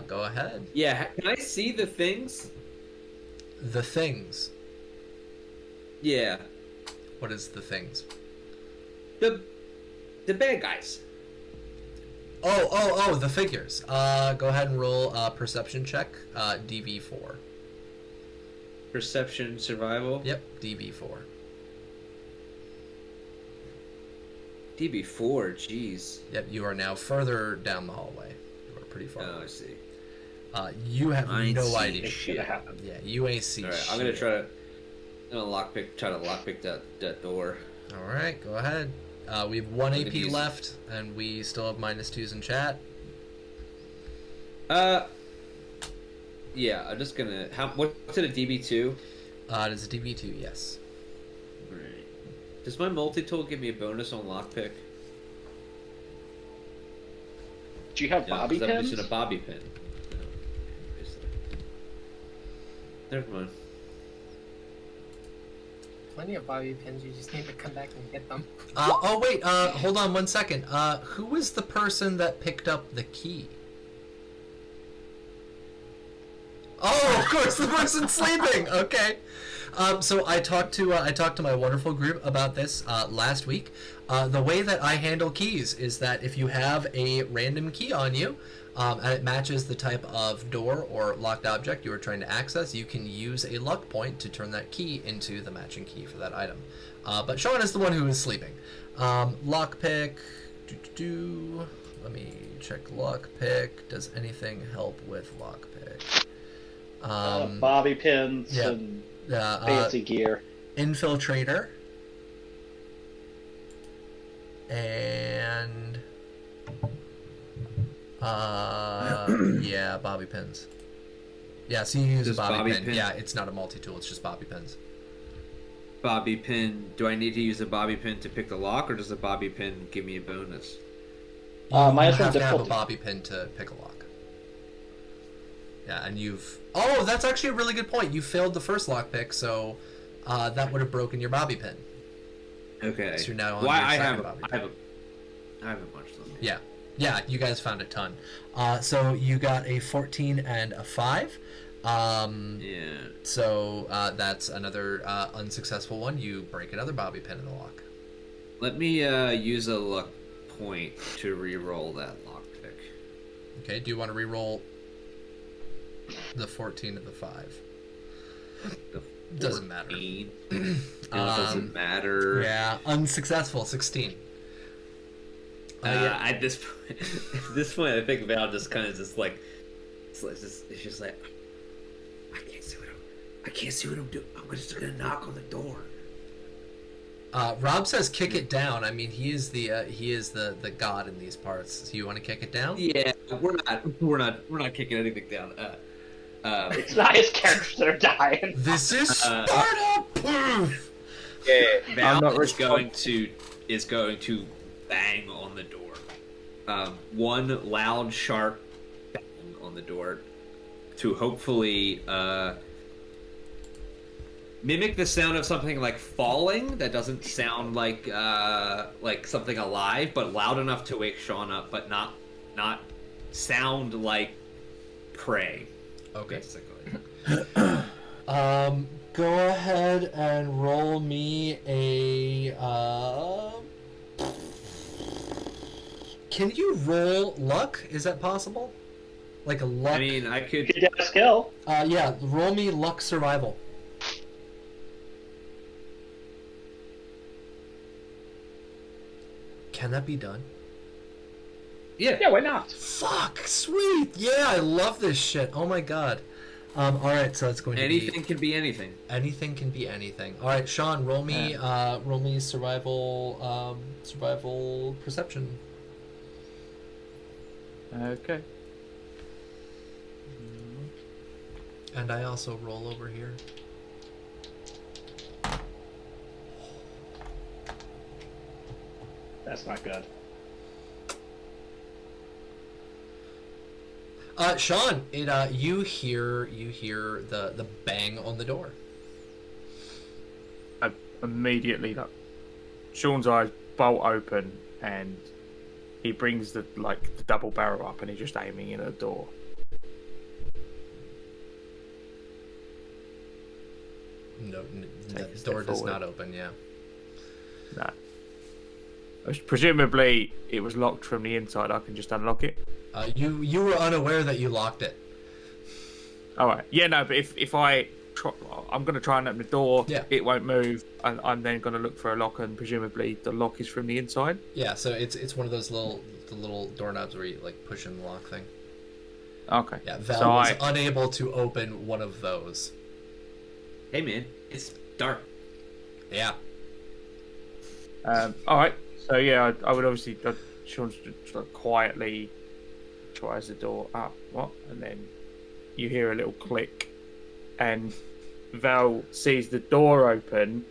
Go ahead. Yeah, can I see the things? The things. Yeah, What is the things? the bad guys. Oh, the figures. Go ahead and roll a perception check. DV4. Perception, survival. Yep, DV4. DB4, jeez. Yep, you are now further down the hallway. You are pretty far. Oh, I see. You have I no see idea. It's gonna happen. Yeah, you ain't see All right, shit. I'm gonna try to lockpick that door. All right, go ahead. We have 1 I'm AP gonna use- left, and we still have -2s in chat. Yeah, I'm just gonna. What's it a DB2? It is a DV2, yes. Right. Does my multi-tool give me a bonus on lockpick? Do you have Yeah, bobby 'cause I'm pins? using a bobby pin. No. Obviously. Never mind. Plenty of bobby pins. You just need to come back and get them. Oh wait, hold on 1 second. Who was the person that picked up the key? Oh, of course, the person sleeping. Okay. So I talked to my wonderful group about this last week. The way that I handle keys is that if you have a random key on you, and it matches the type of door or locked object you are trying to access, you can use a luck point to turn that key into the matching key for that item. But Sean is the one who is sleeping. Lockpick. Let me check lockpick. Does anything help with lockpick? Bobby pins yeah. and fancy gear. Infiltrator. And yeah, bobby pins. Yeah, so you use a Just bobby, bobby pin. pin? Yeah, it's not a multi-tool. It's just bobby pins. Bobby pin. Do I need to use a bobby pin to pick the lock, or does a bobby pin give me a bonus? You minus one have to have a difficulty. bobby pin to pick a lock. Yeah, and you've... Oh, that's actually a really good point. You failed the first lock pick, so that would have broken your bobby pin. Okay. So you're now on Why your I second have a, bobby I pin. have a, I have a bunch of them. Yeah. Yeah, you guys found a ton. So you got a 14 and a 5. Yeah. So that's another unsuccessful one. You break another bobby pin in the lock. Let me use a luck point to re-roll that lock pick. Okay, do you want to re-roll the 14 and the 5? Doesn't matter. 14. Doesn't matter. Yeah, unsuccessful, 16. At this point, I think Val just kind of it's just like, I can't see what I'm doing. I'm just gonna knock on the door. Rob says kick it down. I mean, he is the god in these parts. So you want to kick it down? Yeah, we're not kicking anything down. It's not his characters that are dying. This is Sparta. Yeah, Val not is going to bang on the door. One loud, sharp bang on the door to hopefully mimic the sound of something like falling that doesn't sound like something alive, but loud enough to wake Sean up, but not sound like prey. Okay. Basically. Go ahead and roll me a. Can you roll luck? Is that possible? Like a luck? I mean, I could. You get a skill. Yeah. Roll me luck survival. Can that be done? Yeah, why not? Fuck, sweet. Yeah, I love this shit. Oh my god. All right, so it's going to Anything can be anything. anything can be anything. All right, Sean, roll me survival perception. Okay. And I also roll over here. That's not good. Sean, you hear the bang on the door. Immediately, like, Sean's eyes bolt open, and he brings the double barrel up, and he's just aiming in at the door. No, the Take a step door does forward. not open. Yeah. No. Presumably, it was locked from the inside. I can just unlock it. You were unaware that you locked it. All right. Yeah, no, but if I try, I'm going to try and open the door. Yeah. It won't move. I'm then going to look for a lock, and presumably the lock is from the inside. Yeah, so it's one of those little doorknobs where you like push in the lock thing. Okay. Yeah, Val So was unable to open one of those. Hey man, it's dark. Yeah. All right. So yeah, I would obviously Sean just quietly tries the door up. What? And then you hear a little click, and Val sees the door open,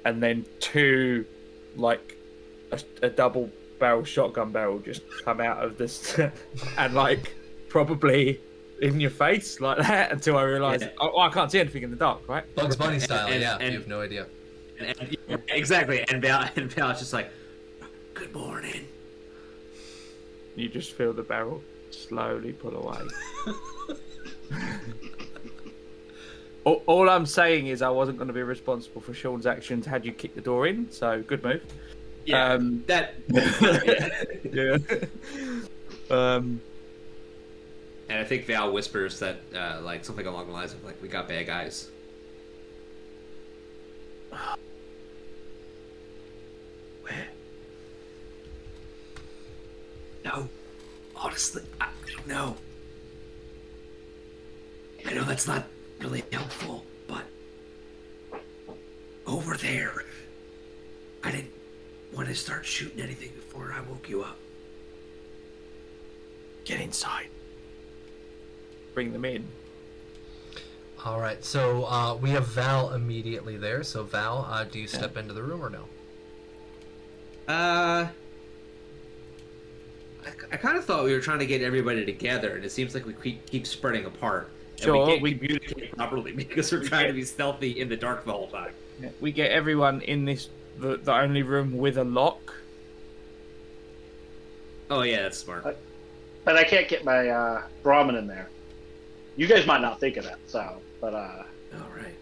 and then two, like a double barrel shotgun barrel just come out of this, and like probably in your face like that until I realise I can't see anything in the dark, right? Bugs Bunny style, and- yeah. and- You have no idea. And exactly, and Val's just like, "Good morning." You just feel the barrel slowly pull away. All I'm saying is I wasn't going to be responsible for Sean's actions had you kicked the door in, so good move. Yeah, Yeah. And I think Val whispers that, like something along the lines of, like, "We got bad guys." Where? No, honestly, I don't know. I know that's not really helpful, but over there, I didn't want to start shooting anything before I woke you up. Get inside. Bring them in. All right, so we have Val immediately there. So Val, do you step into the room or no? I kind of thought we were trying to get everybody together, and it seems like we keep spreading apart. Sure, and we can't we- communicate properly because we're trying to be stealthy in the dark the whole time. We get everyone in the only room with a lock. Oh yeah, that's smart. But I can't get my Brahmin in there. You guys might not think of that, so, but All right.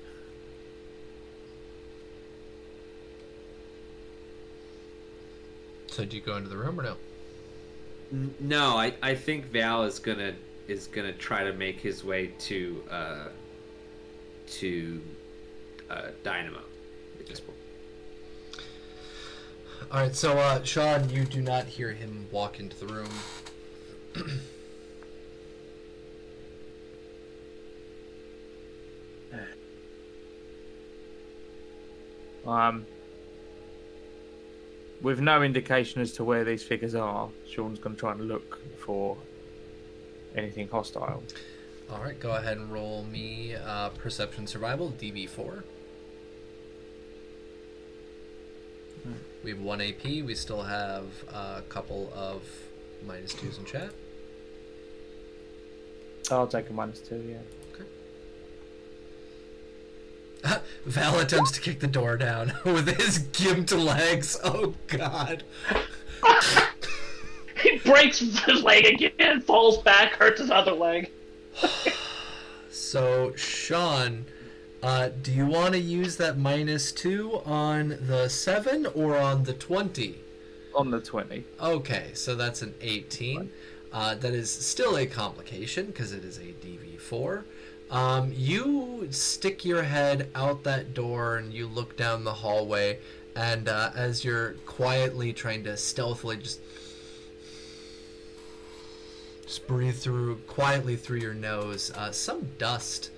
So do you go into the room or no? No, I think Val is gonna try to make his way to Dynamo at this point. All right, so Sean, you do not hear him walk into the room. With no indication as to where these figures are, Sean's going to try and look for anything hostile. All right, go ahead and roll me Perception Survival, DB4. We have 1 AP. We still have a couple of -2s in chat. I'll take a -2, yeah. Val attempts to kick the door down with his gimped legs. Oh, God. he breaks his leg again, falls back, hurts his other leg. So, Sean, do you want to use that -2 on the 7 or on the 20? On the 20. Okay, so that's an 18. That is still a complication because it is a DV4. You stick your head out that door and you look down the hallway, and as you're quietly trying to stealthily just breathe quietly through your nose, some dust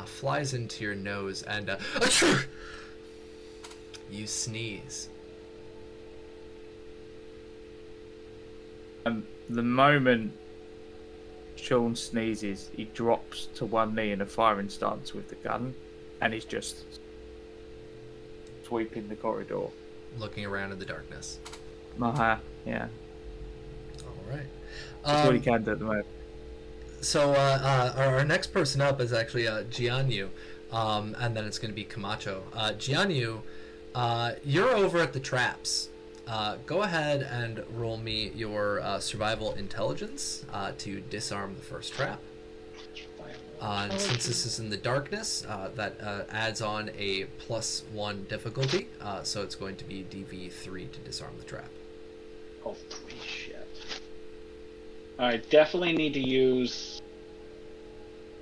flies into your nose, and you sneeze. The moment Sean sneezes, he drops to one knee in a firing stance with the gun, and he's just sweeping the corridor. Looking around in the darkness. Yeah. All right. That's what he can do at the moment. So our next person up is actually Jianyu, and then it's going to be Camacho. Jianyu, you're over at the traps. Go ahead and roll me your survival intelligence to disarm the first trap. And since this is in the darkness, that adds on a +1 difficulty, so it's going to be DV3 to disarm the trap. Oh, shit. I definitely need to use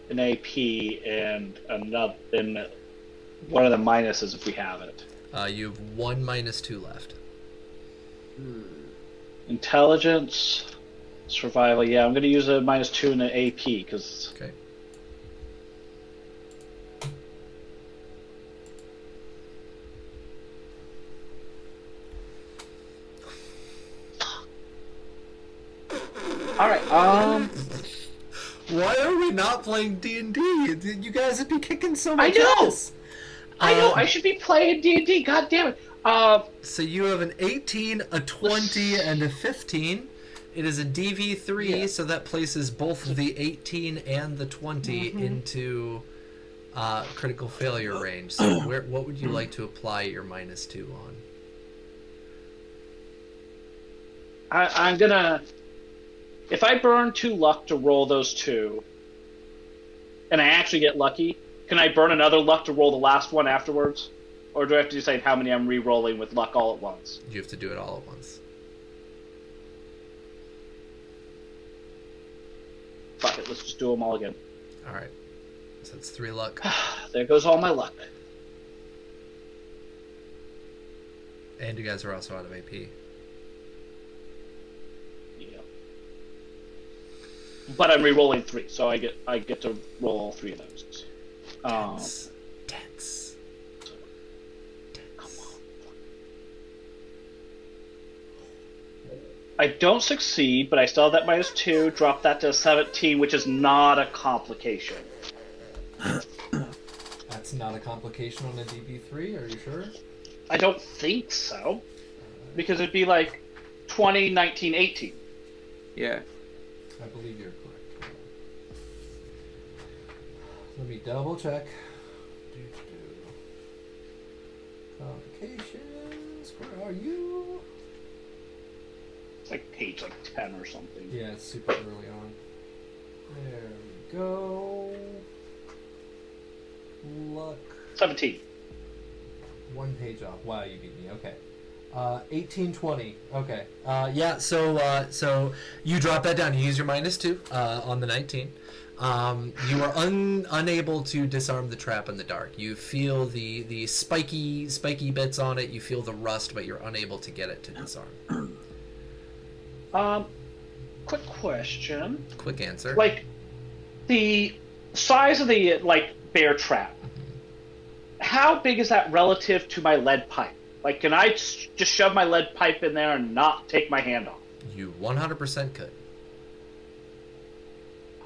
an AP and another, and one of the minuses if we have it. You have 1 -2 left. Intelligence, survival. Yeah, I'm going to use a -2 in the AP because. Okay. All right. Why are we not playing D&D? You guys would be kicking so much I know! ass. I know. I should be playing D&D. God damn it. So you have an 18, a 20, and a 15. It is a DV3, Yeah. so that places both the 18 and the 20 into critical failure range. So what would you like to apply your -2 on? I'm gonna. If I burn 2 luck to roll those 2, and I actually get lucky, can I burn another luck to roll the last one afterwards? Or do I have to decide how many I'm re-rolling with luck all at once? You have to do it all at once. Fuck it, let's just do them all again. All right. So it's 3 luck. There goes all my luck. And you guys are also out of AP. Yeah. But I'm re-rolling 3, so I get to roll all 3 of those. Tense. I don't succeed, but I still have that -2. Drop that to 17, which is not a complication. not a complication on a DB3, are you sure? I don't think so. Because it'd be like 20, 19, 18. Yeah. I believe you're correct. Let me double check. Complications, where are you? It's like page like 10 or something. Yeah, it's super early on. There we go. Luck. 17. One page off. Wow, you beat me. Okay. 1820. Okay. Yeah, so you drop that down. You use your -2 on the 19. You are unable to disarm the trap in the dark. You feel the spiky bits on it. You feel the rust, but you're unable to get it to disarm. Quick question. Quick answer. Like, the size of the, bear trap, how big is that relative to my lead pipe? Like, can I just shove my lead pipe in there and not take my hand off? You 100% could.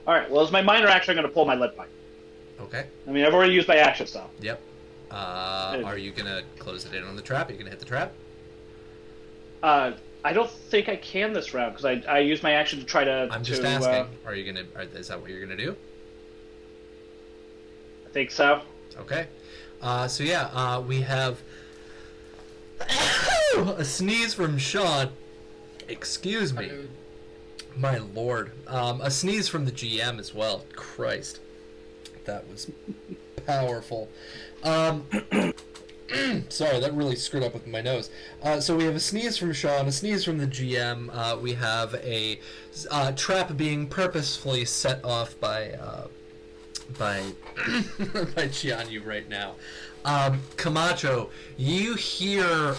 Alright, well, is my minor action going to pull my lead pipe? Okay. I mean, I've already used my action, so. Yep. Are you going to close it in on the trap? Are you going to hit the trap? I don't think I can this round, because I used my action to try to... I'm just asking. Are you going to... Is that what you're going to do? I think so. Okay. So yeah, we have a sneeze from Sean. Excuse me. My lord. A sneeze from the GM as well. Christ. That was powerful. Sorry, that really screwed up with my nose. So we have a sneeze from Sean, a sneeze from the GM. We have a trap being purposefully set off by Chianyu right now. Camacho, you hear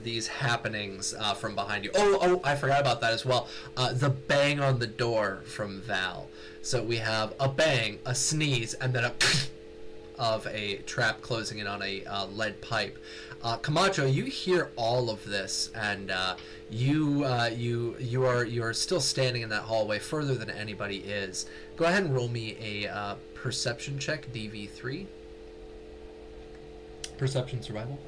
these happenings from behind you. Oh, I forgot about that as well. The bang on the door from Val. So we have a bang, a sneeze, and then a of a trap closing in on a lead pipe. Camacho, you hear all of this, and you are still standing in that hallway further than anybody is. Go ahead and roll me a perception check, DV3. Perception survival.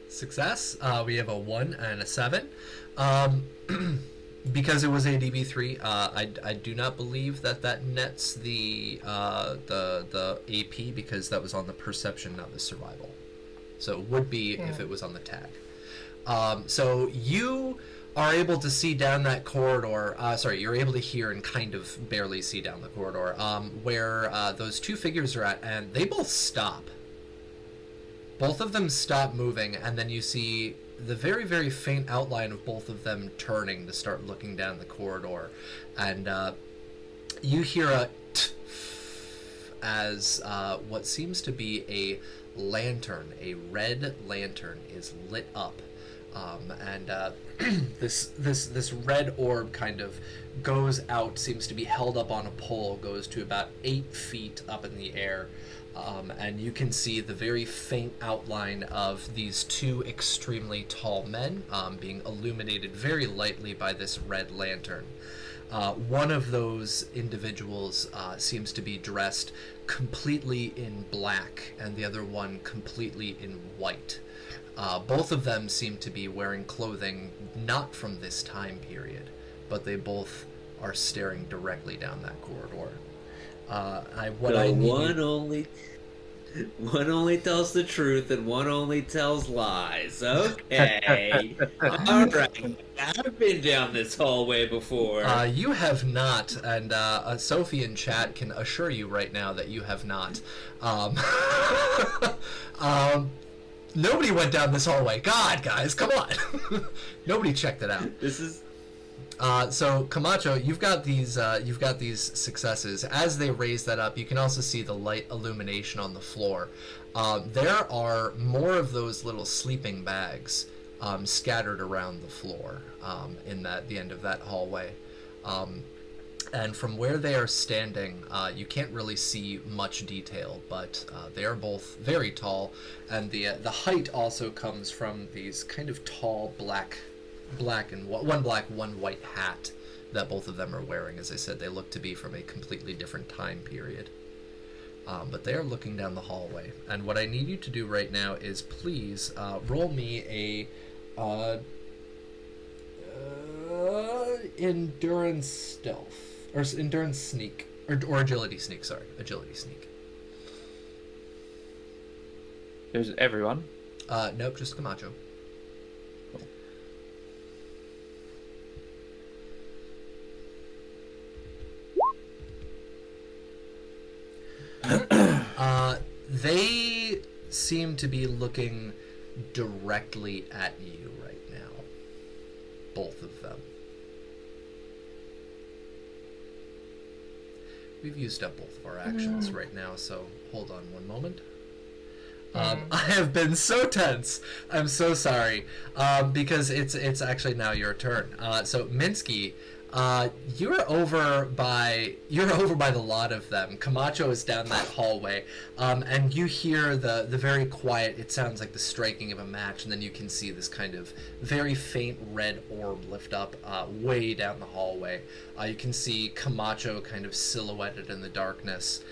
Success. We have a 1 and a 7. Because it was a DB3, I do not believe that nets the AP, because that was on the perception, not the survival. So it would be if it was on the tag. So you are able to see down that corridor. You're able to hear and kind of barely see down the corridor where those two figures are at, and they both stop. Both of them stop moving, and then you see the very, very faint outline of both of them turning to start looking down the corridor. And you hear a as what seems to be a lantern, a red lantern, is lit up. And this red orb kind of goes out, seems to be held up on a pole, goes to about 8 feet up in the air. And you can see the very faint outline of these two extremely tall men being illuminated very lightly by this red lantern. One of those individuals seems to be dressed completely in black, and the other one completely in white. Both of them seem to be wearing clothing not from this time period, but they both are staring directly down that corridor. One only tells the truth and one only tells lies. Okay. All right. I've been down this hallway before. You have not, and Sophie in chat can assure you right now that you have not. Nobody went down this hallway. God, guys, come on. Nobody checked it out. This is... So Camacho, you've got these successes. As they raise that up, you can also see the light illumination on the floor. There are more of those little sleeping bags scattered around the floor in the end of that hallway. And from where they are standing, you can't really see much detail, but they are both very tall, and the height also comes from these kind of tall black and one black, one white hat that both of them are wearing. As I said, they look to be from a completely different time period. But they are looking down the hallway, and what I need you to do right now is please roll me a endurance stealth. Or endurance sneak. Or agility sneak, sorry. Agility sneak. There's everyone. Nope, just Camacho. They seem to be looking directly at you right now. Both of them. We've used up both of our actions right now, so hold on one moment. I have been so tense. I'm so sorry, because it's actually now your turn. So Minsky, you're over by the lot of them. Camacho is down that hallway, and you hear the very quiet. It sounds like the striking of a match, and then you can see this kind of very faint red orb lift up way down the hallway. You can see Camacho kind of silhouetted in the darkness.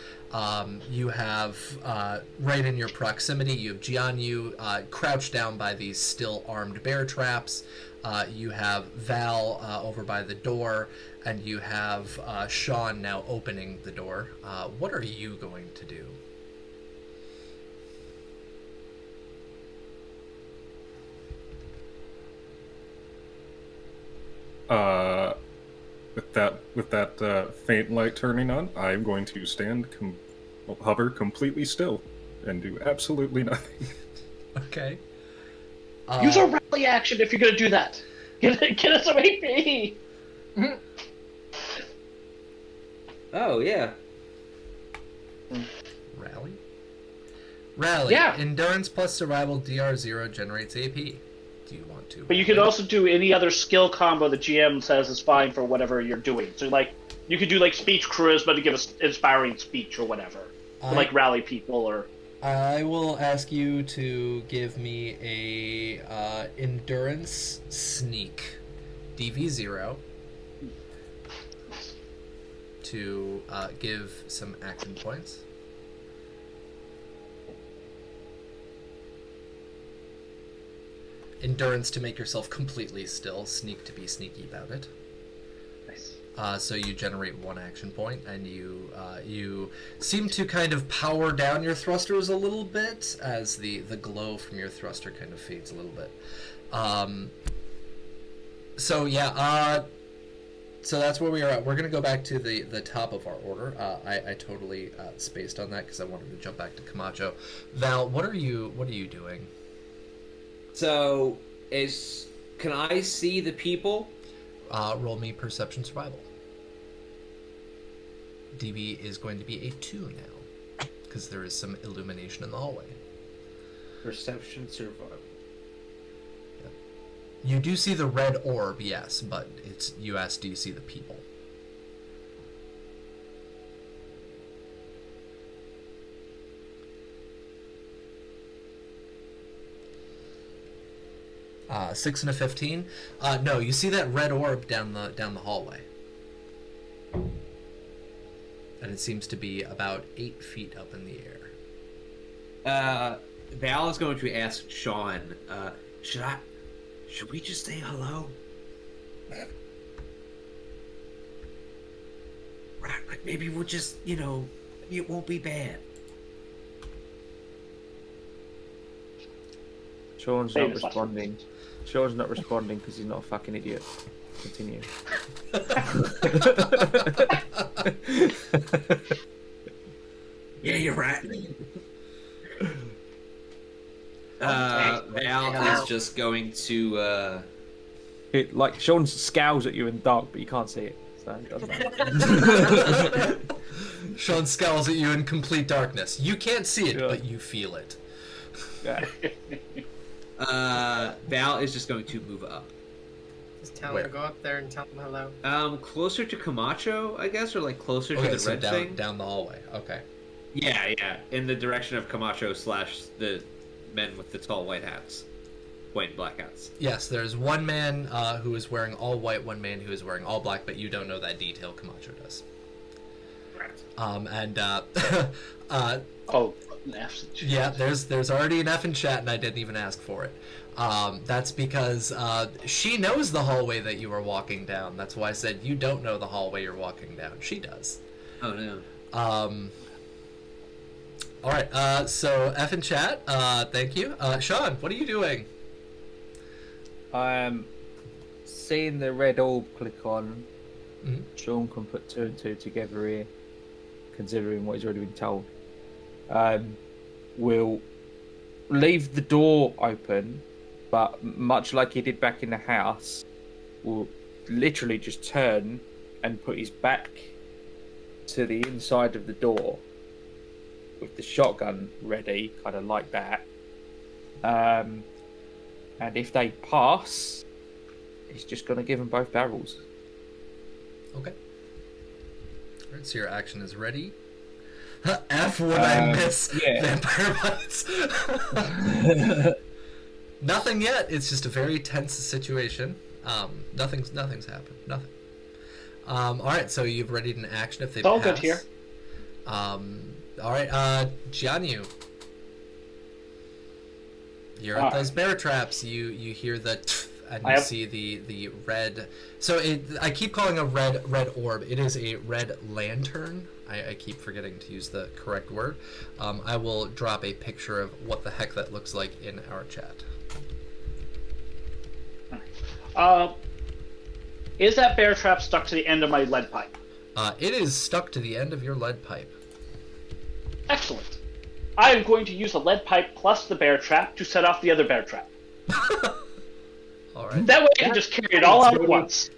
You have right in your proximity, you have Jianyu crouched down by these still armed bear traps. You have Val over by the door, and you have Sean now opening the door. What are you going to do? With that faint light turning on, I'm going to hover completely still and do absolutely nothing. Okay. Use a rally action if you're gonna do that. Get us some AP. Oh yeah. Rally. Yeah. Endurance plus survival DR0 generates AP. Do you want to? But you could also do any other skill combo the GM says is fine for whatever you're doing. So like, you could do like speech charisma to give us inspiring speech or whatever, or like rally people or. I will ask you to give me a endurance sneak, DV0, to give some action points. Endurance to make yourself completely still, sneak to be sneaky about it. Nice. So you generate one action point, and you seem to kind of power down your thrusters a little bit as the glow from your thruster kind of fades a little bit. So yeah, so that's where we are at. We're gonna go back to the top of our order. I totally spaced on that because I wanted to jump back to Camacho. Val, what are you doing? So, can I see the people? Roll me perception survival. DB is going to be a 2 now, because there is some illumination in the hallway. Perception survival. Yep. You do see the red orb, yes, but you asked, do you see the people? Uh, 6 and a 15. No, you see that red orb down the hallway, and it seems to be about 8 feet up in the air. Val is going to ask Sean, should we just say hello? Right, like maybe we'll just, it won't be bad. Sean's not responding. Sean's not responding because he's not a fucking idiot. Continue. Yeah, you're right. Val is just going to. Sean scowls at you in the dark, but you can't see it, so it doesn't matter. Sean scowls at you in complete darkness. You can't see it, but you feel it. Yeah. Val is just going to move up. Just tell Where? him to go up there and tell him hello. Closer to Camacho, I guess, or like closer to Okay, the so red thing. down the hallway. Okay. Yeah, in the direction of Camacho / the men with the tall white hats, white and black hats. Yes, there's one man who is wearing all white, one man who is wearing all black, but you don't know that detail. Camacho does. Correct. Oh, an F. Yeah, there's already an F in chat, and I didn't even ask for it. That's because she knows the hallway that you are walking down. That's why I said you don't know the hallway you're walking down. She does. Oh no. All right. So F in chat. Thank you, Sean. What are you doing? I'm seeing the red orb click on. Mhm. Sean can put 2 and 2 together here, considering what he's already been told. We'll leave the door open, but much like he did back in the house, will literally just turn and put his back to the inside of the door with the shotgun ready, kind of like that. And if they pass, he's just going to give them both barrels. Okay. All right. So your action is ready. F when I miss vampire bites. Nothing yet. It's just a very tense situation. Nothing's happened. Nothing. All right. So you've readied an action if they It's all pass. good here. All right. Jianyu. You're at those bear traps. You hear the and you see the red. So I keep calling a red orb. It is a red lantern. I keep forgetting to use the correct word. I will drop a picture of what the heck that looks like in our chat. Is that bear trap stuck to the end of my lead pipe? It is stuck to the end of your lead pipe. Excellent. I am going to use the lead pipe plus the bear trap to set off the other bear trap. All right. That way I can just carry it all out at once.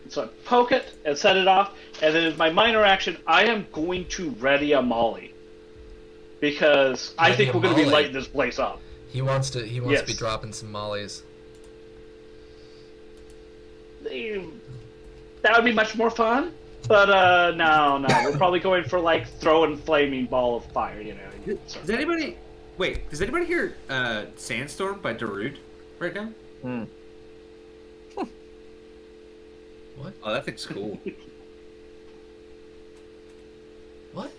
So I poke it and set it off, and then as my minor action, I am going to ready a molly. Because I Ready think a we're going to be molly? lighting this place up. He wants to be Yes. dropping some mollies. That would be much more fun. But no, we're probably going for like throwing flaming ball of fire, you know. Does anybody hear Sandstorm by Darude right now? What? Oh, that thing's cool. What?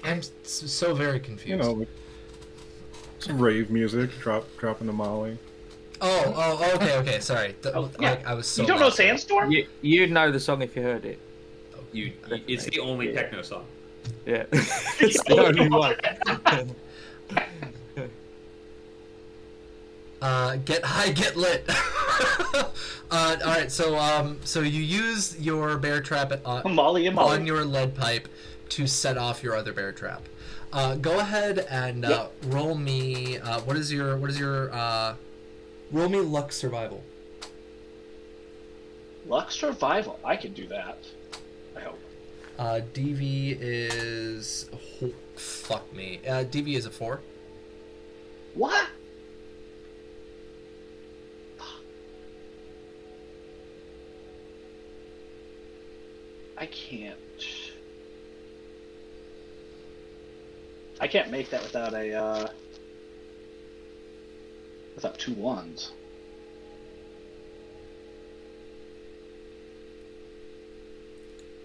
I'm so very confused. like some rave music, dropping the molly. Oh, okay, sorry. Yeah. I was so You don't know lost. Sandstorm? You'd know the song if you heard it. It's the only techno song. Yeah. It's the only one. Get high, get lit. All right, so you use your bear trap Molly and Molly. on your lead pipe to set off your other bear trap. Go ahead and roll me. What is your roll me luck survival. Luck survival. I can do that. I hope. DV is fuck me. DV is a 4. What? I can't make that without a without 2 1s.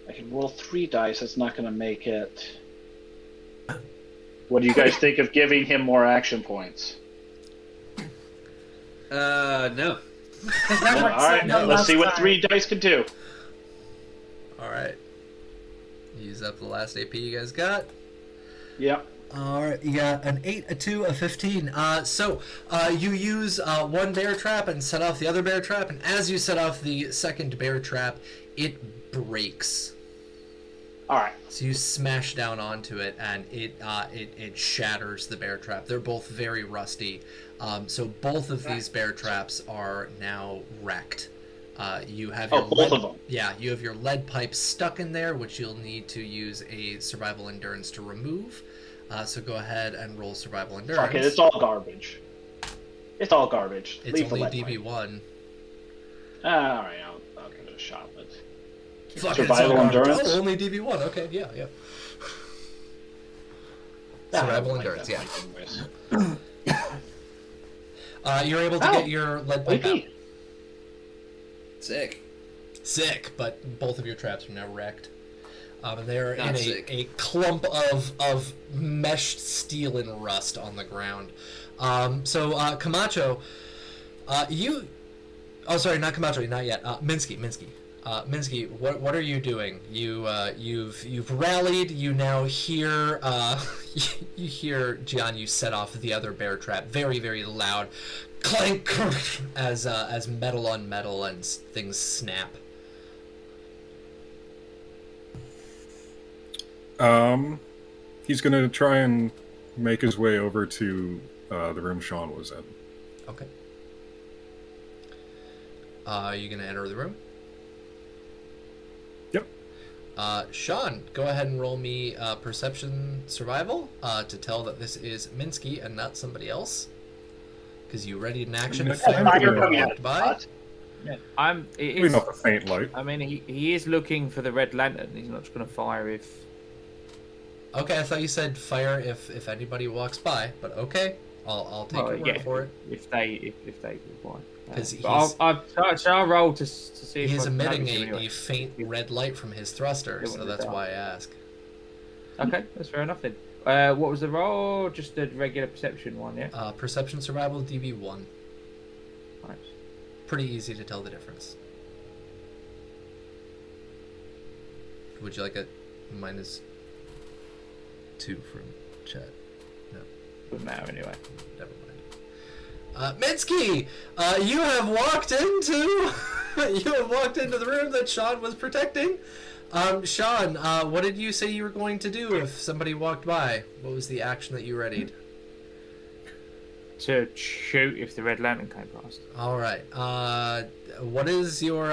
I can roll 3 dice. That's not going to make it. What do you guys think of giving him more action points? No. All right, let's see what 3 dice can do. All right. Use up the last AP you guys got. Yep. All right, you got an 8, a 2, a 15. So you use one bear trap and set off the other bear trap, and as you set off the second bear trap, it breaks. All right. So you smash down onto it, and it shatters the bear trap. They're both very rusty. So both of these bear traps are now wrecked. You have your both of them. Yeah, you have your lead pipe stuck in there, which you'll need to use a survival endurance to remove. So go ahead and roll survival endurance. Fuck it, it's all garbage. It's all garbage. It's Leave the only lead pipe. DV1. Alright, I'll give it a shot, but... Fuck, Survival it's all garbage. endurance? Oh, only DV1. Okay, yeah. Survival endurance, yeah. You're able to get your lead pipe out. Sick, but both of your traps are now wrecked. And they're Not in sick. a clump of meshed steel and rust on the ground. So Camacho, you... Oh, sorry, not Camacho, not yet. Minsky. Minsky, what are you doing? You've rallied. You now hear you hear Jianyu set off the other bear trap. Very, very loud clank as metal on metal and things snap. He's gonna try and make his way over to the room Sean was in. Okay. Are you gonna enter the room? Yep. Sean, go ahead and roll me perception survival to tell that this is Minsky and not somebody else. Because you readied an action if Yeah, fire coming out walked by. Yeah, Maybe not the faint light. I mean, he is looking for the red lantern. He's not just going to fire if. Okay, I thought you said fire if anybody walks by, but okay, I'll take your word for it. If they reply. 'Cause I'll roll to see if He's I can emitting notice him a anyway. faint red light from his thruster, It so was that's dark. why I ask. Okay, that's fair enough then. What was the roll? Just a regular perception one, yeah. Perception survival DV1. Nice. Pretty easy to tell the difference. Would you like a -2 from chat? No, Doesn't matter anyway. never mind. Minsky, you have walked into the room that Sean was protecting. Sean, what did you say you were going to do if somebody walked by? What was the action that you readied? To shoot if the red lantern came past. All right. What is your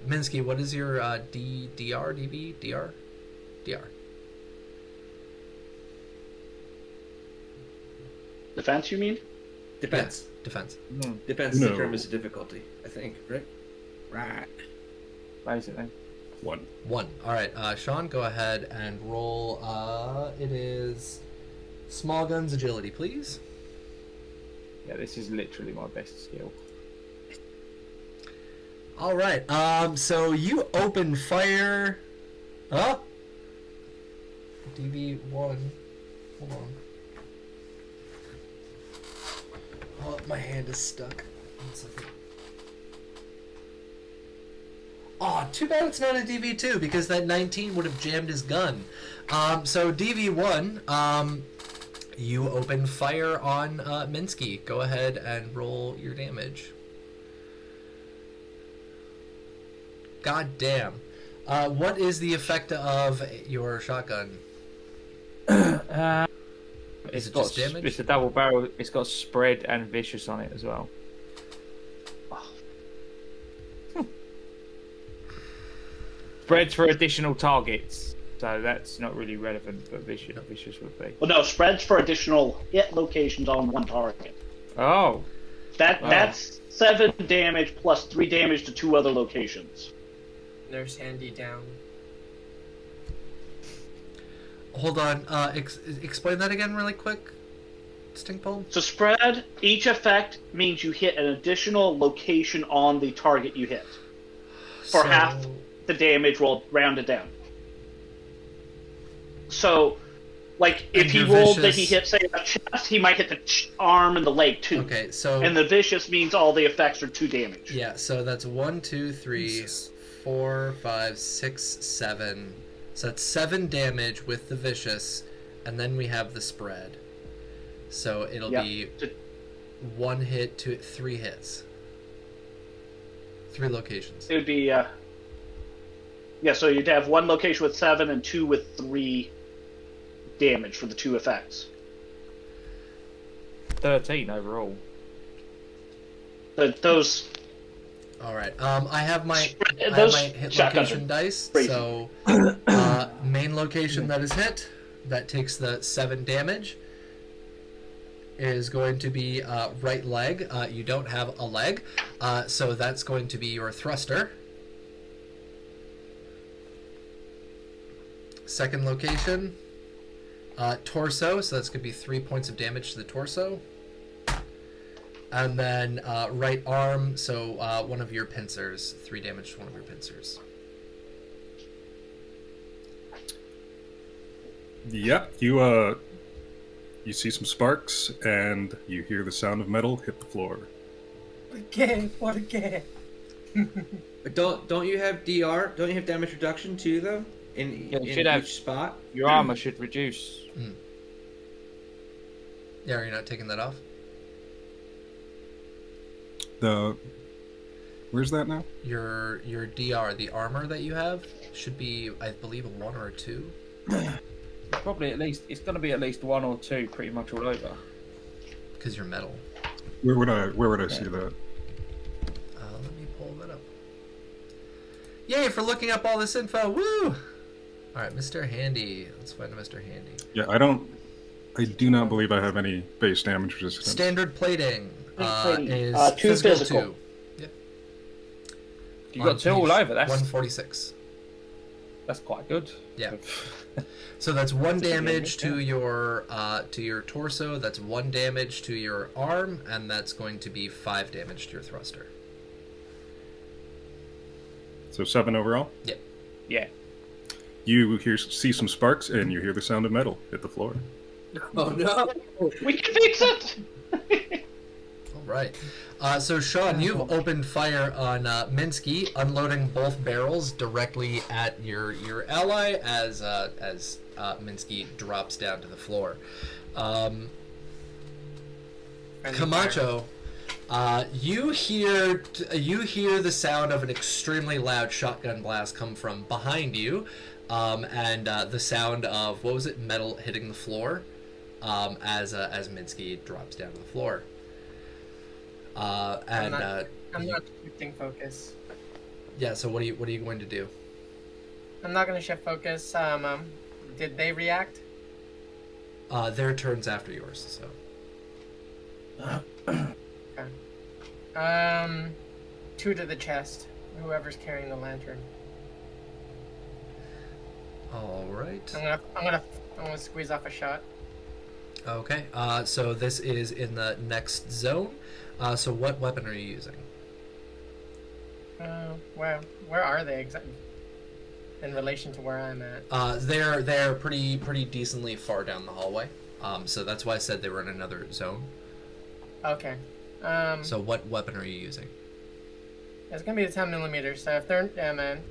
Minsky? What is your DR? Defense, you mean? Depends. Yeah, defense. Depends. No. Determines the difficulty, I think, right? Right. Basically. 1. 1. All right. Sean, go ahead and roll. It is small guns agility, please. Yeah, this is literally my best skill. All right. So you open fire. Huh? DB1. Hold on. Oh, my hand is stuck. 1 second. Oh, too bad it's not a DV2 because that 19 would have jammed his gun. So DV1, you open fire on Minsky. Go ahead and roll your damage. God damn. What is the effect of your shotgun? Is it just damage? It's a double barrel. It's got spread and vicious on it as well. Spreads for additional targets, so that's not really relevant, but vicious would be. Well, no, spreads for additional hit locations on one target. Oh. That's 7 damage plus 3 damage to 2 other locations. Nurse Handy down. Hold on. Explain that again really quick, Stinkpole. So spread, each effect means you hit an additional location on the target you hit. For half the damage rounded down. So, like, if he rolled that he hit, say, a chest, he might hit the arm and the leg too. Okay, so... And the vicious means all the effects are 2 damage. Yeah, so that's 1, 2, 3, 4, 5, 6, 7. So that's 7 damage with the vicious, and then we have the spread. So it'll be 1 hit to 3 hits. 3 locations. It would be, so you'd have 1 location with 7 and 2 with 3 damage for the 2 effects. 13 overall. Those... Alright, I have my those hit shotguns location dice, crazy. so main location that is hit, that takes the 7 damage is going to be right leg. You don't have a leg, so that's going to be your thruster. Second location, torso, so that's going to be 3 points of damage to the torso. And then right arm, so one of your pincers, 3 damage to one of your pincers. Yeah, you see some sparks, and you hear the sound of metal hit the floor. What again? But don't you have DR? Don't you have damage reduction too, though? In Yeah, you in should have. each spot. Your armor should reduce. Yeah, are you not taking that off? Where's that now? Your DR, the armor that you have, should be, I believe, a 1 or a 2. Probably at least. It's going to be at least 1 or 2, pretty much all over. Because you're metal. Where would I see that? Let me pull that up. Yay for looking up all this info! Woo! Alright, Mr. Handy. Let's find Mr. Handy. Yeah, I do not believe I have any base damage resistance. Standard plating is 2 physical. 2. Yep. You got 2 all over. That's 146. That's quite good. Yeah. So that's 1 damage to your torso. That's 1 damage to your arm, and that's going to be 5 damage to your thruster. So 7 overall. Yep. Yeah. You see some sparks, and you hear the sound of metal hit the floor. Oh no! We can fix it! All right. So Sean, you've opened fire on Minsky, unloading both barrels directly at your ally as Minsky drops down to the floor. Camacho, you hear the sound of an extremely loud shotgun blast come from behind you, and the sound of, what was it, metal hitting the floor, as Minsky drops down to the floor. I'm not shifting focus. Yeah. So what are you going to do? I'm not going to shift focus. Did they react? Their turn's after yours. So. Okay. 2 to the chest. Whoever's carrying the lantern. All right. I'm gonna squeeze off a shot. Okay. So this is in the next zone. So what weapon are you using? Where are they exactly in relation to where I'm at? They're pretty decently far down the hallway. So that's why I said they were in another zone. Okay. So what weapon are you using? It's gonna be a 10mm. So if they're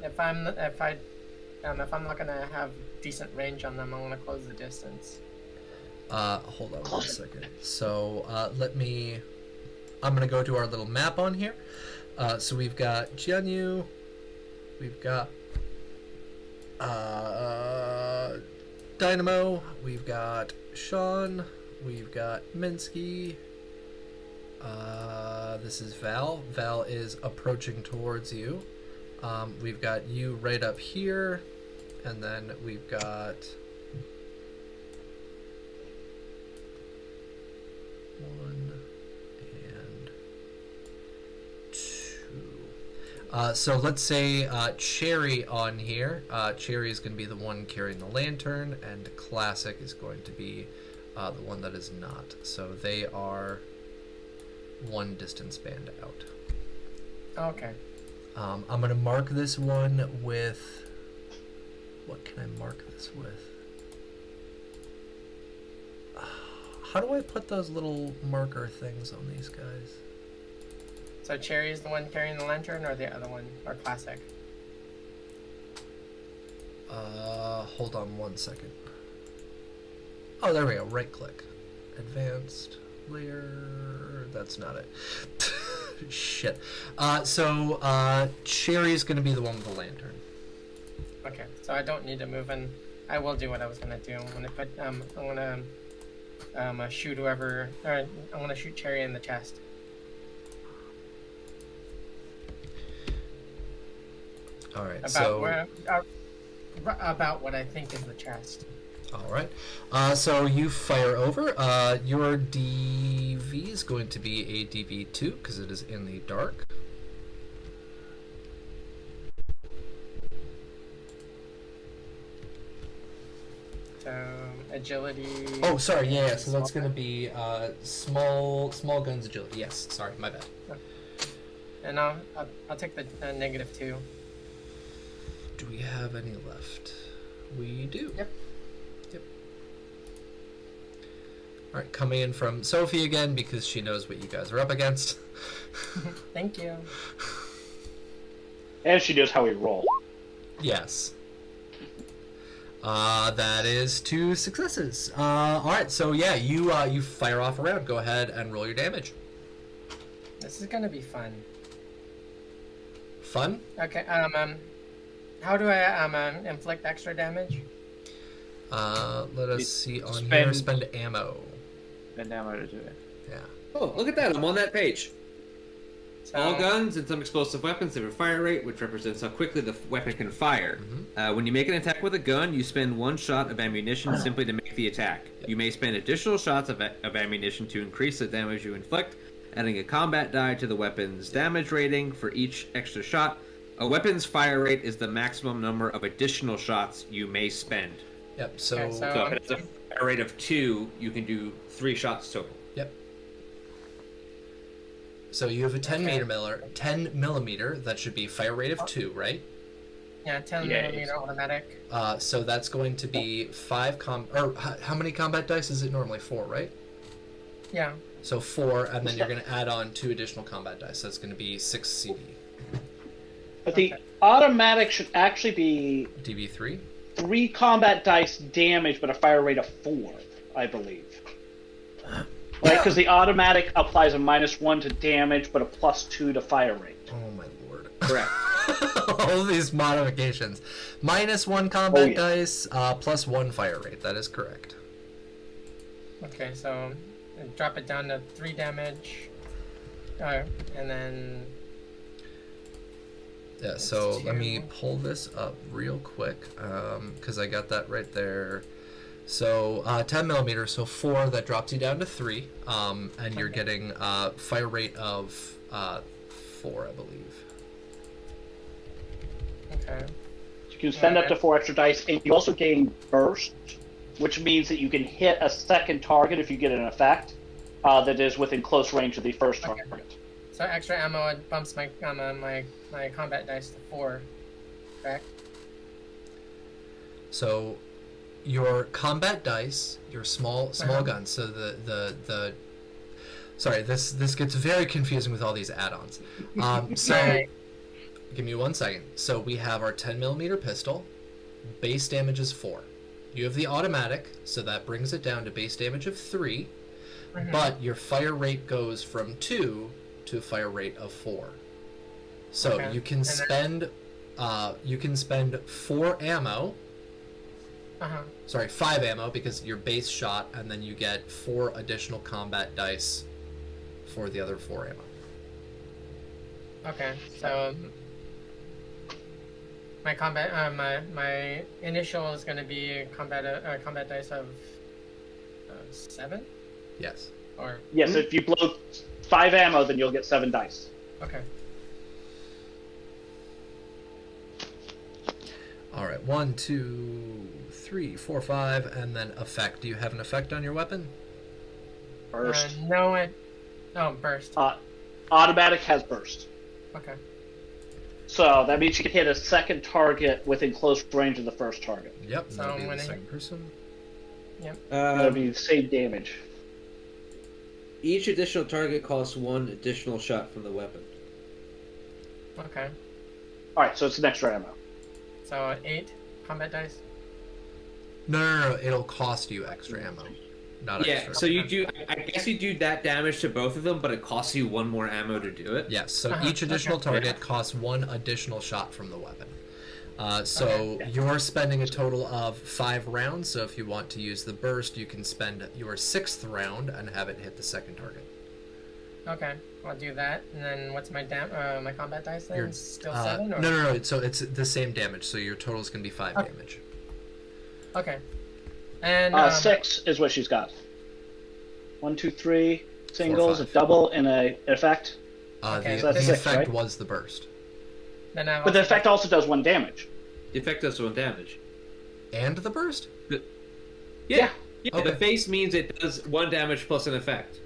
if I'm not gonna have decent range on them, I'm gonna close the distance. Hold on 1 second. So I'm gonna go to our little map on here. So we've got Jianyu, we've got Dynamo, we've got Sean, we've got Minsky. This is Val. Val is approaching towards you. We've got you right up here, and then we've got 1 and 2. So let's say Cherry on here. Cherry is going to be the one carrying the lantern, and Classic is going to be the one that is not. So they are 1 distance band out. Okay. I'm going to mark this one with... What can I mark this with? How do I put those little marker things on these guys? So Cherry is the one carrying the lantern, or the other one, or Classic? Hold on 1 second. Oh, there we go. Right click. Advanced layer. That's not it. Shit. So Cherry's gonna be the one with the lantern. Okay. So I don't need to move in. I will do what I was gonna do. I'm gonna shoot whoever. Or I'm gonna shoot Cherry in the chest. All right. About what I think is the chest. All right. So you fire over. Your DV is going to be a DV2 because it is in the dark. So agility. Oh, sorry. Yeah. So that's going to be small guns agility. Yes. Sorry. My bad. And I'll take the -2. Do we have any left? We do. Yep. All right. Coming in from Sophie again because she knows what you guys are up against. Thank you. And she knows how we roll. Yes. That is 2 successes. All right, so yeah, you fire off a round. Go ahead and roll your damage. This is gonna be fun. Fun? Okay. How do I inflict extra damage? Let us see on spend- here. Spend ammo. Spend ammo to do it. Yeah. Oh, look at that! I'm on that page. So, All guns and some explosive weapons have a fire rate, which represents how quickly the weapon can fire. When you make an attack with a gun, you spend 1 shot of ammunition simply to make the attack. You may spend additional shots of ammunition to increase the damage you inflict, adding a combat die to the weapon's damage rating for each extra shot. A weapon's fire rate is the maximum number of additional shots you may spend. Yep. So. Okay, So if it's a fire rate of 2, you can do 3 shots total. Yep. So you have a 10 millimeter. That should be fire rate of 2, right? yeah, 10 Yeah, millimeter automatic. So that's going to be 5 how many combat dice is it normally? 4, right? Yeah. So 4, and then you're going to add on 2 additional combat dice. So that's going to be 6 CD. But the automatic should actually be DV3. 3 combat dice damage, but a fire rate of 4, I believe. Right, because the automatic applies a -1 to damage, but a +2 to fire rate. Oh my lord. Correct. All these modifications. -1 combat yeah. dice, +1 fire rate. That is correct. Okay, so drop it down to 3 damage. And then Yeah, so That's let me 2. pull this up real quick, because I got that right there. So 10 millimeters, so 4, that drops you down to 3, and you're getting fire rate of 4, I believe. okay. You can spend up to 4 extra dice, and you also gain burst, which means that you can hit a second target if you get an effect that is within close range of the first target. So extra ammo bumps my my combat dice to 4. Correct? So your combat dice, your small guns. So the sorry, this gets very confusing with all these add-ons. So Right. give me 1 second. So we have our 10 millimeter pistol. Base damage is 4. You have the automatic, so that brings it down to base damage of 3. But your fire rate goes from 2 to a fire rate of 4. So Okay. you can spend 4 ammo. Sorry, 5 ammo because your base shot, and then you get 4 additional combat dice for the other 4 ammo. Okay. So my combat my initial is going to be combat dice of 7 Yes. or Yes, if you blow 5 ammo, then you'll get 7 dice. okay. All right, 1, 2, 3, 4, 5, and then effect. Do you have an effect on your weapon? Burst. No, burst. Automatic has burst. Okay. So that means you can hit a second target within close range of the first target. Yep. So That'll I'm be the gonna second person. That'll be the same damage. Each additional target costs 1 additional shot from the weapon. Okay. Alright, so it's an extra ammo. So 8 combat dice. No. It'll cost you extra ammo, not Yeah, extra. so you do. I guess you do that damage to both of them, but it costs you 1 more ammo to do it. Yes. So Uh-huh, each additional okay. target costs 1 additional shot from the weapon. So you're spending a total of 5 rounds. So if you want to use the burst, you can spend your 6th round and have it hit the second target. Okay, I'll do that. And then what's my my combat dice then? Your- Still 7? Or? No. So it's the same damage. So your total is going to be 5 Okay. damage. Okay. And 6 is what she's got. 1, 2, 3 singles, 4, a 5. double, and a effect. Okay, The, so that's the 6, effect right? was the burst. then I've But the also effect also does 1 damage. The effect does 1 damage. And the burst? Yeah. Okay. The face means it does 1 damage plus an effect.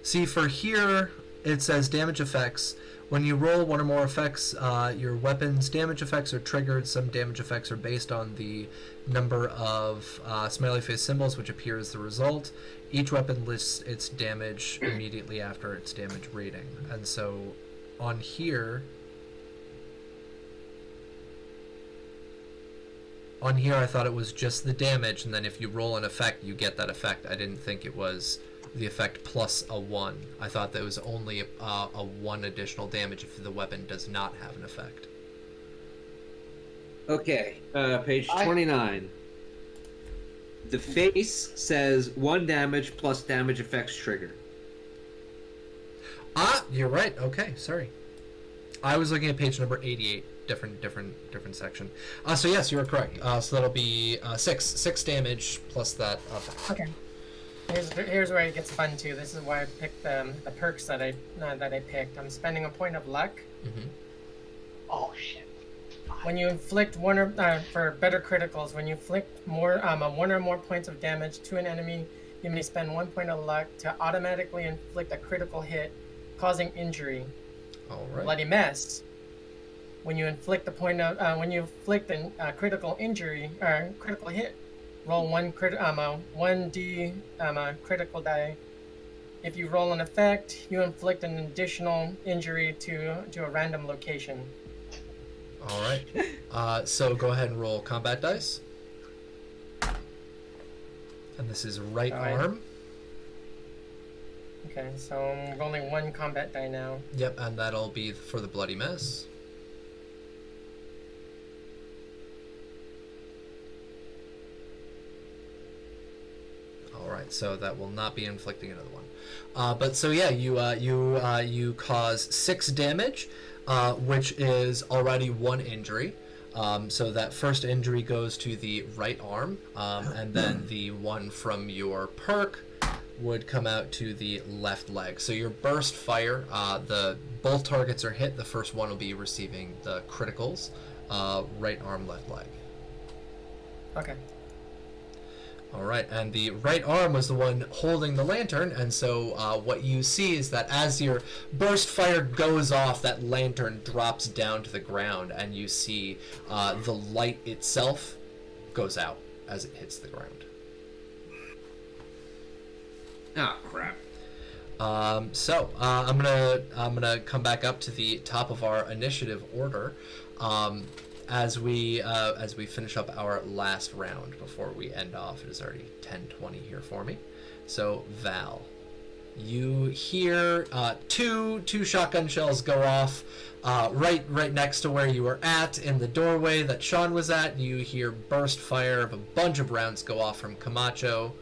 See, for here, it says damage effects. When you roll one or more effects, your weapon's damage effects are triggered. Some damage effects are based on the number of smiley face symbols which appear as the result. Each weapon lists its damage immediately after its damage rating. And so on here... On here, I thought it was just the damage, and then if you roll an effect, you get that effect. I didn't think it was the effect plus a 1. I thought that it was only a 1 additional damage if the weapon does not have an effect. Okay, page 29. The face says 1 damage plus damage effects trigger. Ah, you're right. Okay, sorry. I was looking at page number 88. Different section. So yes, you're correct. So that'll be 6 damage plus that effect. Okay. Here's where it gets fun too. This is why I picked the perks that I picked. I'm spending a point of luck. Mm-hmm. Oh, shit. When you inflict one or for better criticals, when you inflict more 1 or more points of damage to an enemy, you may spend 1 point of luck to automatically inflict a critical hit, causing injury. All right. Bloody mess. When you inflict a critical injury or critical hit, roll 1d critical die. If you roll an effect, you inflict an additional injury to a random location. All right. So go ahead and roll combat dice. And this is right All right. arm. Okay, so I'm rolling 1 combat die now. Yep, and that'll be for the bloody mess. Alright, so that will not be inflicting another one. But so yeah, you cause 6 damage, which is already 1 injury. So that first injury goes to the right arm, and then the one from your perk would come out to the left leg. So your burst fire, both targets are hit. The first one will be receiving the criticals, right arm, left leg. Okay. All right, and the right arm was the one holding the lantern, and so what you see is that as your burst fire goes off, that lantern drops down to the ground, and you see the light itself goes out as it hits the ground. Ah, crap. So I'm gonna come back up to the top of our initiative order. As we finish up our last round before we end off. It is already 10:20 here for me. So Val, you hear two shotgun shells go off right next to where you were at in the doorway that Sean was at. You hear burst fire of a bunch of rounds go off from Camacho.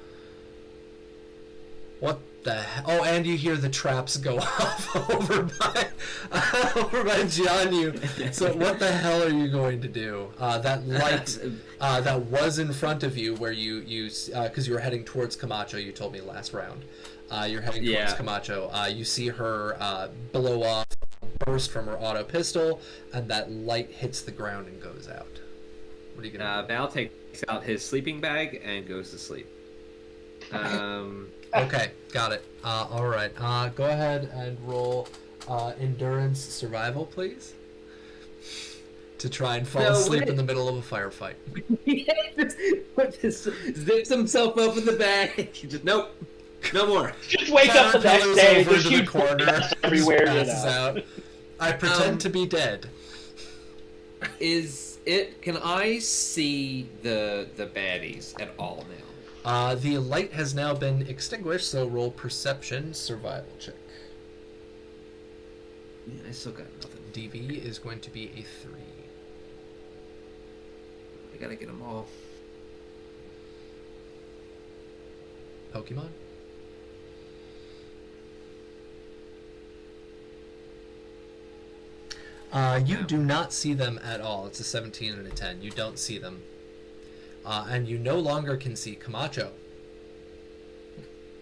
What the hell? Oh, and you hear the traps go off over by Jianyu. So what the hell are you going to do? That light that was in front of you, where you because you were heading towards Camacho. You told me last round. You're heading towards Camacho. You see her blow off, burst from her auto pistol, and that light hits the ground and goes out. What are you gonna do? Val takes out his sleeping bag and goes to sleep. Okay, got it. All right. Go ahead and roll endurance survival, please. To try and fall asleep in the middle of a firefight. Zips himself up in the bag. Just nope, no more. Just wake up the next day. Over There's to the huge corner. dust everywhere. Passes out. I pretend to be dead. Can I see the baddies at all now? The light has now been extinguished, so roll perception survival check. Yeah, I still got nothing. DV is going to be a 3. I gotta get them all. Pokemon? You do not see them at all. It's a 17 and a 10. You don't see them. and you no longer can see Camacho.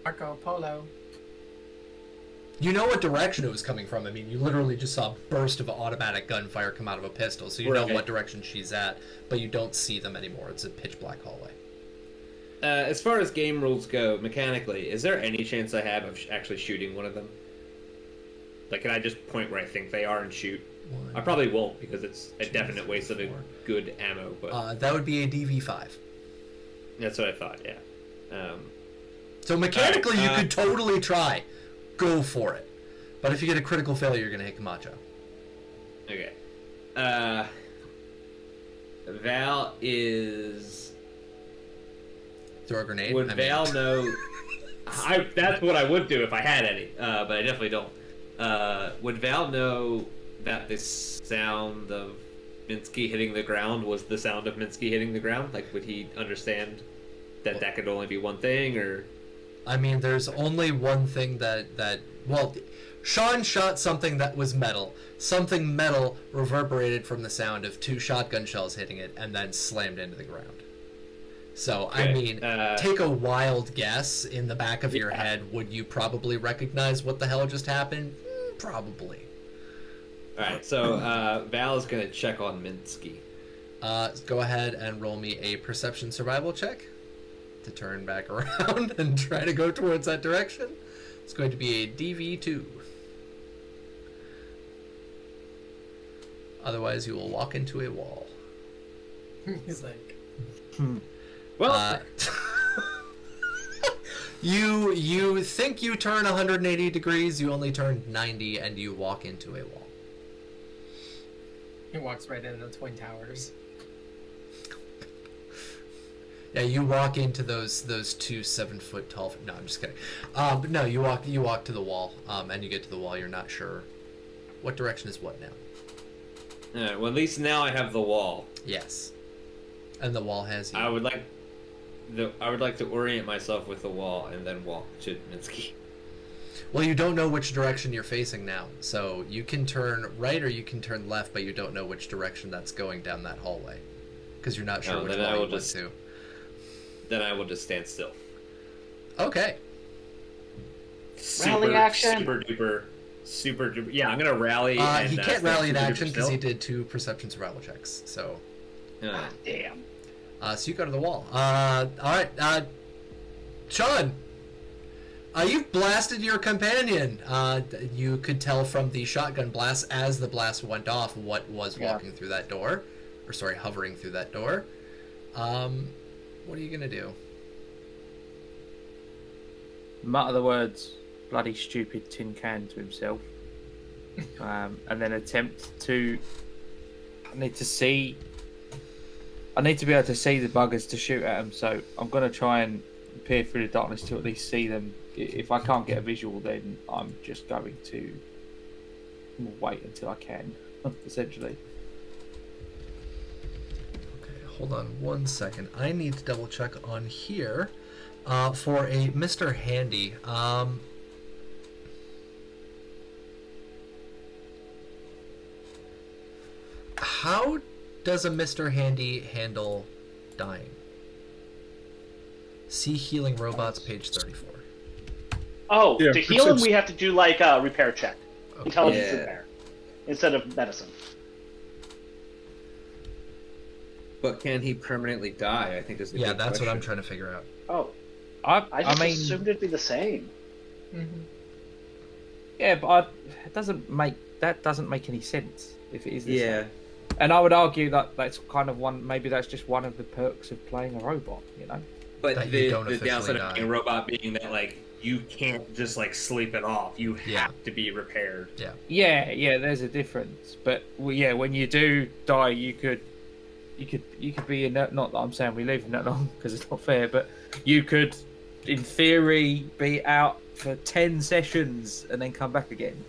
Marco Polo. You know what direction it was coming from. I mean, you literally just saw a burst of automatic gunfire come out of a pistol, so you know what direction she's at, but you don't see them anymore. It's a pitch black hallway. As far as game rules go, mechanically, is there any chance I have of actually shooting one of them? Like, can I just point where I think they are and shoot? I probably won't, because it's a definite waste of a good ammo, but... that would be a DV5. That's what I thought, yeah. So mechanically, you could totally try. Go for it. But if you get a critical failure, you're going to hit Camacho. Okay. Val is... Throw a grenade? Would Val know... that's what I would do if I had any, but I definitely don't. Would Val know that this sound of Minsky hitting the ground was the sound of Minsky hitting the ground? Like, would he understand that that could only be one thing, or... I mean, there's only one thing that well, Sean shot something that was metal. Something metal reverberated from the sound of 2 shotgun shells hitting it and then slammed into the ground. So, okay. I mean, take a wild guess in the back of your head. Would you probably recognize what the hell just happened? Probably. Alright, so Val is going to check on Minsky. Go ahead and roll me a perception survival check to turn back around and try to go towards that direction. It's going to be a DV2. Otherwise, you will walk into a wall. He's like... Well... You think you turn 180 degrees, you only turn 90, and you walk into a wall. He walks right into the Twin Towers. Yeah, you walk into those 2 7-foot tall... No, I'm just kidding. But no, you walk to the wall, and you get to the wall. You're not sure what direction is what now. Alright, well, at least now I have the wall. Yes, and the wall has you. I would like to orient myself with the wall and then walk to Minsky. Well, you don't know which direction you're facing now, so you can turn right or you can turn left, but you don't know which direction that's going down that hallway because you're not sure which wall you went to. Then I will just stand still. Okay. Rally action. Super duper. Yeah, I'm gonna rally. He can't rally in action because he did 2 perception survival checks. So. Damn. So you go to the wall. All right. Sean, you've blasted your companion. You could tell from the shotgun blast as the blast went off what was walking through that door, hovering through that door. What are you gonna do? Mutter the words "bloody stupid tin can" to himself, and then attempt to. I need to be able to see the buggers to shoot at them, so I'm going to try and peer through the darkness to at least see them. If I can't get a visual, then I'm just going to wait until I can, essentially. Okay, hold on 1 second. I need to double check on here for a Mr. Handy. How does a Mr. Handy handle dying? See Healing Robots, page 34. Oh, Yeah, to heal him, it's- we have to do like a repair check. Okay. Intelligence Yeah. repair. Instead of medicine. But can he permanently die? I think is the Yeah, big that's what I'm question. trying to figure out. Oh, I I just mean, assumed it'd be the same. Mm-hmm. yeah, but it doesn't make any sense if it is the Yeah. same. And I would argue that that's kind of maybe that's just one of the perks of playing a robot, you know? But That you the don't officially downside die. of being a robot being that like you can't just like sleep it off. You have to be repaired. Yeah, there's a difference. But when you do die, you could be in that. Not that I'm saying we live in that long because it's not fair, but you could, in theory, be out for 10 sessions and then come back again.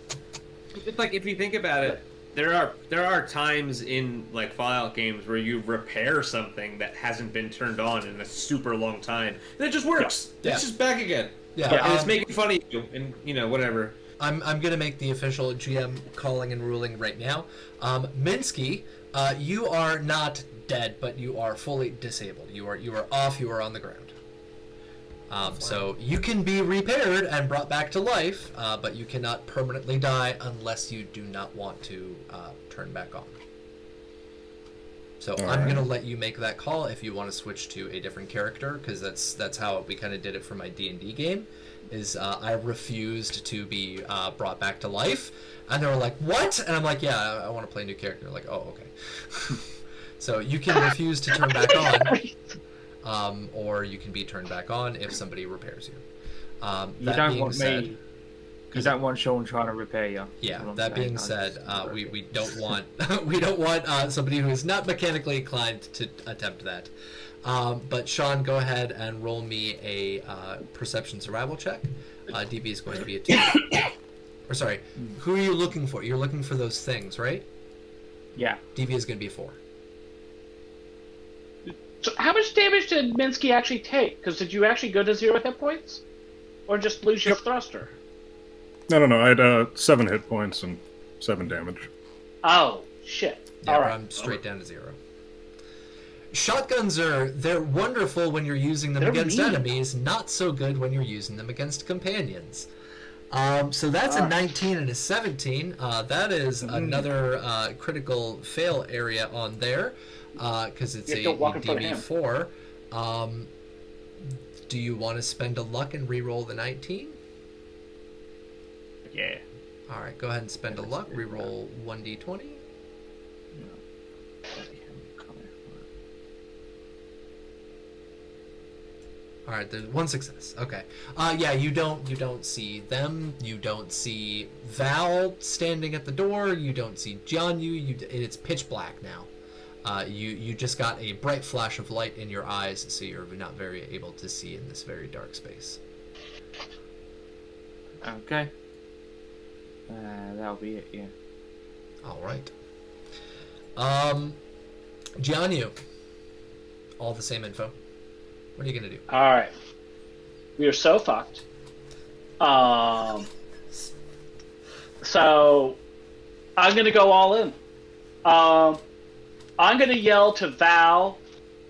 It's like if you think about it, there are times in like Fallout games where you repair something that hasn't been turned on in a super long time, and it just works. Yeah. It's just back again. Yeah, And it's making fun of you, and whatever. I'm gonna make the official GM calling and ruling right now. Minsky, you are not dead, but you are fully disabled. You are off. You are on the ground. So you can be repaired and brought back to life, but you cannot permanently die unless you do not want to turn back on. So I'm gonna let you make that call if you want to switch to a different character, because that's how we kind of did it for my D&D game. Is I refused to be brought back to life, and they were like, "What?" And I'm like, "Yeah, I want to play a new character." They're like, "Oh, okay." So you can refuse to turn back on, or you can be turned back on if somebody repairs you. You don't want me. You don't want Sean trying to repair you. Yeah. That being said, we don't want somebody who is not mechanically inclined to attempt that. But Sean, go ahead and roll me a perception survival check. DB is going to be a 2. Or sorry, who are you looking for? You're looking for those things, right? Yeah. DB is going to be a 4. So how much damage did Minsky actually take? Because did you actually go to 0 hit points? Or just lose your thruster? No. I had 7 hit points and 7 damage. Oh, shit. Yeah, All right. I'm straight down to 0. Shotguns they're wonderful when you're using them They're against mean. enemies, not so good when you're using them against companions. So that's a 19 and a 17. That is another critical fail area on there, because it's a DB4. Do you want to spend a luck and re-roll the 19? Yeah. All right, go ahead and spend a luck. Re-roll 1d20. All right, there's 1 success. Okay. Yeah, you don't see them. You don't see Val standing at the door. You don't see Jianyu. It's pitch black now. You just got a bright flash of light in your eyes, so you're not very able to see in this very dark space. Okay. That'll be it. Yeah. All right. Jianyu. All the same info. What are you gonna do? All right. We are so fucked. So I'm gonna go all in. I'm gonna yell to Val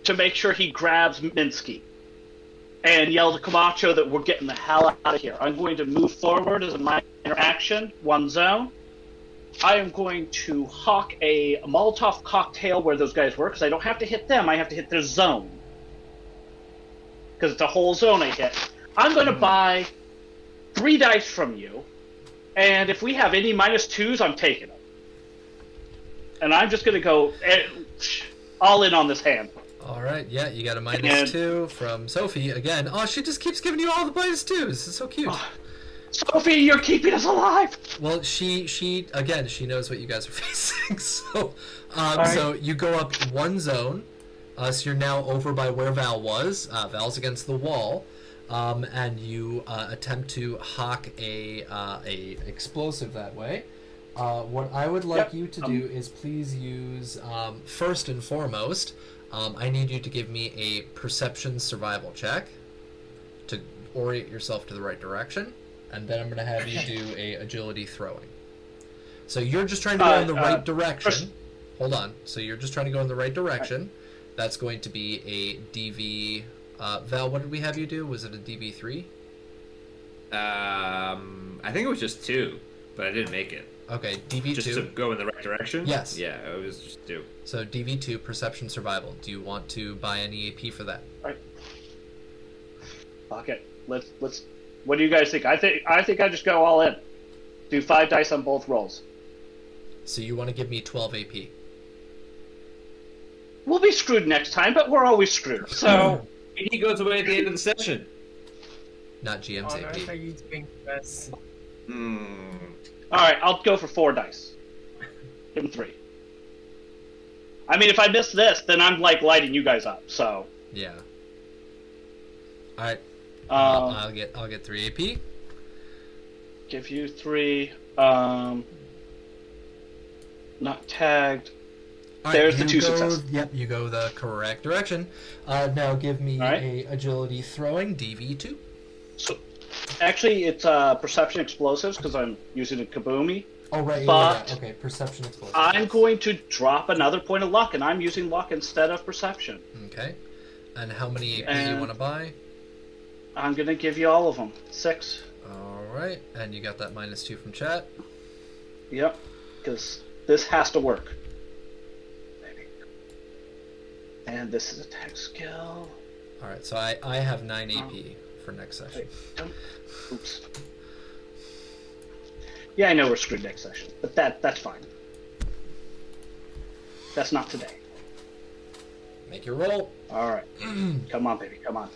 to make sure he grabs Minsky, and yell to Camacho that we're getting the hell out of here. I'm going to move forward as a minor action, 1 zone. I am going to hawk a Molotov cocktail where those guys were, because I don't have to hit them. I have to hit their zone. Because it's a whole zone I hit. I'm going to buy 3 dice from you, and if we have any -2s, I'm taking them. And I'm just going to go all in on this hand. All right, yeah, you got a -2 from Sophie again. Oh, she just keeps giving you all the -2s. This is so cute. Sophie, you're keeping us alive. Well, she again, she knows what you guys are facing. So, Right. So you go up 1 zone. So you're now over by where Val was. Val's against the wall, and you attempt to hawk a explosive that way. What I would like you to do is please use first and foremost. I need you to give me a perception survival check to orient yourself to the right direction, and then I'm going to have you do a agility throwing. So you're just trying to go in the right direction. Hold on. So you're just trying to go in the right direction. That's going to be a DV. Val, what did we have you do? Was it a DV3? I think it was just 2, but I didn't make it. Okay, DV2. Just to go in the right direction? Yes. Yeah, it was just 2. So DV2, perception survival. Do you want to buy any AP for that? All right. Okay, let's. What do you guys think? I think I just go all in. Do 5 dice on both rolls. So you want to give me 12 AP? We'll be screwed next time, but we're always screwed. So He goes away at the end of the session. Not GM's On earth are AP. you doing this? all right, I'll go for 4 dice. Give him 3. I mean, if I miss this, then I'm like lighting you guys up. So Yeah. All right. um, I'll get 3 AP. give you 3. Not tagged. All There's the you 2 go- successes. Yep, you go the correct direction. Now give me All right. a agility throwing DV2. Actually, it's perception explosives because I'm using a kaboomy. Oh, right. But Okay, perception explosive. I'm going to drop another point of luck, and I'm using luck instead of perception. Okay. And how many AP do you And- want to buy? I'm going to give you all of them. 6. All right. And you got that -2 from chat. Yep. Because this has to work. Maybe. And this is attack skill. All right. So I have 9 AP for next session. Wait, don't. Oops. Yeah, I know we're screwed next session, but that's fine. That's not today. Make your roll. All right. Come on, baby. Come on.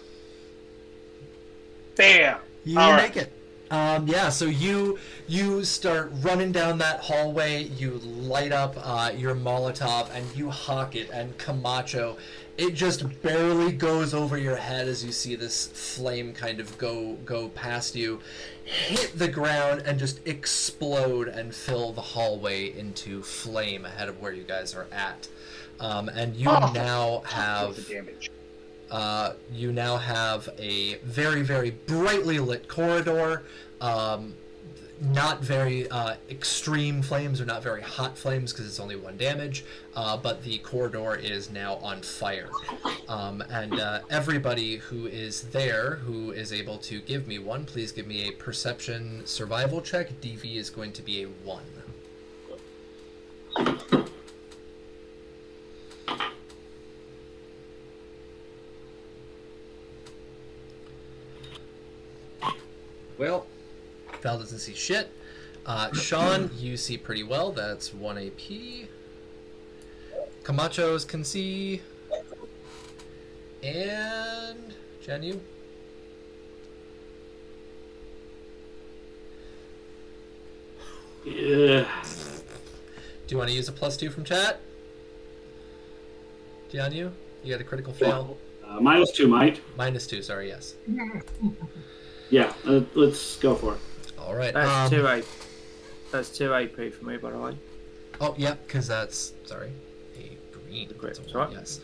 Bam! You All make right. it. Yeah, so you start running down that hallway, you light up your Molotov, and you hawk it, and Camacho, it just barely goes over your head as you see this flame kind of go past you, hit the ground, and just explode and fill the hallway into flame ahead of where you guys are at. And you now have... The damage. You now have a very, very brightly lit corridor. Not very extreme flames, or not very hot flames because it's only 1 damage, but the corridor is now on fire. And everybody who is there, who is able to give me one, please give me a perception survival check. DV is going to be a 1. Well, Val doesn't see shit. Sean, you see pretty well. That's 1 AP. Camachos can see. And Jen, you? Yeah. Do you want to use a +2 from chat? Jianyu? You got a critical fail? -2 might. -2, sorry, yes. Yeah, let's go for it. All right. That's 2 AP. That's 2 AP for me, by the way. Oh, yeah, because that's, sorry, a green. Great, That's a sorry. one, yes.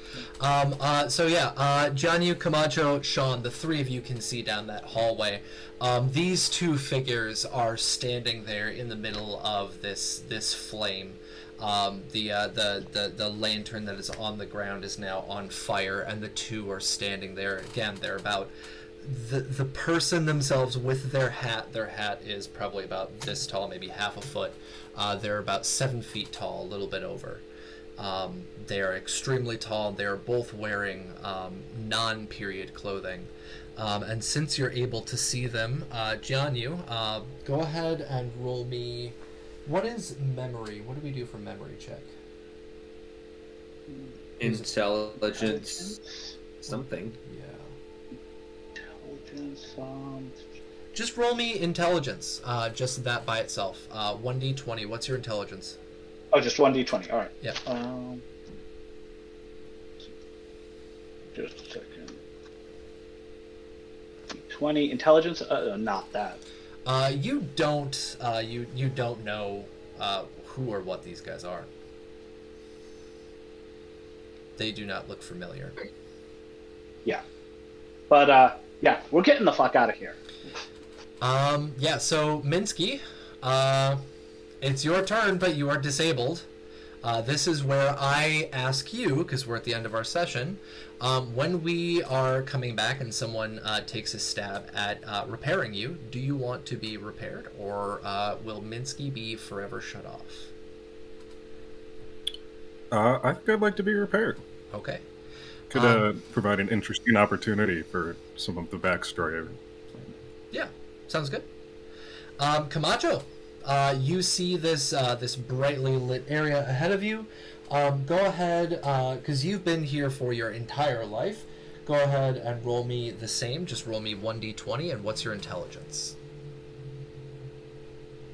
So yeah, Jianyu, Camacho, Sean, the 3 of you can see down that hallway. These 2 figures are standing there in the middle of this flame. The lantern that is on the ground is now on fire, and the 2 are standing there. Again, they're about the person themselves with their hat. Their hat is probably about this tall, maybe half a foot. They're about 7 feet tall, a little bit over. They are extremely tall. They are both wearing non-period clothing. And since you're able to see them, Jianyu, go ahead and roll me. What is memory? What do we do for memory check? intelligence, something. Yeah. Intelligence. Just roll me intelligence. Just that by itself. 1d20. What's your intelligence? Oh, just 1d20. All right. Yeah. Just a second. 20 intelligence. Not that. You don't. You don't know who or what these guys are. They do not look familiar. Yeah. But yeah, we're getting the fuck out of here. Yeah. So Minsky, it's your turn, but you are disabled. This is where I ask you, because we're at the end of our session, when we are coming back and someone takes a stab at repairing you, do you want to be repaired, or will Minsky be forever shut off? I think I'd like to be repaired. Okay. Could provide an interesting opportunity for some of the backstory. Yeah, sounds good. Camacho, you see this this brightly lit area ahead of you. Go ahead, because you've been here for your entire life. Go ahead and roll me the same. Just roll me 1d20, and what's your intelligence?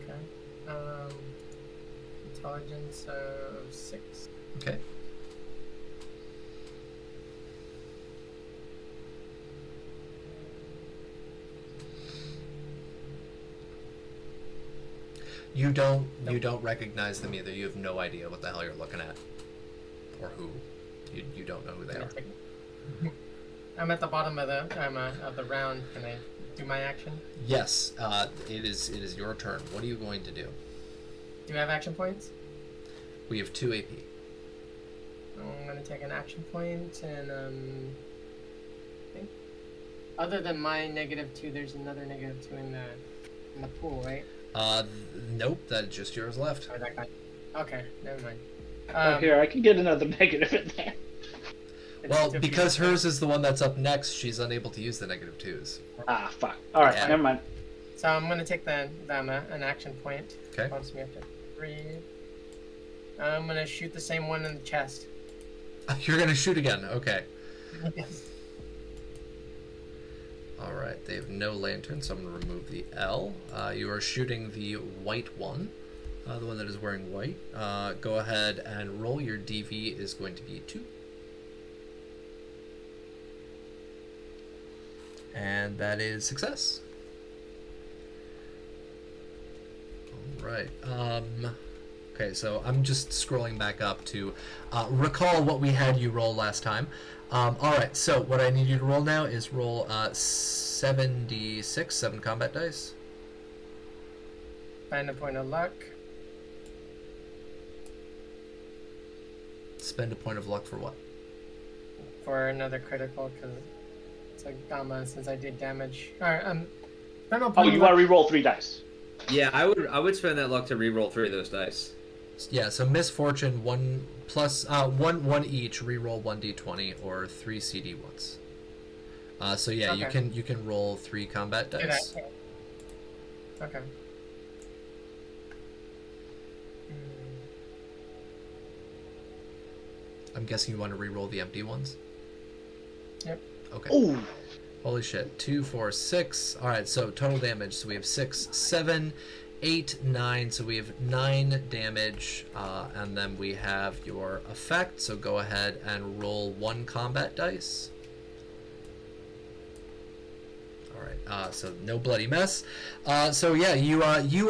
Okay. Intelligence of 6. Okay. You don't recognize them either. You have no idea what the hell you're looking at, or who. You don't know who they are. I'm at the bottom of the round. Can I do my action? Yes, it is your turn. What are you going to do? Do you have action points? We have 2 AP. I'm gonna take an action point and I think other than my -2, there's another -2 in the pool, right? Nope, that's just yours left. Or that guy. Okay, never mind. Here, I can get another negative in there. Well, because hers is the one that's up next, she's unable to use the -2s. Ah, fuck. All right, Yeah. never mind. So I'm gonna take an action point. Okay. Bumps me up to 3. I'm gonna shoot the same one in the chest. You're gonna shoot again. Okay. Yes. All right. They have no lantern, so I'm gonna remove the L. You are shooting the white one, the one that is wearing white. Go ahead and roll. Your DV is going to be 2. And that is success. All right. Okay, so I'm just scrolling back up to recall what we had you roll last time. All right, so what I need you to roll now is roll 7d6, 7 combat dice. Find a point of luck. Spend a point of luck for what? For another critical, because it's like gamma since I did damage. Alright, spend a Oh, point you of want luck. to re-roll 3 dice. Yeah, I would spend that luck to re-roll 3 of those dice. Yeah, so misfortune 1 plus 1 each. Reroll 1d20 or 3 CD1s. So yeah, Okay. you can roll 3 combat Do that, dice. yeah. Okay. I'm guessing you want to re-roll the empty ones. Yep. Okay. Ooh. Holy shit. 2, 4, 6. Alright, so total damage. So we have 6, 7, 8, 9. So we have 9 damage. And then we have your effect. So go ahead and roll 1 combat dice. Alright, so no bloody mess. So yeah, you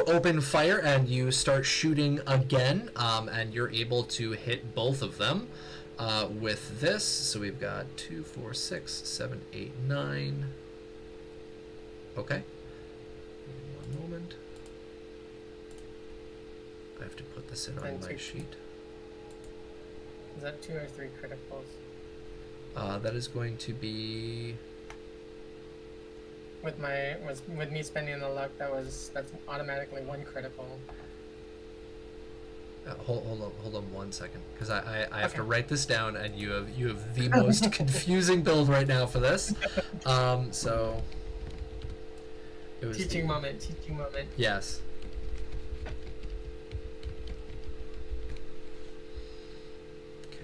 open fire and you start shooting again. And you're able to hit both of them. With this, so we've got 2, 4, 6, 7, 8, 9. Okay. One moment. I have to put this in on And my 2. sheet. Is that 2 or 3 criticals? That is going to be. With me spending the luck, that's automatically 1 critical. Hold on 1 second, because I have to Okay. write this down, and you have the most confusing build right now for this. So. It was Teaching moment. Yes. Okay.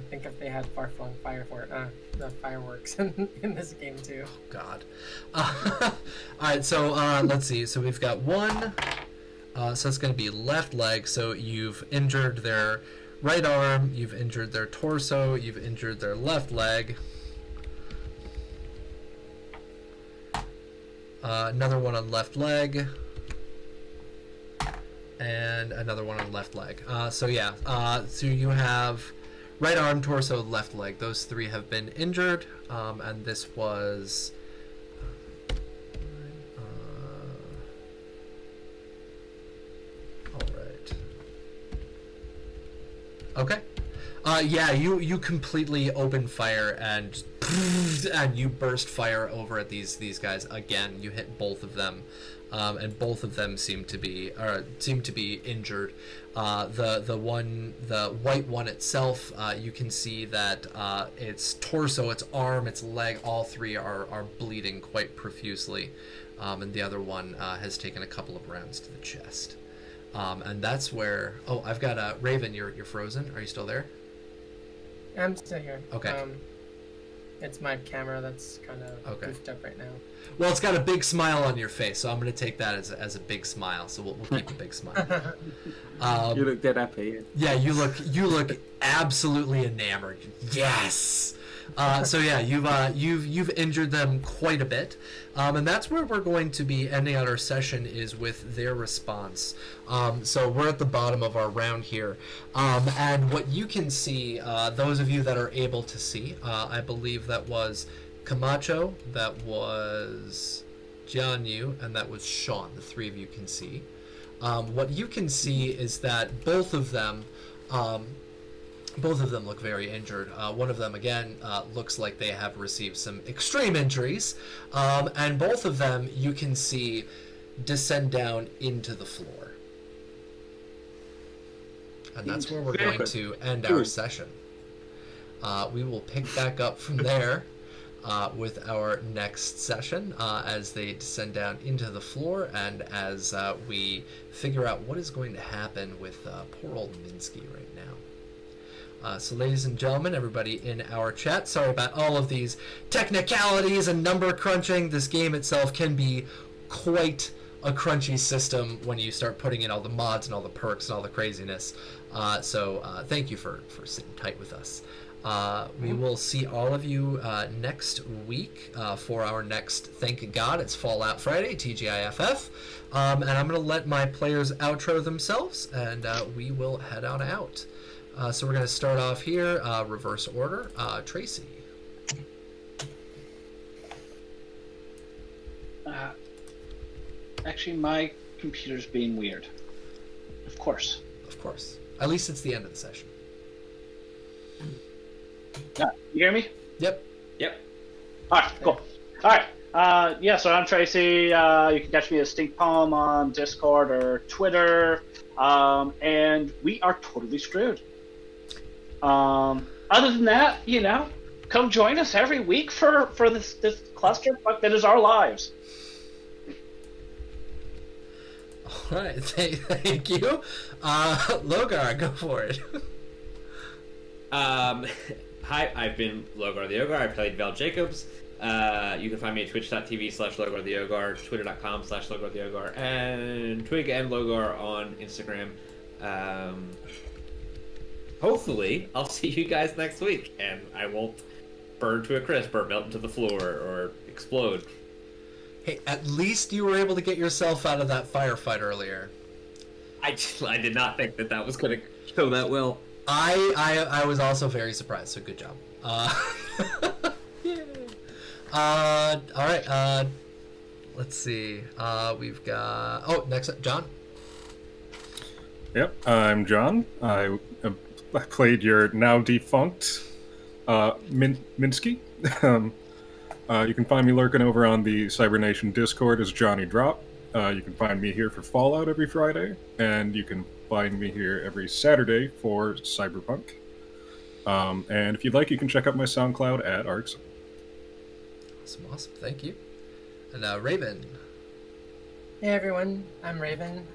Think if they had far-flung the fireworks in this game too. God. Alright, so let's see. So we've got 1. So it's going to be left leg. So you've injured their right arm, you've injured their torso, you've injured their left leg. Another one on left leg. And another one on left leg. So yeah, so you have right arm, torso, left leg. Those 3 have been injured, and this was. All right. Okay. Yeah, you completely open fire and you burst fire over at these guys again. You hit both of them. And both of them seem to be injured. The white one itself, you can see that its torso, its arm, its leg, all 3 are bleeding quite profusely, and the other one has taken a couple of rounds to the chest. And that's where. Oh, I've got Raven. You're frozen. Are you still there? I'm still here. Okay. It's my camera that's kind of goofed up right now. Well, it's got a big smile on your face, so I'm going to take that as a big smile. So we'll keep a big smile. You look dead happy. Yeah, you look absolutely enamored. Yes. So yeah, you've injured them quite a bit, and that's where we're going to be ending out our session, is with their response. So we're at the bottom of our round here, and what you can see, those of you that are able to see, I believe that was Camacho, that was Jianyu, and that was Sean. The three of you can see. What you can see is that both of them look very injured. One of them, again, looks like they have received some extreme injuries. And both of them, you can see, descend down into the floor. And that's where we're going to end our session. We will pick back up from there with our next session as they descend down into the floor and as we figure out what is going to happen with poor old Minsky right now. So ladies and gentlemen, everybody in our chat, sorry about all of these technicalities and number crunching. This game itself can be quite a crunchy system when you start putting in all the mods and all the perks and all the craziness. So thank you for sitting tight with us. We will see all of you next week for our next Thank God It's Fallout Friday, TGIFF. And I'm going to let my players outro themselves, and we will head on out. So we're going to start off here, reverse order. Tracy. Actually, my computer's being weird. Of course. Of course. At least it's the end of the session. You hear me? Yep. Yep. All right, cool. All right. Yeah, so I'm Tracy. You can catch me at Stink Poem on Discord or Twitter. And we are totally screwed. Other than that, come join us every week for this clusterfuck that is our lives. All right, thank you. Logar, go for it. Hi, I've been Logar the Ogar. I played Val Jacobs. You can find me at twitch.tv/Logar the Ogar, twitter.com/Logar the Ogar, and Twig and Logar on Instagram. Hopefully, I'll see you guys next week, and I won't burn to a crisp or melt into the floor or explode. Hey, at least you were able to get yourself out of that firefight earlier. I did not think that was going to go that well. I was also very surprised, so good job. Yeah. All right, let's see. We've got... next up, John. Yep, I'm John. I played your now defunct Minsky. You can find me lurking over on the Cybernation Discord as Johnny Drop. You can find me here for Fallout every Friday, and you can find me here every Saturday for Cyberpunk. And if you'd like, you can check out my SoundCloud at Arcs. Awesome. Thank you. And Raven. Hey everyone, I'm Raven.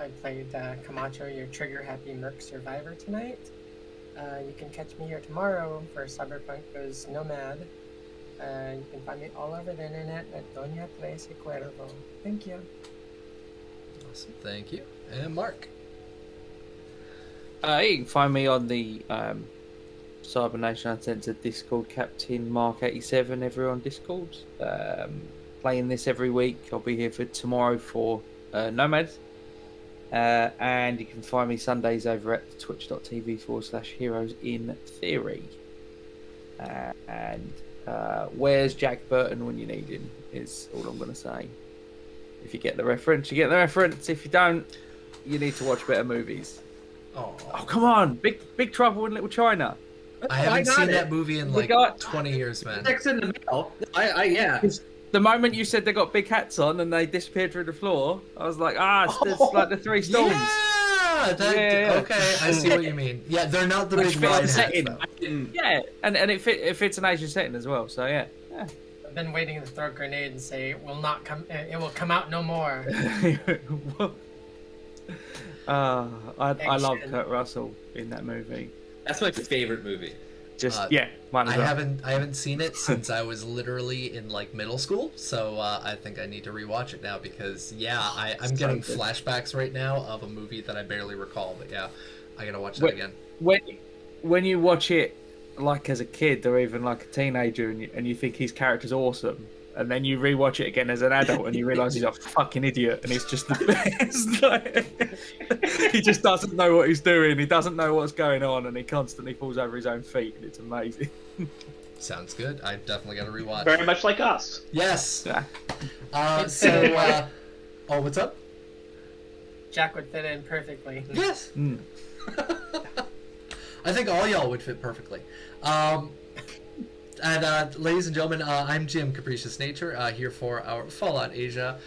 I played Camacho, your trigger-happy Merc survivor tonight. You can catch me here tomorrow for Cyberpunk Goes Nomad. You can find me all over the internet at Doña Trece Cuervo. Thank you. Awesome, thank you. And Mark. You can find me on the Cybernation Uncensored Discord, Captain Mark87, everyone on Discord. Playing this every week. I'll be here for tomorrow for Nomad. And you can find me Sundays over at twitch.tv/Heroes in Theory. And where's Jack Burton when you need him is all I'm going to say. If you get the reference, you get the reference. If you don't, you need to watch better movies. Oh, come on. Big Trouble in Little China. I haven't seen it. that movie in 20 years, man. Sex in the Middle. Yeah. The moment you said they got big hats on and they disappeared through the floor, I was like, it's like the Three Storms. Yeah, okay, I see what you mean. Yeah, they're not the big wide hats, though. Yeah, and it fits an Asian setting as well, so yeah. I've been waiting to throw a grenade and say, it will come out no more. I love Kurt Russell in that movie. That's my favorite movie. Mine as I well. haven't seen it since I was literally in middle school, so I think I need to rewatch it now because I'm getting flashbacks right now of a movie that I barely recall, but I gotta watch that again. When you watch it like as a kid or even like a teenager, and you think his character's awesome, and then you rewatch it again as an adult and you realise he's a fucking idiot and he's just the best. Like, he just doesn't know what he's doing. He doesn't know what's going on, and he constantly falls over his own feet, and it's amazing. Sounds good. I definitely got to rewatch. Very much like us. Yes. Yeah. Oh, what's up? Jack would fit in perfectly. Yes. Mm. I think all y'all would fit perfectly. And ladies and gentlemen, I'm Jim Capricious Nature, here for our Fallout Asia.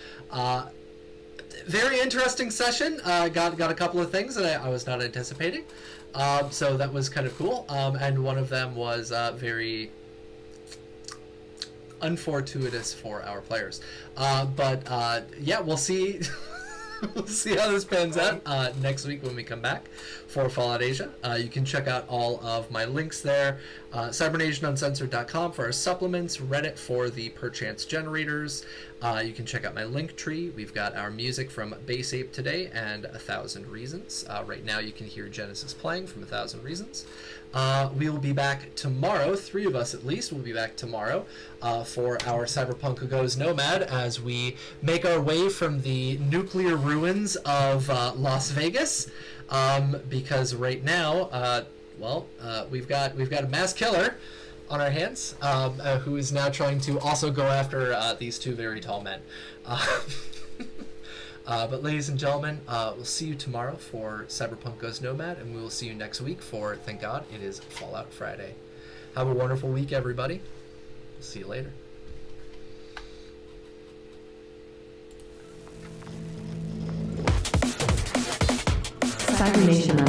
Very interesting session. Got a couple of things that I was not anticipating. So that was kind of cool. And one of them was very unfortuitous for our players. But yeah, we'll see. We'll see how this pans out next week when we come back for Fallout Asia. You can check out all of my links there. CybernationUncensored.com for our supplements, Reddit for the perchance generators. You can check out my link tree. We've got our music from Bass Ape today and 1,000 Reasons. Right now you can hear Genesis playing from 1,000 Reasons. We will be back tomorrow, 3 of us at least will be back tomorrow for our Cyberpunk Goes Nomad as we make our way from the nuclear ruins of Las Vegas, because right now, we've got a mass killer on our hands who is now trying to also go after these 2 very tall men. But ladies and gentlemen, we'll see you tomorrow for Cyberpunk Goes Nomad, and we will see you next week for, thank God, it is Fallout Friday. Have a wonderful week, everybody. See you later. Cybernation